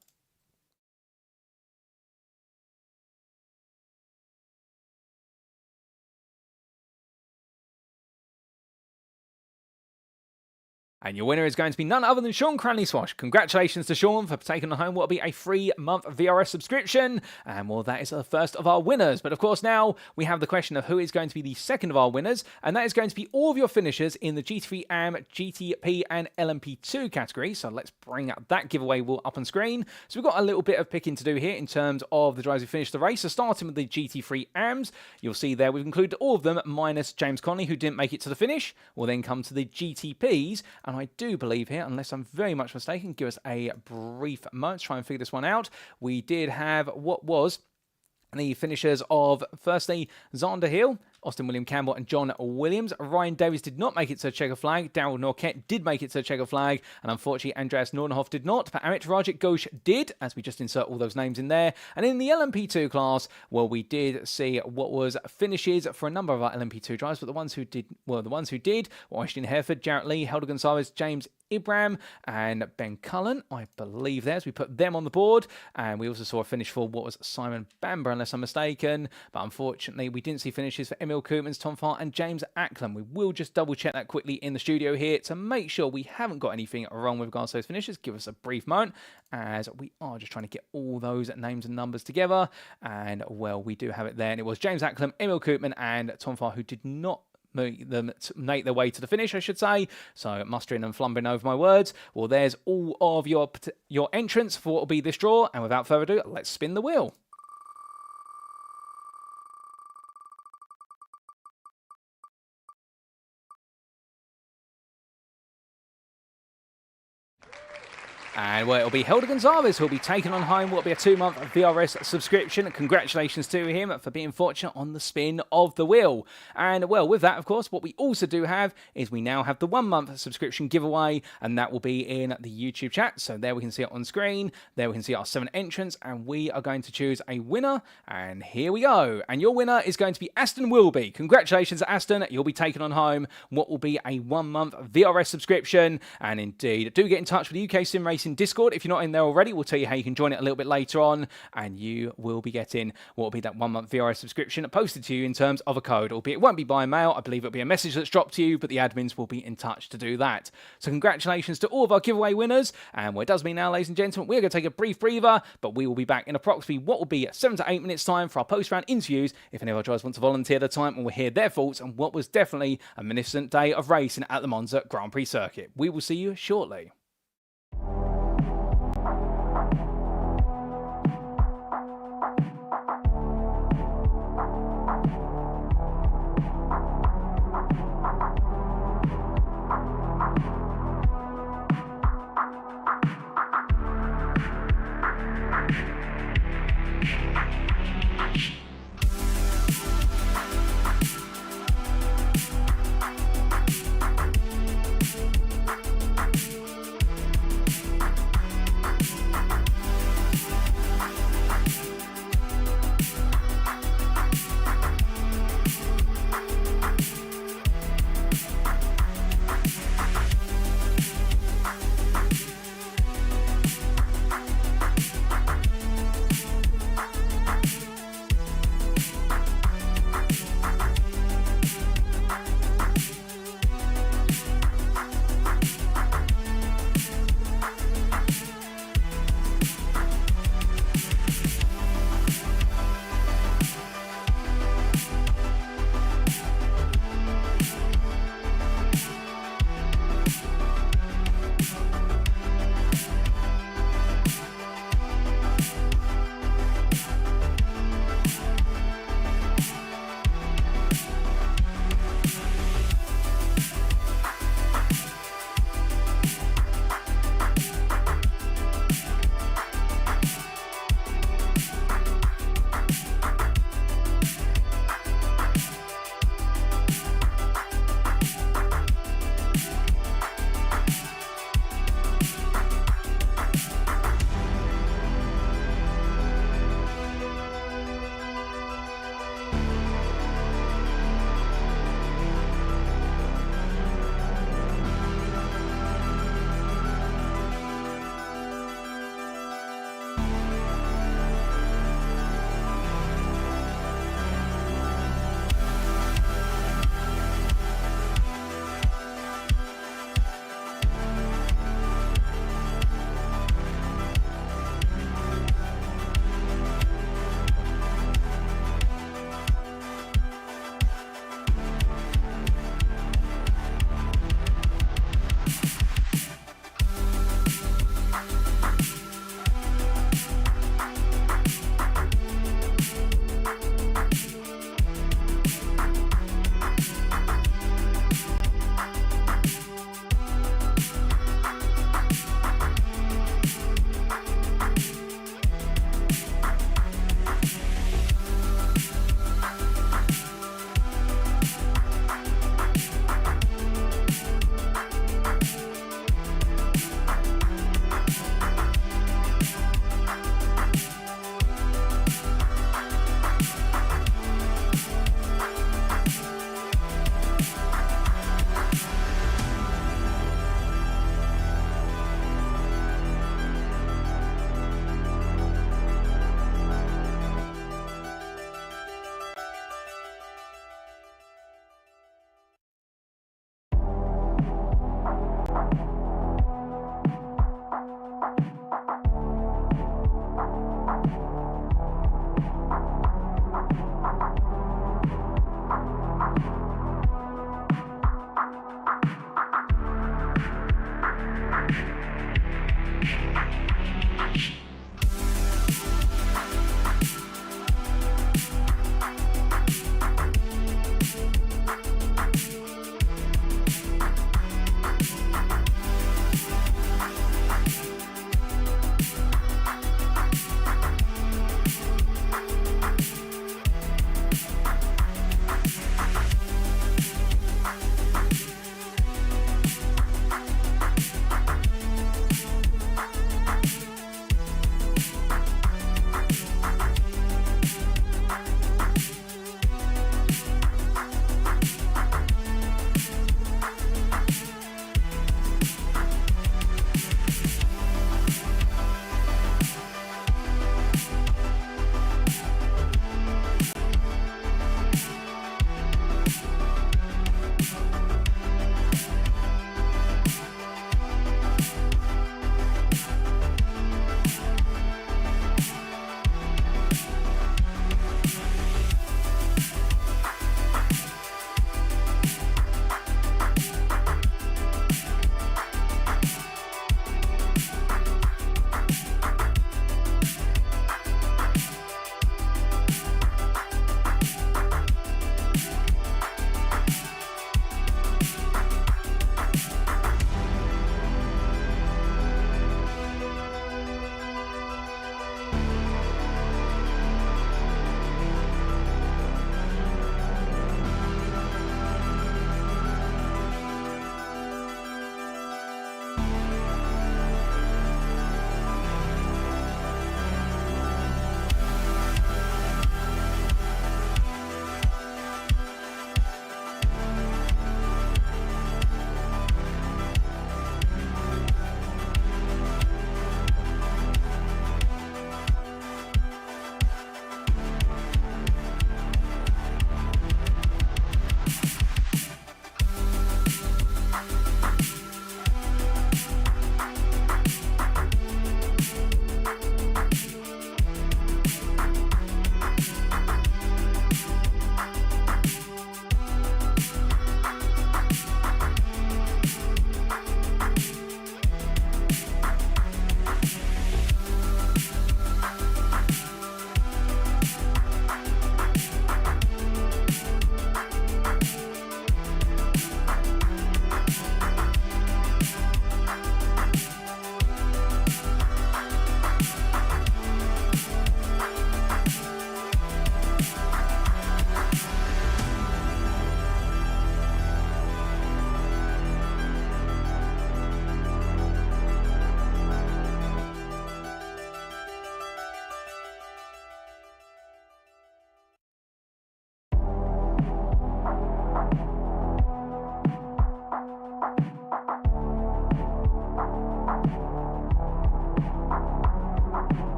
And your winner is going to be none other than Sean Cranley-Swash. Congratulations to Sean for taking home what will be a 3-month VRS subscription. And well, that is the first of our winners. But of course, now we have the question of who is going to be the second of our winners. And that is going to be all of your finishers in the GT3 AM, GTP and LMP2 category. So let's bring up that giveaway wheel up on screen. So we've got a little bit of picking to do here in terms of the drivers who finished the race. So starting with the GT3 AMs, you'll see there we've included all of them minus James Connolly, who didn't make it to the finish. We'll then come to the GTPs. And I do believe here, unless I'm very much mistaken, give us a brief moment to try and figure this one out. We did have what was the finishers of, firstly, Zander Hill, Austin William Campbell and John Williams. Ryan Davies did not make it to the checker flag. Daryl Norquette did make it to the checker flag, and unfortunately Andreas Nordenhoff did not, but Amit Rajit Ghosh did, as we just insert all those names in there. And in the LMP2 class, well, we did see what was finishes for a number of our LMP2 drivers, but the ones who did were Øystein Herfjord, Jarrett Lee, Helder Gonzalez, James Ibram and Ben Cullen, I believe there, as we put them on the board. And we also saw a finish for what was Simon Bamber, unless I'm mistaken. But unfortunately, we didn't see finishes for Emil Koopmans, Tom Farr and James Acklam. We will just double check that quickly in the studio here to make sure we haven't got anything wrong with regards to those finishes. Give us a brief moment, as we are just trying to get all those names and numbers together. And, well, we do have it there. And it was James Acklam, Emil Koopman and Tom Farr who did not make their way to the finish, I should say. So mustering and flumbering over my words. Well, there's all of your entrants for what will be this draw. And without further ado, let's spin the wheel. And well, it'll be Helder Gonzalez who'll be taking on home what will be a 2-month VRS subscription. Congratulations to him for being fortunate on the spin of the wheel. And well, with that, of course, what we also do have is we now have the 1-month subscription giveaway, and that will be in the YouTube chat. So there we can see it on screen. There we can see our 7 entrants, and we are going to choose a winner. And here we go. And your winner is going to be Aston Wilby. Congratulations, Aston. You'll be taking on home what will be a 1-month VRS subscription. And indeed, do get in touch with the UK Sim Racing Discord. If you're not in there already, we'll tell you how you can join it a little bit later on, and you will be getting what will be that 1-month VRS subscription posted to you in terms of a code. Albeit it won't be by mail. I believe it'll be a message that's dropped to you, but the admins will be in touch to do that. So congratulations to all of our giveaway winners. And what it does mean now, ladies and gentlemen, we're going to take a brief breather, but we will be back in approximately what will be 7 to 8 minutes time for our post-round interviews if any of our drivers want to volunteer their time, and we'll hear their thoughts on what was definitely a magnificent day of racing at the Monza Grand Prix circuit. We will see you shortly.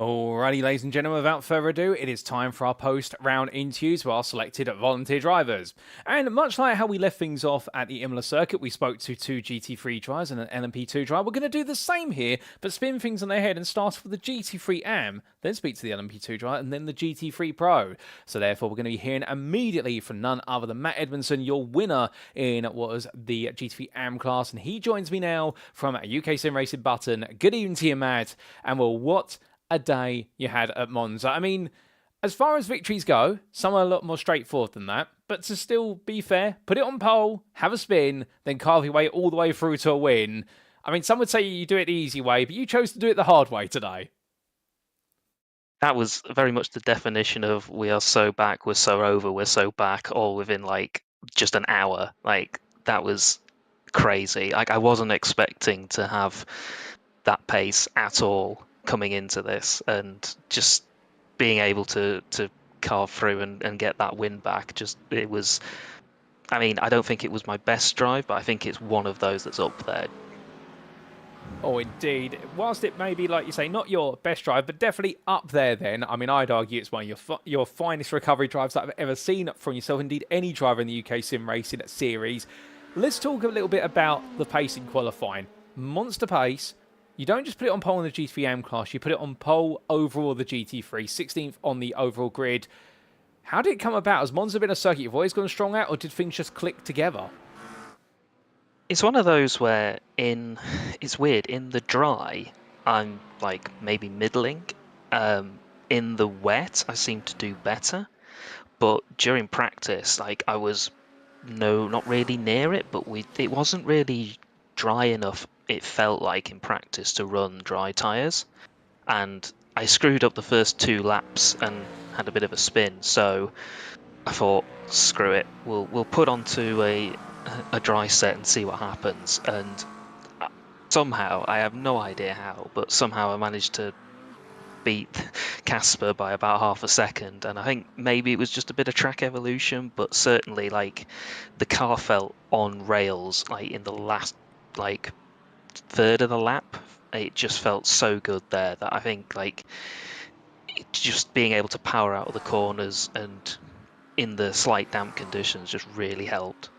Alrighty, ladies and gentlemen, without further ado, it is time for our post-round interviews with our selected volunteer drivers. And much like how we left things off at the Imola circuit, we spoke to 2 GT3 drivers and an LMP2 driver. We're going to do the same here, but spin things on their head and start off with the GT3 AM, then speak to the LMP2 driver, and then the GT3 Pro. So therefore, we're going to be hearing immediately from none other than Matt Edmondson, your winner in what was the GT3 AM class. And he joins me now from UK Sim Racing Button. Good evening to you, Matt. And well, what a day you had at Monza. I mean, as far as victories go, some are a lot more straightforward than that. But to still be fair, put it on pole, have a spin, then carve your way all the way through to a win. I mean, some would say you do it the easy way, but you chose to do it the hard way today. That was very much the definition of we are so back, we're so over, we're so back, all within like just an hour. Like that was crazy. Like I wasn't expecting to have that pace at all coming into this, and just being able to carve through and get that win back. Just it was. I mean, I don't think it was my best drive, but I think it's one of those that's up there. Oh, indeed. Whilst it may be, like you say, not your best drive, but definitely up there then. I mean, I'd argue it's one of your finest recovery drives that I've ever seen from yourself, indeed any driver in the UK Sim Racing series. Let's talk a little bit about the pace in qualifying. Monster pace. You don't just put it on pole in the GT3 class, you put it on pole overall the GT3, 16th on the overall grid. How did it come about? Has Monza been a circuit you've always gone strong at, or did things just click together? It's one of those where it's weird, in the dry, I'm like maybe middling. In the wet, I seem to do better. But during practice, like I was not really near it, but it wasn't really dry enough, it felt like in practice, to run dry tyres. And I screwed up the first 2 laps and had a bit of a spin, so I thought, screw it, we'll put onto a dry set and see what happens. And somehow, I have no idea how, but somehow I managed to beat Kasper by about half a second. And I think maybe it was just a bit of track evolution, but certainly like the car felt on rails like in the last like third of the lap. It just felt so good there that I think like just being able to power out of the corners and in the slight damp conditions just really helped.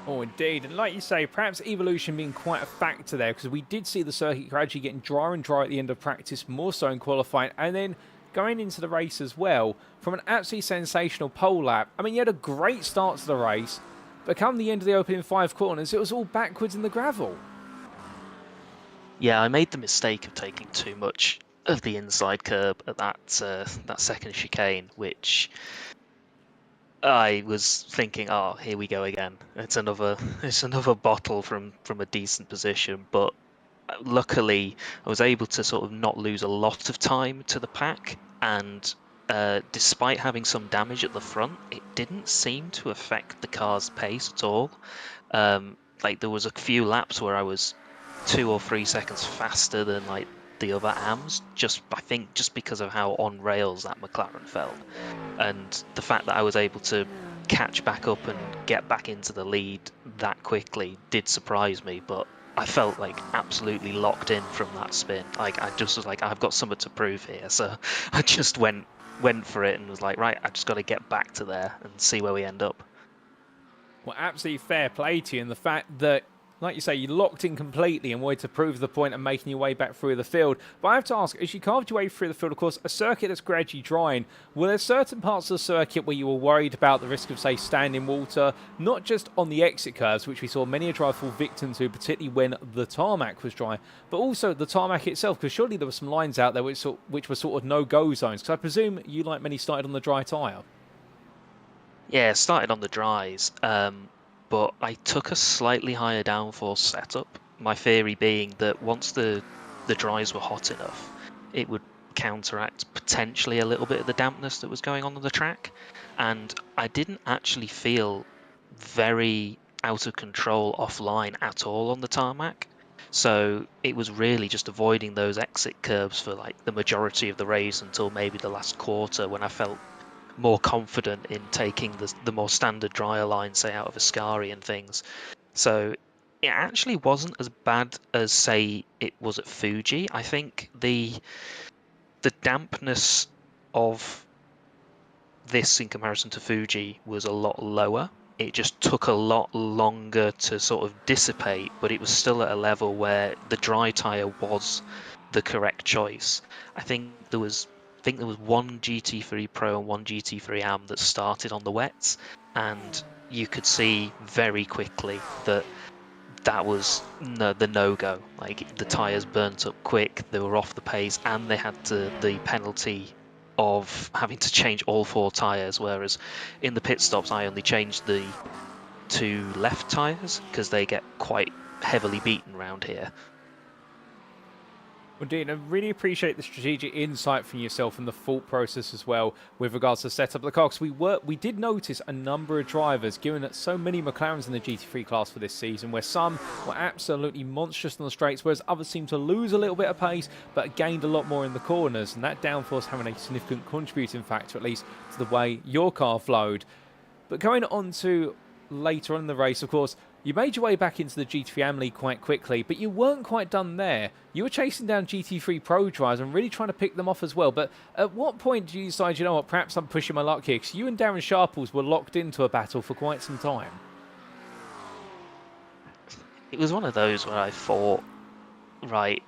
Oh, indeed. And like you say, perhaps evolution being quite a factor there, because we did see the circuit gradually getting drier and drier at the end of practice, more so in qualifying, and then going into the race as well, from an absolutely sensational pole lap. I mean, you had a great start to the race, but come the end of the opening 5 corners, it was all backwards in the gravel. Yeah, I made the mistake of taking too much of the inside curb at that second chicane, which I was thinking, oh, here we go again. It's another bottle from a decent position. But luckily, I was able to sort of not lose a lot of time to the pack, and despite having some damage at the front, it didn't seem to affect the car's pace at all. Like there was a few laps where I was 2 or 3 seconds faster than like the other AMs, I think just because of how on rails that McLaren felt. And the fact that I was able to catch back up and get back into the lead that quickly did surprise me, but I felt like absolutely locked in from that spin. Like I just was like, I've got something to prove here, so I just went for it and was like, right, I just got to get back to there and see where we end up. Well, absolutely fair play to you, and the fact that, like you say, you locked in completely and wanted to prove the point and making your way back through the field. But I have to ask, as you carved your way through the field, of course, a circuit that's gradually drying, were there certain parts of the circuit where you were worried about the risk of, say, standing water, not just on the exit curves, which we saw many a driver fall victim to, particularly when the tarmac was dry, but also the tarmac itself, because surely there were some lines out there which were sort of no-go zones, because I presume you, like many, started on the dry tyre. Yeah, started on the dries. But I took a slightly higher downforce setup, my theory being that once the dries were hot enough, it would counteract potentially a little bit of the dampness that was going on the track. And I didn't actually feel very out of control offline at all on the tarmac. So it was really just avoiding those exit curves for like the majority of the race until maybe the last quarter, when I felt more confident in taking the more standard dryer line, say out of Ascari and things. So it actually wasn't as bad as, say, it was at Fuji. I think the the dampness of this in comparison to Fuji was a lot lower. It just took a lot longer to sort of dissipate, but it was still at a level where the dry tyre was the correct choice. I think there was one GT3 Pro and one GT3 Am that started on the wets, and you could see very quickly that was the no-go. Like, the tyres burnt up quick, they were off the pace, and they had the penalty of having to change all 4 tyres, whereas in the pit stops I only changed the 2 left tyres because they get quite heavily beaten around here. Well, Dean, I really appreciate the strategic insight from yourself and the thought process as well with regards to the setup of the car. Because we did notice a number of drivers, given that so many McLarens in the GT3 class for this season, where some were absolutely monstrous on the straights, whereas others seemed to lose a little bit of pace, but gained a lot more in the corners. And that downforce having a significant contributing factor, at least to the way your car flowed. But going on to later on in the race, of course, you made your way back into the GT3 Am League quite quickly, but you weren't quite done there. You were chasing down GT3 Pro drivers and really trying to pick them off as well. But at what point did you decide, you know what, perhaps I'm pushing my luck here? Because you and Darren Sharples were locked into a battle for quite some time. It was one of those where I thought, right,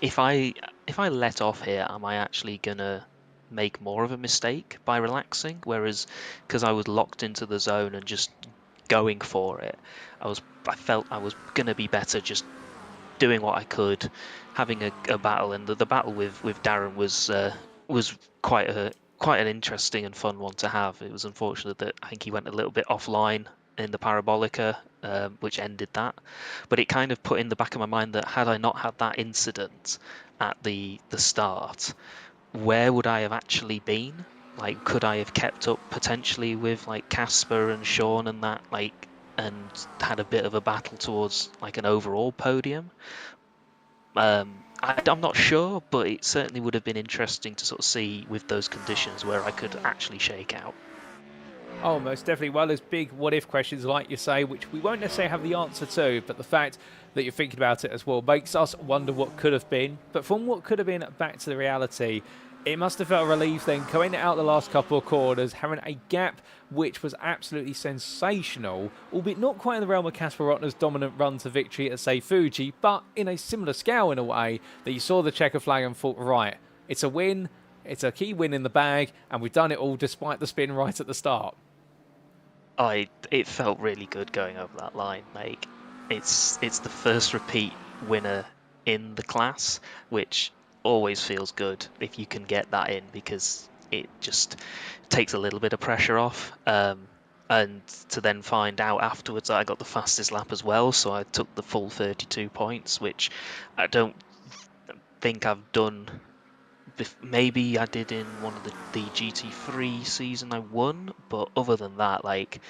if I let off here, am I actually gonna make more of a mistake by relaxing? Whereas, because I was locked into the zone and just going for it, I felt I was gonna be better just doing what I could, having a battle. And the battle with Darren was quite an interesting and fun one to have. It was unfortunate that I think he went a little bit offline in the Parabolica, which ended that. But it kind of put in the back of my mind that had I not had that incident at the start, where would I have actually been? Like, could I have kept up potentially with like Kasper and Sean and that, like, and had a bit of a battle towards like an overall podium? I'm not sure, but it certainly would have been interesting to sort of see with those conditions where I could actually shake out. Oh, most definitely. Well, there's big what-if questions, like you say, which we won't necessarily have the answer to, but the fact that you're thinking about it as well makes us wonder what could have been. But from what could have been back to the reality, it must have felt a relief then, going out the last couple of corners, having a gap which was absolutely sensational, albeit not quite in the realm of Kasper Brøckner's dominant run to victory at, say, Fuji, but in a similar scale in a way, that you saw the checker flag and thought, right, it's a win, it's a key win in the bag, and we've done it all despite the spin right at the start. It felt really good going over that line. Like, it's the first repeat winner in the class, which always feels good if you can get that in, because it just takes a little bit of pressure off. And to then find out afterwards that I got the fastest lap as well, so I took the full 32 points, which I don't think I've done. Maybe I did in one of the GT3 season I won, but other than that, like,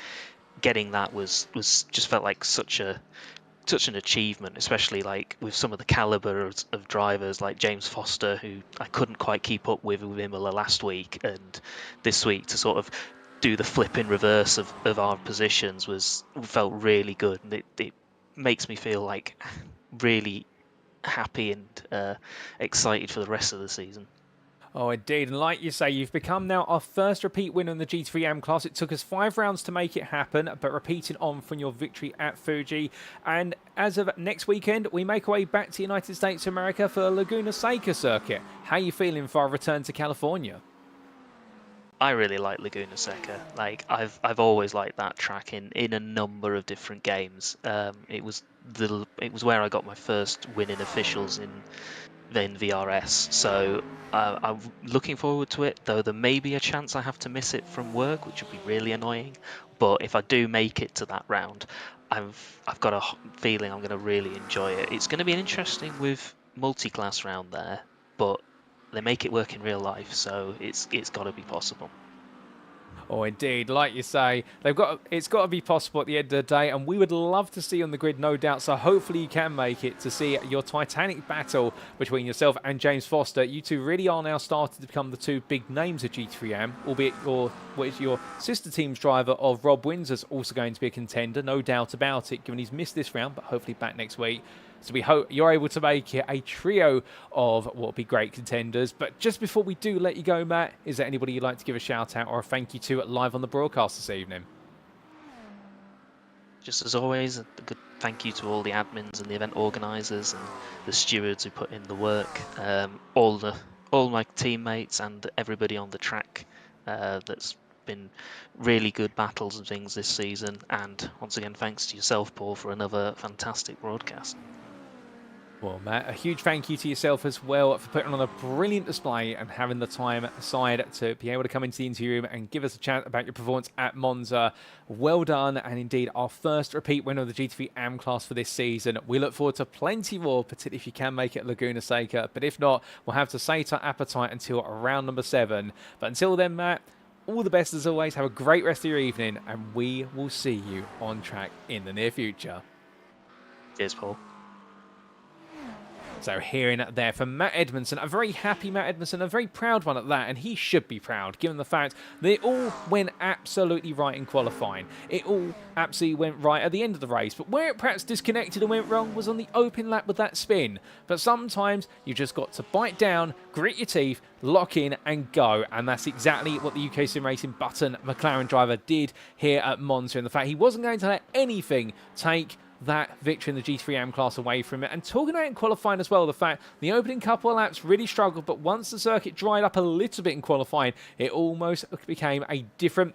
getting that was just felt like such an achievement, especially like with some of the caliber of drivers like James Foster, who I couldn't quite keep up with Imola last week, and this week to sort of do the flip in reverse of our positions felt really good, and it makes me feel like really happy and excited for the rest of the season. Oh, indeed. And like you say, you've become now our first repeat winner in the GT3 Am class. It took us 5 rounds to make it happen, but repeating on from your victory at Fuji. And as of next weekend, we make our way back to the United States of America for the Laguna Seca circuit. How are you feeling for our return to California? I really like Laguna Seca. Like, I've always liked that track in a number of different games. It was where I got my first win in officials in VRS, so I'm looking forward to it, though there may be a chance I have to miss it from work, which would be really annoying. But if I do make it to that round, I've got a feeling I'm going to really enjoy it. It's going to be interesting with multi-class round there, but they make it work in real life, so it's got to be possible. Oh, indeed. Like you say, it's got to be possible at the end of the day, and we would love to see you on the grid, no doubt. So hopefully you can make it to see your titanic battle between yourself and James Foster. You two really are now starting to become the two big names of GT3 Am, albeit your sister team's driver of Rob Windsor's also going to be a contender, no doubt about it, given he's missed this round, but hopefully back next week. So we hope you're able to make it a trio of what will be great contenders. But just before we do let you go, Matt, is there anybody you'd like to give a shout out or a thank you to live on the broadcast this evening? Just as always, a good thank you to all the admins and the event organisers and the stewards who put in the work, all my teammates and everybody on the track. That's been really good battles and things this season. And once again, thanks to yourself, Paul, for another fantastic broadcast. Well, Matt, a huge thank you to yourself as well for putting on a brilliant display and having the time aside to be able to come into the interview room and give us a chat about your performance at Monza. Well done, and indeed our first repeat winner of the GT3 AM class for this season. We look forward to plenty more, particularly if you can make it Laguna Seca, but if not, we'll have to sate our appetite until round number 7. But until then, Matt, all the best as always. Have a great rest of your evening, and we will see you on track in the near future. Cheers, Paul. So hearing it there from Matt Edmondson, a very happy Matt Edmondson, a very proud one at that, and he should be proud given the fact that it all went absolutely right in qualifying. It all absolutely went right at the end of the race, but where it perhaps disconnected and went wrong was on the open lap with that spin. But sometimes you just got to bite down, grit your teeth, lock in and go, and that's exactly what the UK Sim Racing Button McLaren driver did here at Monza, in the fact he wasn't going to let anything take that victory in the GT3 AM class away from it. And talking about in qualifying as well, the fact the opening couple of laps really struggled, but once the circuit dried up a little bit in qualifying, it almost became a different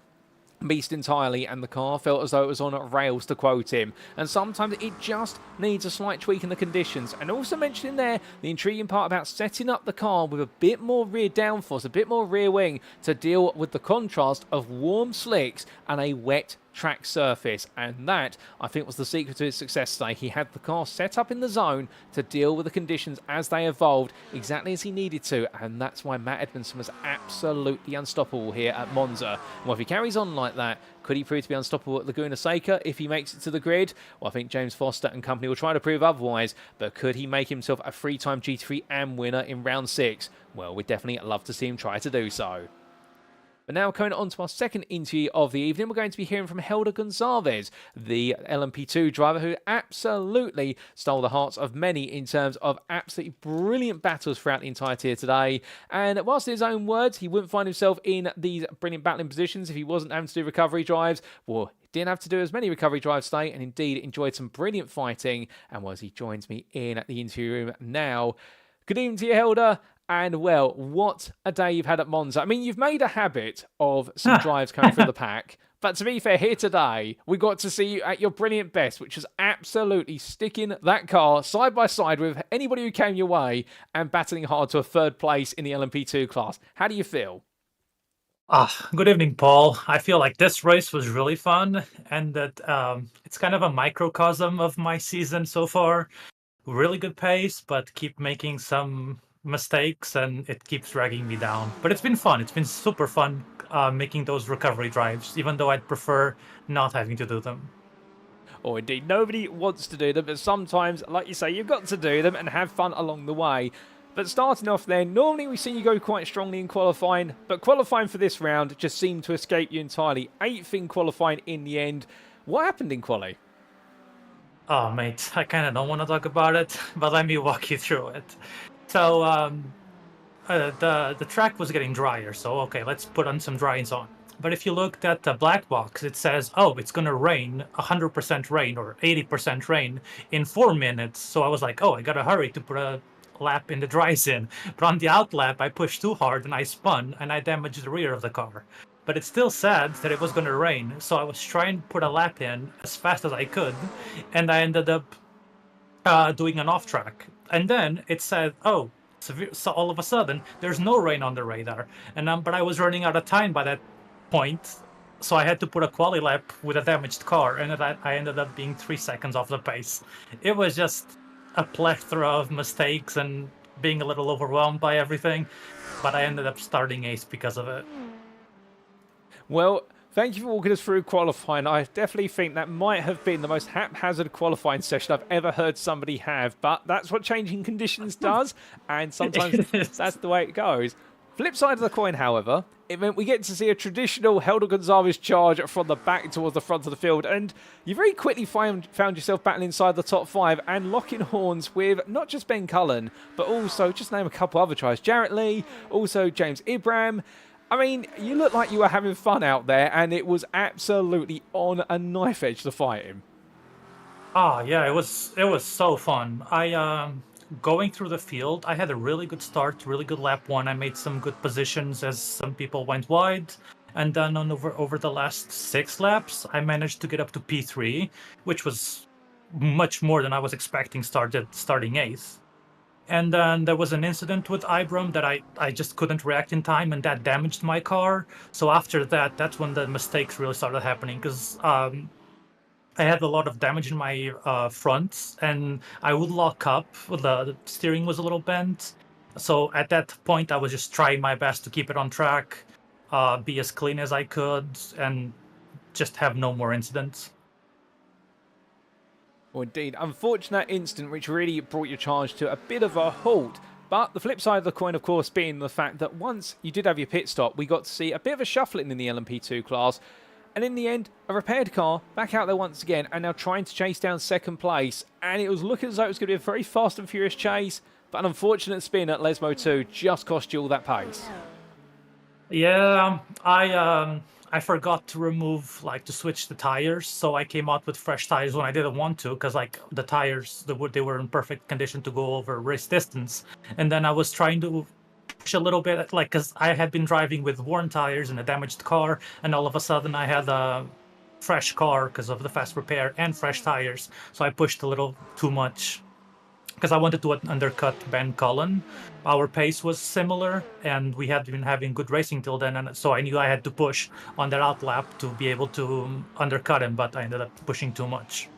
beast entirely, and the car felt as though it was on rails, to quote him. And sometimes it just needs a slight tweak in the conditions. And also mentioning there the intriguing part about setting up the car with a bit more rear downforce, a bit more rear wing to deal with the contrast of warm slicks and a wet track surface, and that I think was the secret to his success today. He had the car set up in the zone to deal with the conditions as they evolved exactly as he needed to, and that's why Matt Edmondson was absolutely unstoppable here at Monza. Well, if he carries on like that, could he prove to be unstoppable at Laguna Seca if he makes it to the grid? Well, I think James Foster and company will try to prove otherwise, but could he make himself a 3-time GT3 AM winner in round 6? Well, we'd definitely love to see him try to do so. But now coming on to our second interview of the evening, we're going to be hearing from Helder Gonzalez, the LMP2 driver who absolutely stole the hearts of many in terms of absolutely brilliant battles throughout the entirety of today. And whilst in his own words, he wouldn't find himself in these brilliant battling positions if he wasn't having to do recovery drives. Well, he didn't have to do as many recovery drives today, and indeed enjoyed some brilliant fighting. And as he joins me in at the interview room now. Good evening to you, Helder. And, well, what a day you've had at Monza. I mean, you've made a habit of some drives coming through the pack. But to be fair, here today, we got to see you at your brilliant best, which was absolutely sticking that car side by side with anybody who came your way and battling hard to a 3rd place in the LMP2 class. How do you feel? Good evening, Paul. I feel like this race was really fun, and that it's kind of a microcosm of my season so far. Really good pace, but keep making some mistakes, and it keeps dragging me down. But it's been fun. It's been super fun making those recovery drives, even though I'd prefer not having to do them. Oh, indeed. Nobody wants to do them, but sometimes, like you say, you've got to do them and have fun along the way. But starting off then, normally we see you go quite strongly in qualifying, but qualifying for this round just seemed to escape you entirely. 8th in qualifying in the end. What happened in quali? Oh, mate, I kind of don't want to talk about it, but let me walk you through it. So, the track was getting drier, so okay, let's put on some dryings on. But if you looked at the black box, it says, oh, it's going to rain, 100% rain or 80% rain in 4 minutes. So I was like, oh, I got to hurry to put a lap in the dries in. But on the out lap, I pushed too hard and I spun and I damaged the rear of the car. But it still said that it was going to rain, so I was trying to put a lap in as fast as I could, and I ended up doing an off track. And then it said, oh, so all of a sudden, there's no rain on the radar. And but I was running out of time by that point, so I had to put a quali lap with a damaged car, and I ended up being 3 seconds off the pace. It was just a plethora of mistakes and being a little overwhelmed by everything, but I ended up starting ace because of it. Well, thank you for walking us through qualifying. I definitely think that might have been the most haphazard qualifying session I've ever heard somebody have, but that's what changing conditions does, and sometimes that's the way it goes. Flip side of the coin, however, it meant we get to see a traditional Helder Gonzalez charge from the back towards the front of the field, and you very quickly found yourself battling inside the top 5 and locking horns with not just Ben Cullen, but also, just name a couple other tries, Jarrett Lee, also James Ibram. I mean, you look like you were having fun out there, and it was absolutely on a knife edge to fight him. Ah, yeah, it was so fun. Going through the field, I had a really good start, really good lap 1. I made some good positions as some people went wide. And then over the last 6 laps, I managed to get up to P3, which was much more than I was expecting starting 8th. And then there was an incident with Ibram that I just couldn't react in time, and that damaged my car. So after that, that's when the mistakes really started happening, because I had a lot of damage in my fronts, and I would lock up. The steering was a little bent. So at that point, I was just trying my best to keep it on track, be as clean as I could, and just have no more incidents. Well, indeed, unfortunate incident which really brought your charge to a bit of a halt. But the flip side of the coin, of course, being the fact that once you did have your pit stop, we got to see a bit of a shuffling in the LMP2 class. And in the end, a repaired car back out there once again and now trying to chase down second place. And it was looking as though it was going to be a very fast and furious chase. But an unfortunate spin at Lesmo 2 just cost you all that pace. Yeah, I forgot to remove, to switch the tires. So I came out with fresh tires when I didn't want to, because the tires, they were in perfect condition to go over race distance. And then I was trying to push a little bit, because I had been driving with worn tires and a damaged car, and all of a sudden I had a fresh car because of the fast repair and fresh tires. So I pushed a little too much because I wanted to undercut Ben Cullen. Our pace was similar, and we had been having good racing till then, and so I knew I had to push on that out lap to be able to undercut him, but I ended up pushing too much.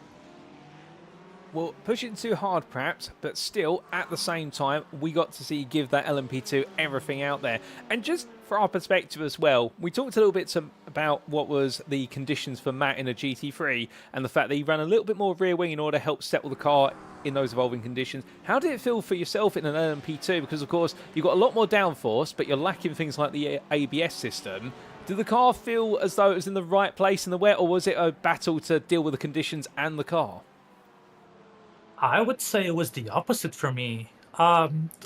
Well, pushing too hard perhaps, but still, at the same time, we got to see you give that LMP2 everything out there. And just for our perspective as well, we talked a little bit about what was the conditions for Matt in a GT3 and the fact that he ran a little bit more rear wing in order to help settle the car in those evolving conditions. How did it feel for yourself in an LMP2? Because, of course, you've got a lot more downforce, but you're lacking things like the ABS system. Did the car feel as though it was in the right place in the wet, or was it a battle to deal with the conditions and the car? I would say it was the opposite for me.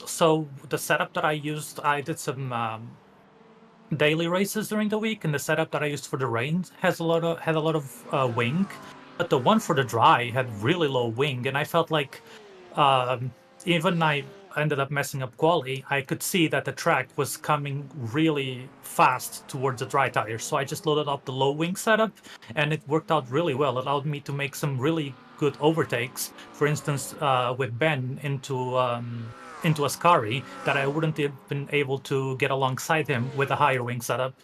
So the setup that I used, I did some daily races during the week, and the setup that I used for the rain had a lot of wing, but the one for the dry had really low wing, and I felt like even I ended up messing up quali. I could see that the track was coming really fast towards the dry tires, so I just loaded up the low wing setup, and it worked out really well. It allowed me to make some really good overtakes, for instance with Ben into Ascari, that I wouldn't have been able to get alongside him with a higher wing setup.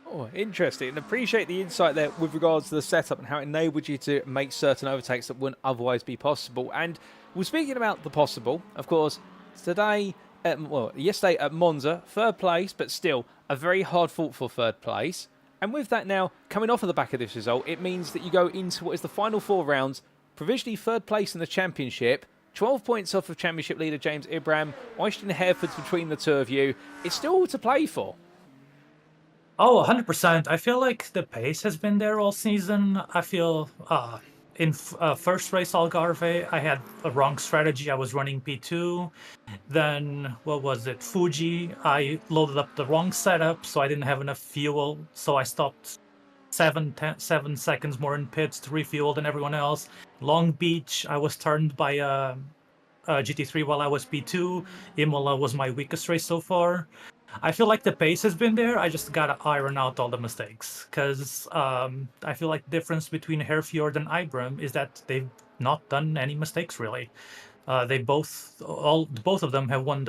Oh, interesting. And appreciate the insight there with regards to the setup and how it enabled you to make certain overtakes that wouldn't otherwise be possible. And we're speaking about the possible, of course, yesterday at Monza, 3rd place, but still a very hard fought for 3rd place. And with that now, coming off of the back of this result, it means that you go into what is the final 4 rounds, provisionally 3rd place in the championship, 12 points off of championship leader James Ibram, Øystein Herfjord between the two of you. It's still all to play for. Oh, 100%. I feel like the pace has been there all season. I feel in first race Algarve, I had a wrong strategy. I was running P2. Then, what was it? Fuji, I loaded up the wrong setup, so I didn't have enough fuel. So I stopped 7 seconds more in pits to refuel than everyone else. Long Beach, I was turned by a GT3 while I was P2. Imola was my weakest race so far. I feel like the pace has been there. I just gotta iron out all the mistakes, because I feel like the difference between Herfjord and Ibram is that they've not done any mistakes really. They both of them have won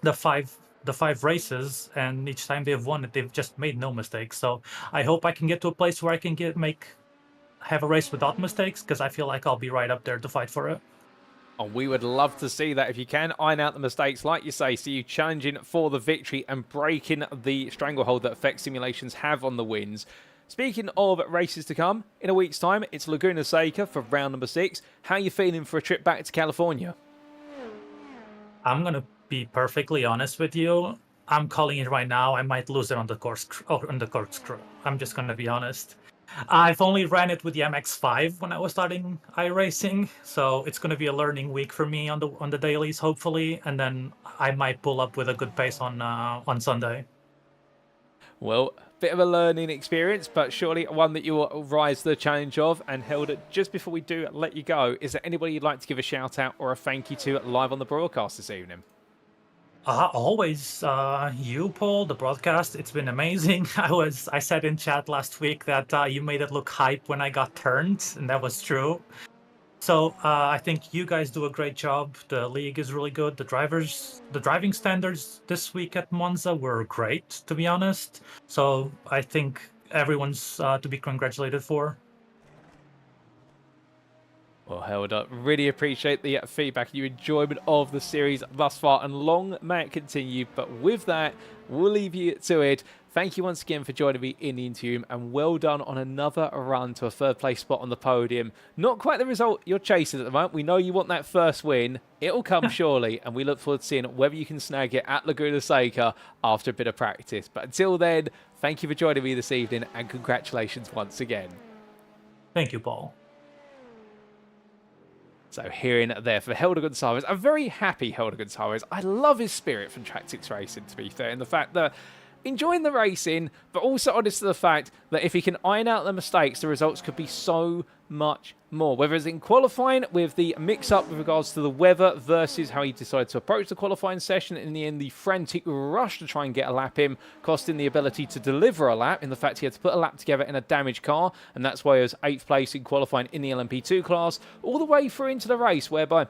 the five races, and each time they've won it, they've just made no mistakes. So I hope I can get to a place where I can have a race without mistakes, because I feel like I'll be right up there to fight for it. Oh, we would love to see that if you can iron out the mistakes, like you say, see you challenging for the victory and breaking the stranglehold that Effect Simulations have on the wins. Speaking of races to come, in a week's time, it's Laguna Seca for round number 6. How are you feeling for a trip back to California? I'm going to be perfectly honest with you, I'm calling it right now. I might lose it on the corkscrew. I'm just gonna be honest. I've only ran it with the MX-5 when I was starting iRacing, so it's gonna be a learning week for me on the dailies, hopefully, and then I might pull up with a good pace on Sunday. Well, bit of a learning experience, but surely one that you will rise to the challenge of. And Hilda, just before we do let you go, is there anybody you'd like to give a shout out or a thank you to live on the broadcast this evening? Always, you, Paul, the broadcast. It's been amazing. I said in chat last week that you made it look hype when I got turned, and that was true. So I think you guys do a great job. The league is really good. The driving standards this week at Monza were great, to be honest. So I think everyone's to be congratulated for. Well, Hilda, really appreciate the feedback and your enjoyment of the series thus far, and long may it continue. But with that, we'll leave you to it. Thank you once again for joining me in the interview, and well done on another run to a third place spot on the podium. Not quite the result you're chasing at the moment. We know you want that first win. It'll come surely, and we look forward to seeing whether you can snag it at Laguna Seca after a bit of practice. But until then, thank you for joining me this evening, and congratulations once again. Thank you, Paul. So hearing there for Helder Gonçalves, a very happy Helder Gonçalves. I love his spirit from Track 6 Racing, to be fair, and the fact that enjoying the racing, but also honest to the fact that if he can iron out the mistakes, the results could be so much more. Whether it's in qualifying with the mix-up with regards to the weather versus how he decided to approach the qualifying session. In the end, the frantic rush to try and get a lap in, costing the ability to deliver a lap, in the fact he had to put a lap together in a damaged car, and that's why he was 8th place in qualifying in the LMP2 class, all the way through into the race, whereby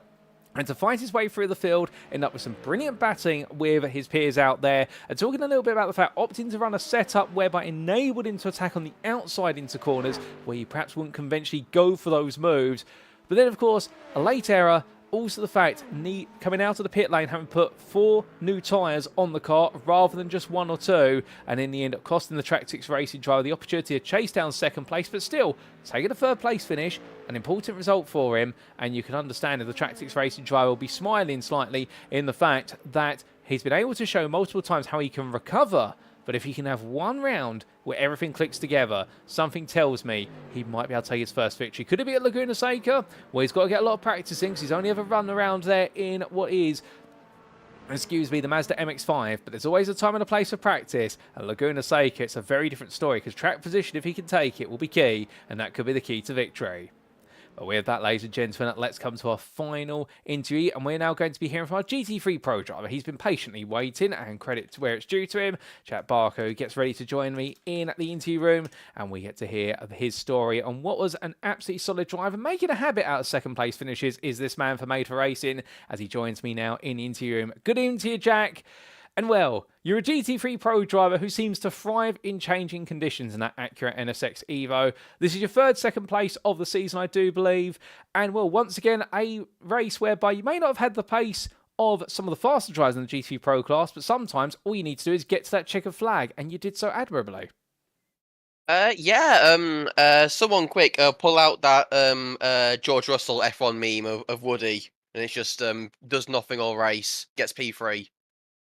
and to fight his way through the field, end up with some brilliant battling with his peers out there. And talking a little bit about the fact, opting to run a setup whereby enabled him to attack on the outside into corners, where you perhaps wouldn't conventionally go for those moves. But then, of course, a late error. Also the fact, coming out of the pit lane, having put 4 new tyres on the car rather than just 1 or 2, and in the end up costing the Track 6 Racing driver the opportunity to chase down second place, but still taking a third place finish, an important result for him. And you can understand that the Track 6 Racing driver will be smiling slightly in the fact that he's been able to show multiple times how he can recover. But if he can have one round where everything clicks together, something tells me he might be able to take his first victory. Could it be at Laguna Seca? Well, he's got to get a lot of practicing because he's only ever run around there in what is, the Mazda MX-5. But there's always a time and a place for practice. At Laguna Seca, it's a very different story because track position, if he can take it, will be key. And that could be the key to victory. But with that, ladies and gentlemen, let's come to our final interview, and we're now going to be hearing from our GT3 Pro driver. He's been patiently waiting, and credit to where it's due to him. Jack Barker gets ready to join me in the interview room, and we get to hear his story on what was an absolutely solid drive, and making a habit out of second place finishes is this man for Made for Racing, as he joins me now in the interview room. Good evening to you, Jack. And well, you're a GT3 Pro driver who seems to thrive in changing conditions in that Acura NSX Evo. This is your third second place of the season, I do believe. And well, once again, a race whereby you may not have had the pace of some of the faster drivers in the GT3 Pro class, but sometimes all you need to do is get to that checkered flag, and you did so admirably. Someone quick, pull out that George Russell F1 meme of Woody, and it's just does nothing all race, gets P3.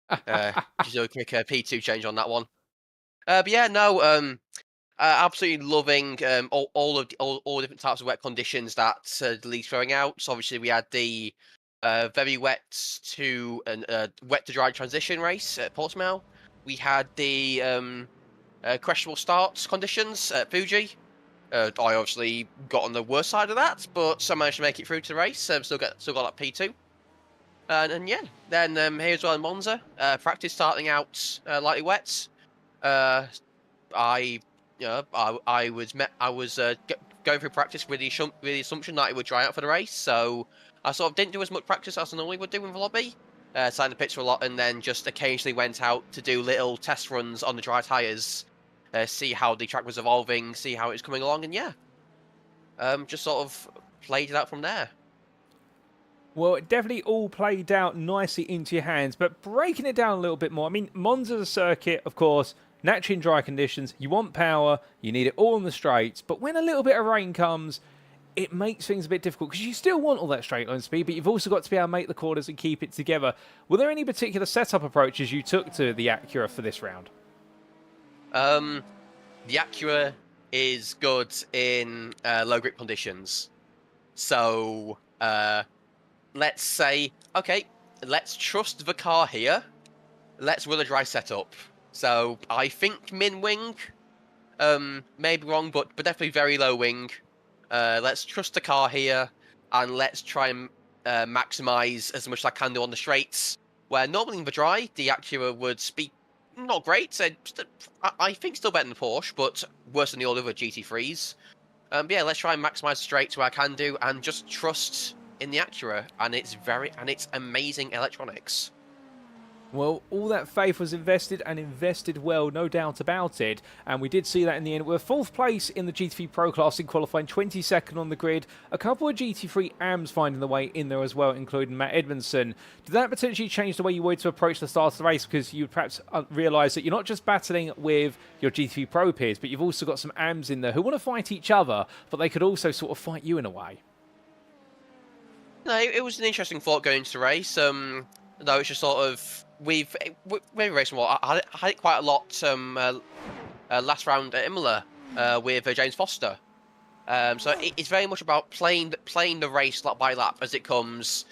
Just do a quick P2 change on that one. Absolutely loving all different types of wet conditions that the league's throwing out. So obviously we had the very wet to dry transition race at Portimao. We had the questionable starts conditions at Fuji. I obviously got on the worst side of that, but still managed to make it through to the race. Still got that P2. Then here as well in Monza, practice starting out lightly wet. I was going through practice with the assumption that it would dry out for the race, so I sort of didn't do as much practice as I normally would do in the lobby. Sat in the pits for a lot, and then just occasionally went out to do little test runs on the dry tyres, see how the track was evolving, see how it was coming along, and just sort of played it out from there. Well, it definitely all played out nicely into your hands, but breaking it down a little bit more, I mean, Monza's a circuit, of course, naturally in dry conditions, you want power, you need it all on the straights, but when a little bit of rain comes, it makes things a bit difficult because you still want all that straight line speed, but you've also got to be able to make the corners and keep it together. Were there any particular setup approaches you took to the Acura for this round? The Acura is good in low grip conditions. So let's say, okay, let's trust the car here. Let's run a dry setup. So I think min wing, maybe wrong, but definitely very low wing. Let's trust the car here, and let's try and maximize as much as I can do on the straights. Where normally in the dry, the Acura would be not great. I think still better than the Porsche, but worse than the all other GT3s. But yeah, let's try and maximize the straights where I can do, and just trust in the Acura and its amazing electronics. Well, all that faith was invested, and invested well, no doubt about it. And we did see that in the end. We're 4th place in the GT3 Pro class in qualifying, 22nd on the grid. A couple of GT3 AMs finding the way in there as well, including Matt Edmondson. Did that potentially change the way you wanted to approach the start of the race? Because you perhaps realise that you're not just battling with your GT3 Pro peers, but you've also got some AMs in there who want to fight each other, but they could also sort of fight you in a way. No, it was an interesting thought going into the race. No, it's just sort of... We've racing well. I had it quite a lot last round at Imola with James Foster. So it's very much about playing the race lap by lap as it comes,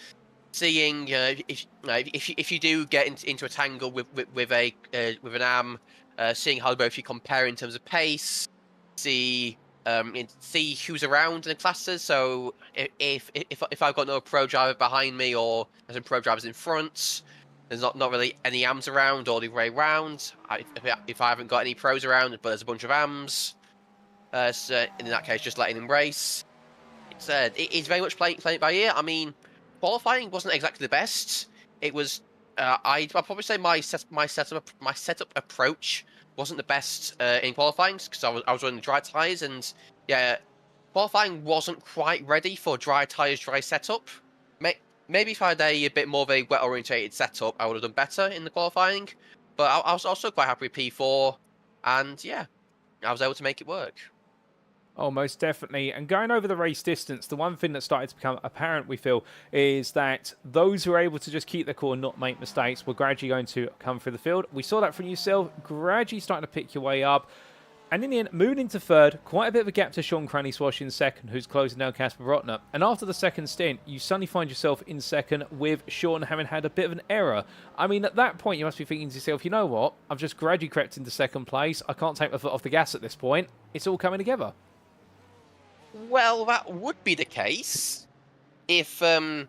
seeing if you do get into a tangle with an AM, seeing how both you compare in terms of pace, see who's around in the classes. So if I've got no pro driver behind me or some pro drivers in front. There's not really any AMs around or the way around. If I haven't got any pros around, but there's a bunch of AMs, so in that case, just letting them race. It's very much playing it by ear. I mean, qualifying wasn't exactly the best. It was. I'd probably say my setup approach wasn't the best in qualifying because I was running dry tires, and yeah, qualifying wasn't quite ready for dry tires, dry setup. Maybe if I had a bit more of a wet-orientated setup, I would have done better in the qualifying. But I was also quite happy with P4, and yeah, I was able to make it work. Oh, most definitely. And going over the race distance, the one thing that started to become apparent, we feel, is that those who are able to just keep their core and not make mistakes were gradually going to come through the field. We saw that from yourself, gradually starting to pick your way up. And in the end, moving into 3rd, quite a bit of a gap to Sean Cranny-Swash in 2nd, who's closing down Kasper Brøckner. And after the 2nd stint, you suddenly find yourself in 2nd with Sean having had a bit of an error. I mean, at that point, you must be thinking to yourself, you know what? I've just gradually crept into 2nd place. I can't take my foot off the gas at this point. It's all coming together. Well, that would be the case if, if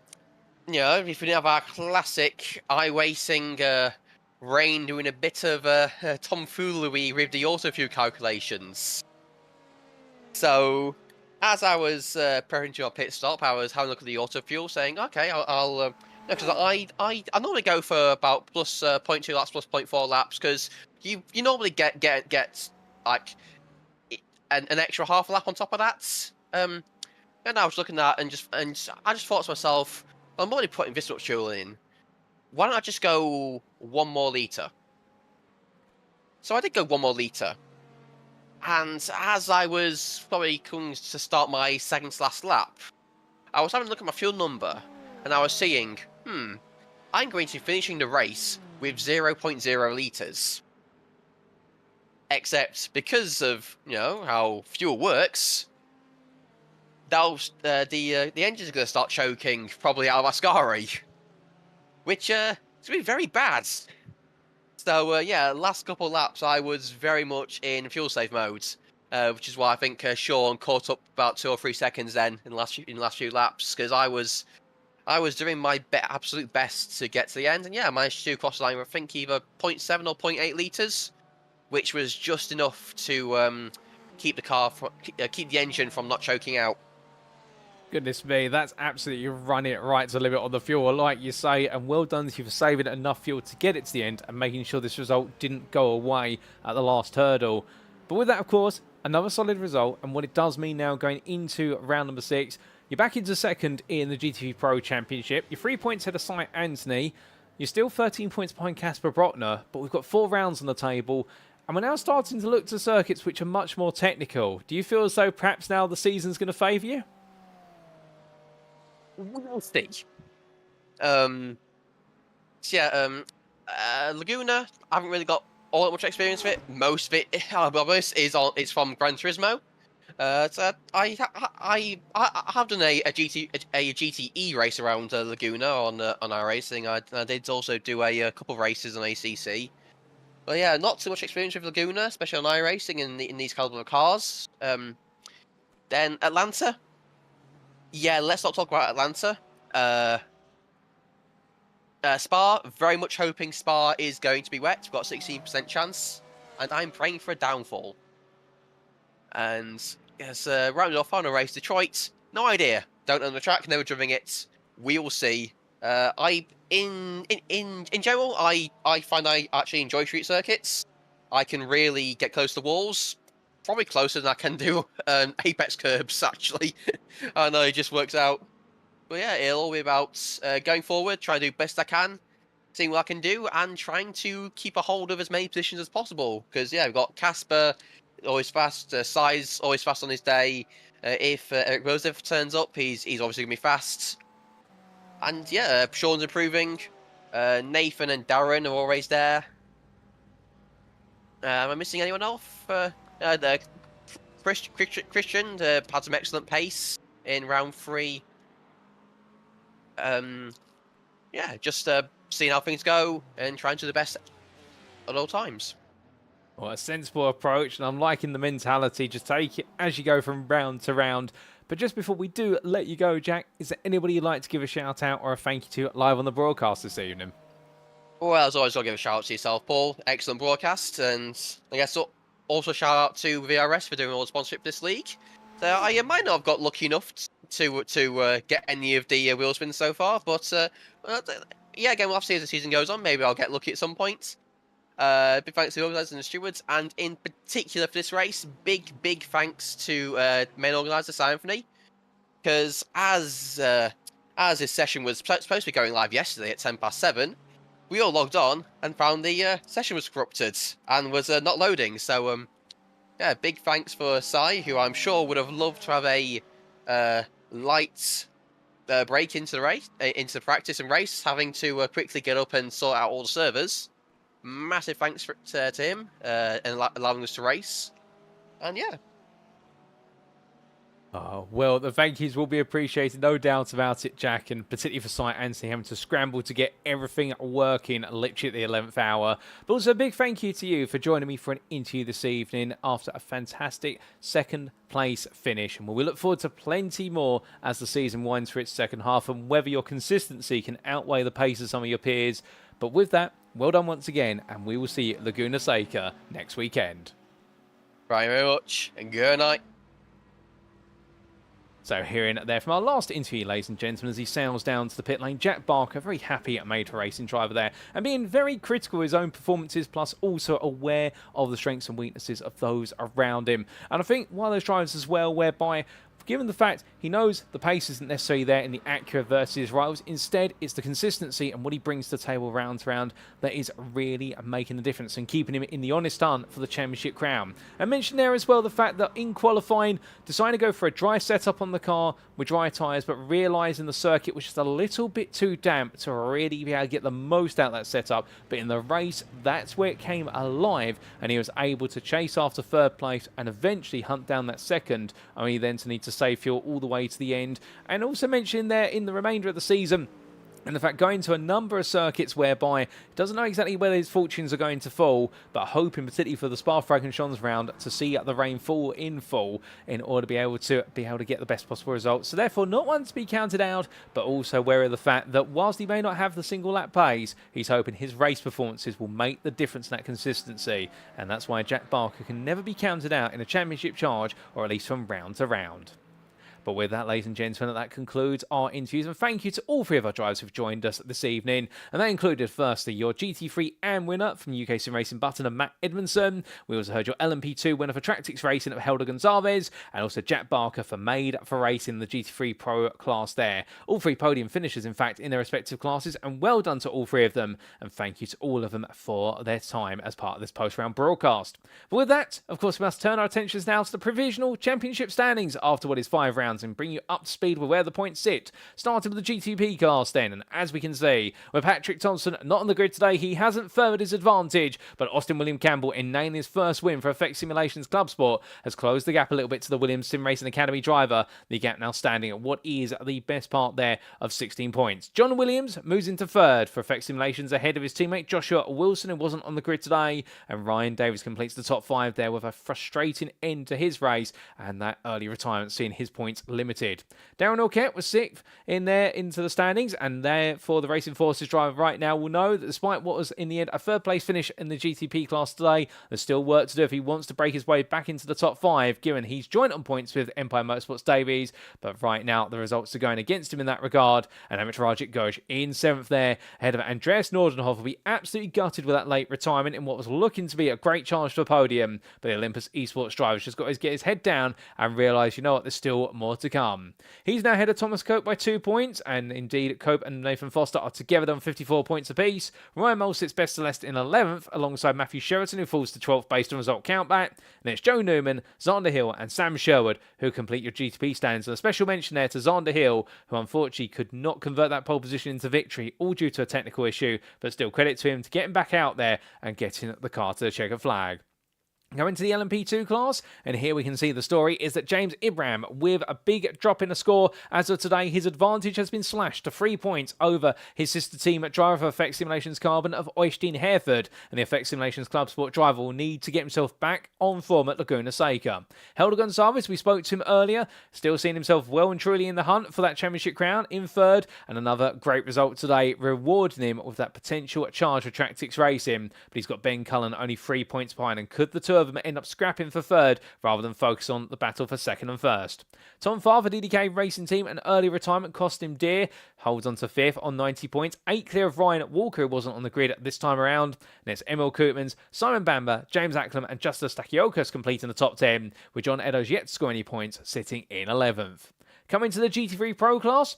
we didn't have our classic iRacing Rain doing a bit of tomfoolery with the autofuel calculations. So, as I was preparing to our pit stop, I was having a look at the autofuel, saying, "Okay, I'll because I normally go for about plus 0.2 laps, plus 0.4 laps, because you normally get like an extra half a lap on top of that." And I was looking at and I just thought to myself, I'm already putting this much fuel in. Why don't I just go 1 more litre? So I did go 1 more litre. And as I was probably coming to start my 2nd to last lap, I was having a look at my fuel number, and I was seeing, I'm going to be finishing the race with 0.0 litres. Except because of, how fuel works, the engine's going to start choking probably out of Ascari. Which it's going to be very bad. So, yeah, last couple of laps, I was very much in fuel save mode. Which is why I think Sean caught up about 2 or 3 seconds then in the last few laps. Because I was doing my absolute best to get to the end. And yeah, I managed to cross the line with, I think, either 0.7 or 0.8 litres. Which was just enough to keep the engine from not choking out. Goodness me, that's absolutely running it right to the limit on the fuel, like you say, and well done to you for saving enough fuel to get it to the end and making sure this result didn't go away at the last hurdle. But with that, of course, another solid result, and what it does mean now going into round number 6, you're back into 2nd in the GT3 Pro Championship. You're 3 points ahead of Cy Anthony. You're still 13 points behind Kasper Brøckner, but we've got 4 rounds on the table, and we're now starting to look to circuits which are much more technical. Do you feel as though perhaps now the season's going to favour you? we'll see. Laguna, I haven't really got all that much experience with it. Most of it, I'll be honest, it's from Gran Turismo. So I have done a GTE race around Laguna on iRacing. I did also do a couple of races on ACC. But yeah, not too much experience with Laguna, especially on iRacing in these caliber of cars. Then Atlanta. Yeah, let's not talk about Atlanta. Spa, very much hoping Spa is going to be wet. We've got a 16% chance, and I'm praying for a downfall. And yes, rounded off final race, Detroit. No idea. Don't know the track. Never driven it. We will see. In general, I find I actually enjoy street circuits. I can really get close to walls. Probably closer than I can do apex curbs, actually. I know it just works out. But yeah, it'll all be about going forward, trying to do best I can, seeing what I can do, and trying to keep a hold of as many positions as possible. Because yeah, we've got Kasper, always fast, Size, always fast on his day. If Erik Røseth turns up, he's obviously going to be fast. And yeah, Sean's improving. Nathan and Darren are always there. Am I missing anyone off? Christian had some excellent pace in round 3. Yeah, just seeing how things go and trying to do the best at all times. Well, a sensible approach, and I'm liking the mentality. Just take it as you go from round to round. But just before we do let you go, Jack, is there anybody you'd like to give a shout out or a thank you to live on the broadcast this evening? Well, as always, I'll give a shout out to yourself, Paul. Excellent broadcast, and I guess also shout out to VRS for doing all the sponsorship this league. So I might not have got lucky enough to get any of the wheel spins so far, but yeah, again, we'll have to see as the season goes on. Maybe I'll get lucky at some point. Big thanks to the organisers and the stewards, and in particular for this race, big thanks to main organiser Symphony, because as this session was supposed to be going live yesterday at 7:10, we all logged on and found the session was corrupted and was not loading. So yeah, big thanks for Sai, who I'm sure would have loved to have a light break into the race, into practice and race, having to quickly get up and sort out all the servers. Massive thanks to him and allowing us to race. And yeah. Oh, well, the thank yous will be appreciated, no doubt about it, Jack, and particularly for Site Anthony having to scramble to get everything working literally at the 11th hour. But also a big thank you to you for joining me for an interview this evening after a fantastic second place finish. And we look forward to plenty more as the season winds for its second half, and whether your consistency can outweigh the pace of some of your peers. But with that, well done once again, and we will see you at Laguna Seca next weekend. Thank you very much, and good night. So hearing there from our last interview, ladies and gentlemen, as he sails down to the pit lane, Jack Barker, very happy made for racing driver there, and being very critical of his own performances, plus also aware of the strengths and weaknesses of those around him. And I think one of those drivers as well, whereby given the fact he knows the pace isn't necessarily there in the Acura versus his rivals, instead it's the consistency and what he brings to the table round to round that is really making the difference and keeping him in the honest hunt for the championship crown. I mentioned there as well the fact that in qualifying, deciding to go for a dry setup on the car with dry tyres, but realising the circuit was just a little bit too damp to really be able to get the most out of that setup. But in the race, that's where it came alive, and he was able to chase after third place and eventually hunt down that second, only then to need to save fuel all the way to the end. And also mentioned there in the remainder of the season, and the fact going to a number of circuits whereby he doesn't know exactly where his fortunes are going to fall, but hoping particularly for the Spa-Francorchamps round to see the rain fall in full in order to be able to get the best possible results. So therefore, not one to be counted out, but also aware of the fact that whilst he may not have the single lap pace, he's hoping his race performances will make the difference in that consistency. And that's why Jack Barker can never be counted out in a championship charge, or at least from round to round. But with that, ladies and gentlemen, that concludes our interviews. And thank you to all three of our drivers who've joined us this evening. And that included, firstly, your GT3 AM winner from UK Sim Racing Button and Matt Edmondson. We also heard your LMP2 winner for Tractix Racing of Helder Gonzalez. And also Jack Barker for Made for Racing, the GT3 Pro class there. All three podium finishers, in fact, in their respective classes. And well done to all three of them. And thank you to all of them for their time as part of this post-round broadcast. But with that, of course, we must turn our attentions now to the provisional championship standings after what is 5 rounds breakdowns and bring you up to speed with where the points sit. Starting with the GTP class then, and as we can see, with Patrik Thomsen not on the grid today, he hasn't furthered his advantage, but Austin William Campbell, in nailing his first win for Effect Simulations Club Sport, has closed the gap a little bit to the Williams Sim Racing Academy driver, the gap now standing at what is the best part there of 16 points. John Williams moves into third for Effect Simulations ahead of his teammate Joshua Wilson, who wasn't on the grid today, and Ryan Davies completes the top 5 there with a frustrating end to his race, and that early retirement seeing his points limited. Darren Orkett was 6th in there into the standings, and therefore the Racing Forces driver right now will know that despite what was in the end a third place finish in the GTP class today, there's still work to do if he wants to break his way back into the top 5, given he's joint on points with Empire Motorsports Davies, but right now the results are going against him in that regard, and Amit Rajit Ghosh in 7th there, ahead of Andreas Nordenhoff, will be absolutely gutted with that late retirement in what was looking to be a great chance for a podium, but the Olympus Esports driver's just got to get his head down and realise, you know what, there's still more to come. He's now ahead of Thomas Cope by 2 points, and indeed Cope and Nathan Foster are together on 54 points apiece. Ryan Mole sits best Celeste in 11th, alongside Matthew Sheraton, who falls to 12th based on result countback. And it's Joe Newman, Zander Hill, and Sam Sherwood who complete your GTP stands. And a special mention there to Zander Hill, who unfortunately could not convert that pole position into victory, all due to a technical issue, but still credit to him to getting back out there and getting the car to the checker flag. Going to the LMP2 class, and here we can see the story is that James Ibram, with a big drop in the score as of today, his advantage has been slashed to 3 points over his sister team at driver for Effect Simulations Carbon of Øystein Herfjord, and the Effect Simulations Club Sport driver will need to get himself back on form at Laguna Seca. Helder Gonçalves, we spoke to him earlier, still seeing himself well and truly in the hunt for that championship crown in third, and another great result today, rewarding him with that potential charge for Tractix Racing, but he's got Ben Cullen only 3 points behind, and could the two of them end up scrapping for third rather than focus on the battle for second and first. Tom Farr for DDK Racing Team, an early retirement cost him dear, holds on to 5th on 90 points, 8 clear of Ryan Walker, who wasn't on the grid this time around, and it's Emil Koopmans, Simon Bamber, James Acklam and Justus Stakiokas completing the top 10, with John Eddowes yet to score any points, sitting in 11th. Coming to the GT3 Pro class,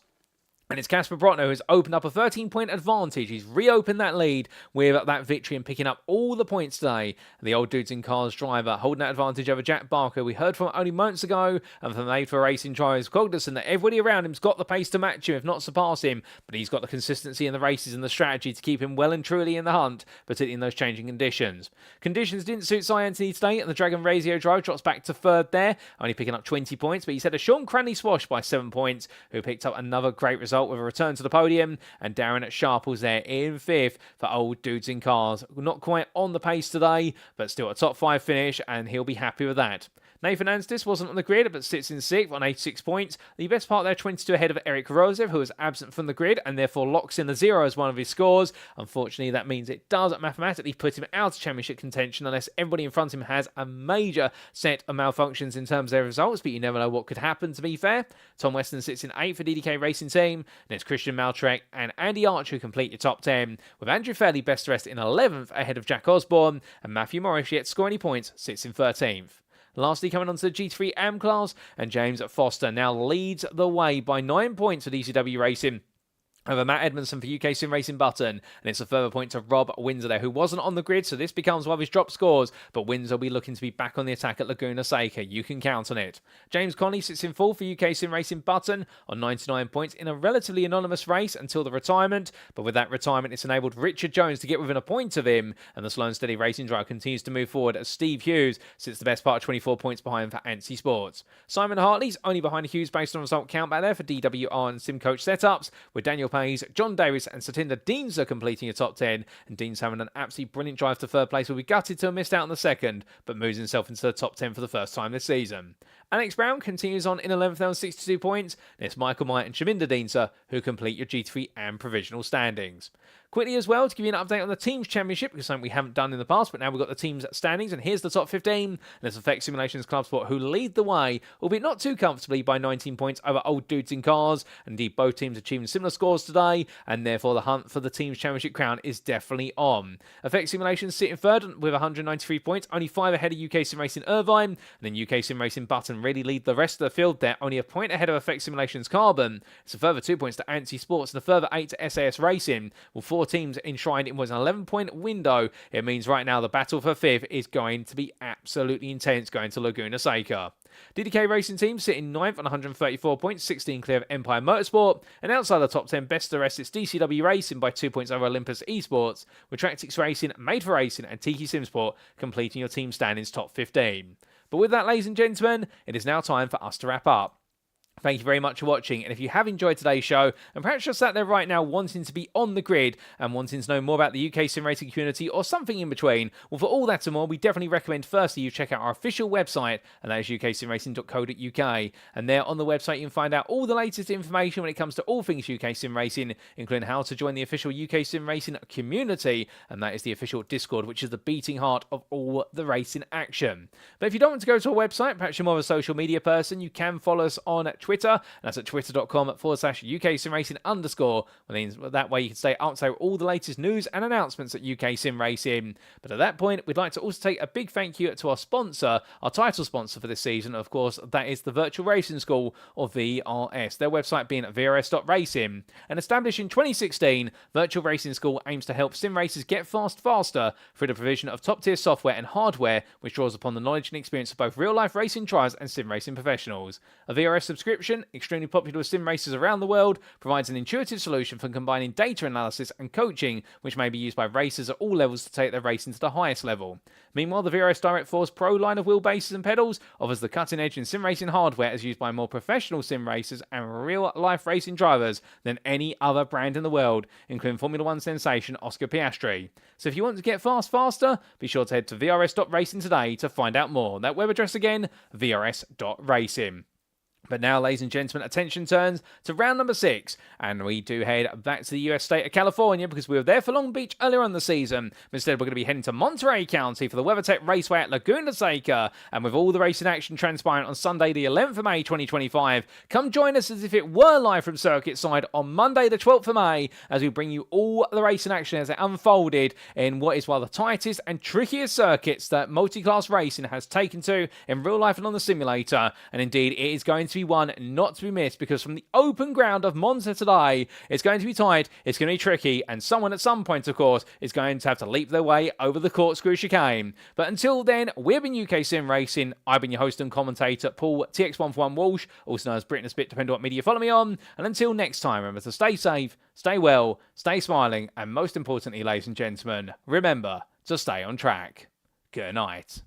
and it's Kasper Brøckner who has opened up a 13-point advantage. He's reopened that lead with that victory and picking up all the points today. The old dudes in cars driver holding that advantage over Jack Barker. We heard from only moments ago, and from Made for Racing drivers cognizant that everybody around him's got the pace to match him, if not surpass him, but he's got the consistency in the races and the strategy to keep him well and truly in the hunt, particularly in those changing conditions. Conditions didn't suit Cy Anthony today, and the Dragon Razio drive drops back to third there, only picking up 20 points, but he's had a Sean Cranley Swash by 7 points, who picked up another great result with a return to the podium, and Darren Sharples there in 5th for old dudes in cars. Not quite on the pace today, but still a top 5 finish, and he'll be happy with that. Nathan Anstis wasn't on the grid, but sits in 6th on 86 points. The best part there, 22 ahead of Erik Røseth, who was absent from the grid, and therefore locks in the 0 as one of his scores. Unfortunately, that means it does mathematically put him out of championship contention, unless everybody in front of him has a major set of malfunctions in terms of their results, but you never know what could happen, to be fair. Tom Weston sits in 8th for DDK Racing Team, and it's Christian Maltrek and Andy Archer who complete your top 10, with Andrew Fairley best rest in 11th ahead of Jack Osborne, and Matthew Morris yet score any points, sits in 13th. Lastly, coming on to the GT3 AM class, and James Foster now leads the way by 9 points for ECW Racing over Matt Edmondson for UK Sim Racing Button, and it's a further point to Rob Windsor there, who wasn't on the grid, so this becomes one of his drop scores, but Windsor will be looking to be back on the attack at Laguna Seca. You can count on it. James Conley sits in 4th for UK Sim Racing Button on 99 points in a relatively anonymous race until the retirement, but with that retirement it's enabled Richard Jones to get within a point of him, and the slow and steady racing drive continues to move forward as Steve Hughes sits the best part of 24 points behind for ANSI Sports. Simon Hartley's only behind Hughes based on result count back there for DWR and Sim Coach setups, with Daniel Payes, John Davis and Satinder Deans are completing a top 10, and Deans having an absolutely brilliant drive to third place, will be gutted to have missed out on the second, but moves himself into the top 10 for the first time this season. Alex Brown continues on in 11th on 62 points, and it's Michael Meyer and Shaminda Deanser who complete your GT3 and provisional standings. Quickly as well, to give you an update on the Teams Championship, because something we haven't done in the past, but now we've got the Teams standings, and here's the top 15, and it's Effect Simulations Club Sport who lead the way, albeit not too comfortably, by 19 points over Old Dudes in Cars. Indeed, both teams achieving similar scores today, and therefore the hunt for the Teams Championship crown is definitely on. Effect Simulations sit in third with 193 points, only 5 ahead of UK Sim Racing Irvine, and then UK Sim Racing Button really lead the rest of the field there, only a point ahead of Effect Simulations Carbon. It's a further 2 points to ANSI Sports, and a further 8 to SAS Racing, with 4 teams enshrined in was an 11-point window. It means right now the battle for 5th is going to be absolutely intense going to Laguna Seca. DDK Racing Team sitting 9th on 134 points, 16 clear of Empire Motorsport, and outside the top 10, best of the rest, it's DCW Racing by 2 points over Olympus Esports, with Tractix Racing, Made for Racing, and Tiki Simsport completing your team standings top 15. But with that, ladies and gentlemen, it is now time for us to wrap up. Thank you very much for watching, and if you have enjoyed today's show, and perhaps you're sat there right now wanting to be on the grid and wanting to know more about the UK sim racing community or something in between, well, for all that and more, we definitely recommend firstly you check out our official website, and that is uksimracing.co.uk, and there on the website you can find out all the latest information when it comes to all things UK sim racing, including how to join the official UK sim racing community, and that is the official Discord, which is the beating heart of all the racing action. But if you don't want to go to our website, perhaps you're more of a social media person, you can follow us on Twitter, and that's at twitter.com/UK Sim Racing _. That way you can stay up to all the latest news and announcements at UK Sim Racing. But at that point, we'd like to also take a big thank you to our sponsor, our title sponsor for this season. Of course, that is the Virtual Racing School, or VRS. Their website being VRS.racing. And established in 2016, Virtual Racing School aims to help sim racers get faster through the provision of top-tier software and hardware, which draws upon the knowledge and experience of both real-life racing drivers and sim racing professionals. A VRS subscription, extremely popular with sim racers around the world, provides an intuitive solution for combining data analysis and coaching, which may be used by racers at all levels to take their racing to the highest level. Meanwhile, the VRS Direct Force Pro line of wheelbases and pedals offers the cutting edge in sim racing hardware as used by more professional sim racers and real-life racing drivers than any other brand in the world, including Formula 1 sensation Oscar Piastri. So if you want to get faster, be sure to head to VRS.racing today to find out more. That web address again, VRS.racing. But now, ladies and gentlemen, attention turns to round number 6, and we do head back to the US state of California because we were there for Long Beach earlier on the season. Instead, we're going to be heading to Monterey County for the WeatherTech Raceway at Laguna Seca, and with all the racing action transpiring on Sunday, the 11th of May 2025, come join us as if it were live from circuit side on Monday, the 12th of May, as we bring you all the racing action as it unfolded in what is one of the tightest and trickiest circuits that Multiclass Racing has taken to in real life and on the simulator, and indeed, it is going to be one not to be missed because from the open ground of Monza today, it's going to be tight, it's going to be tricky, and someone at some point, of course, is going to have to leap their way over the corkscrew chicane. But until then, we've been UK Sim Racing. I've been your host and commentator, Paul TX141 Walsh, also known as Britain a Spit, depending on what media you follow me on. And until next time, remember to stay safe, stay well, stay smiling, and most importantly, ladies and gentlemen, remember to stay on track. Good night.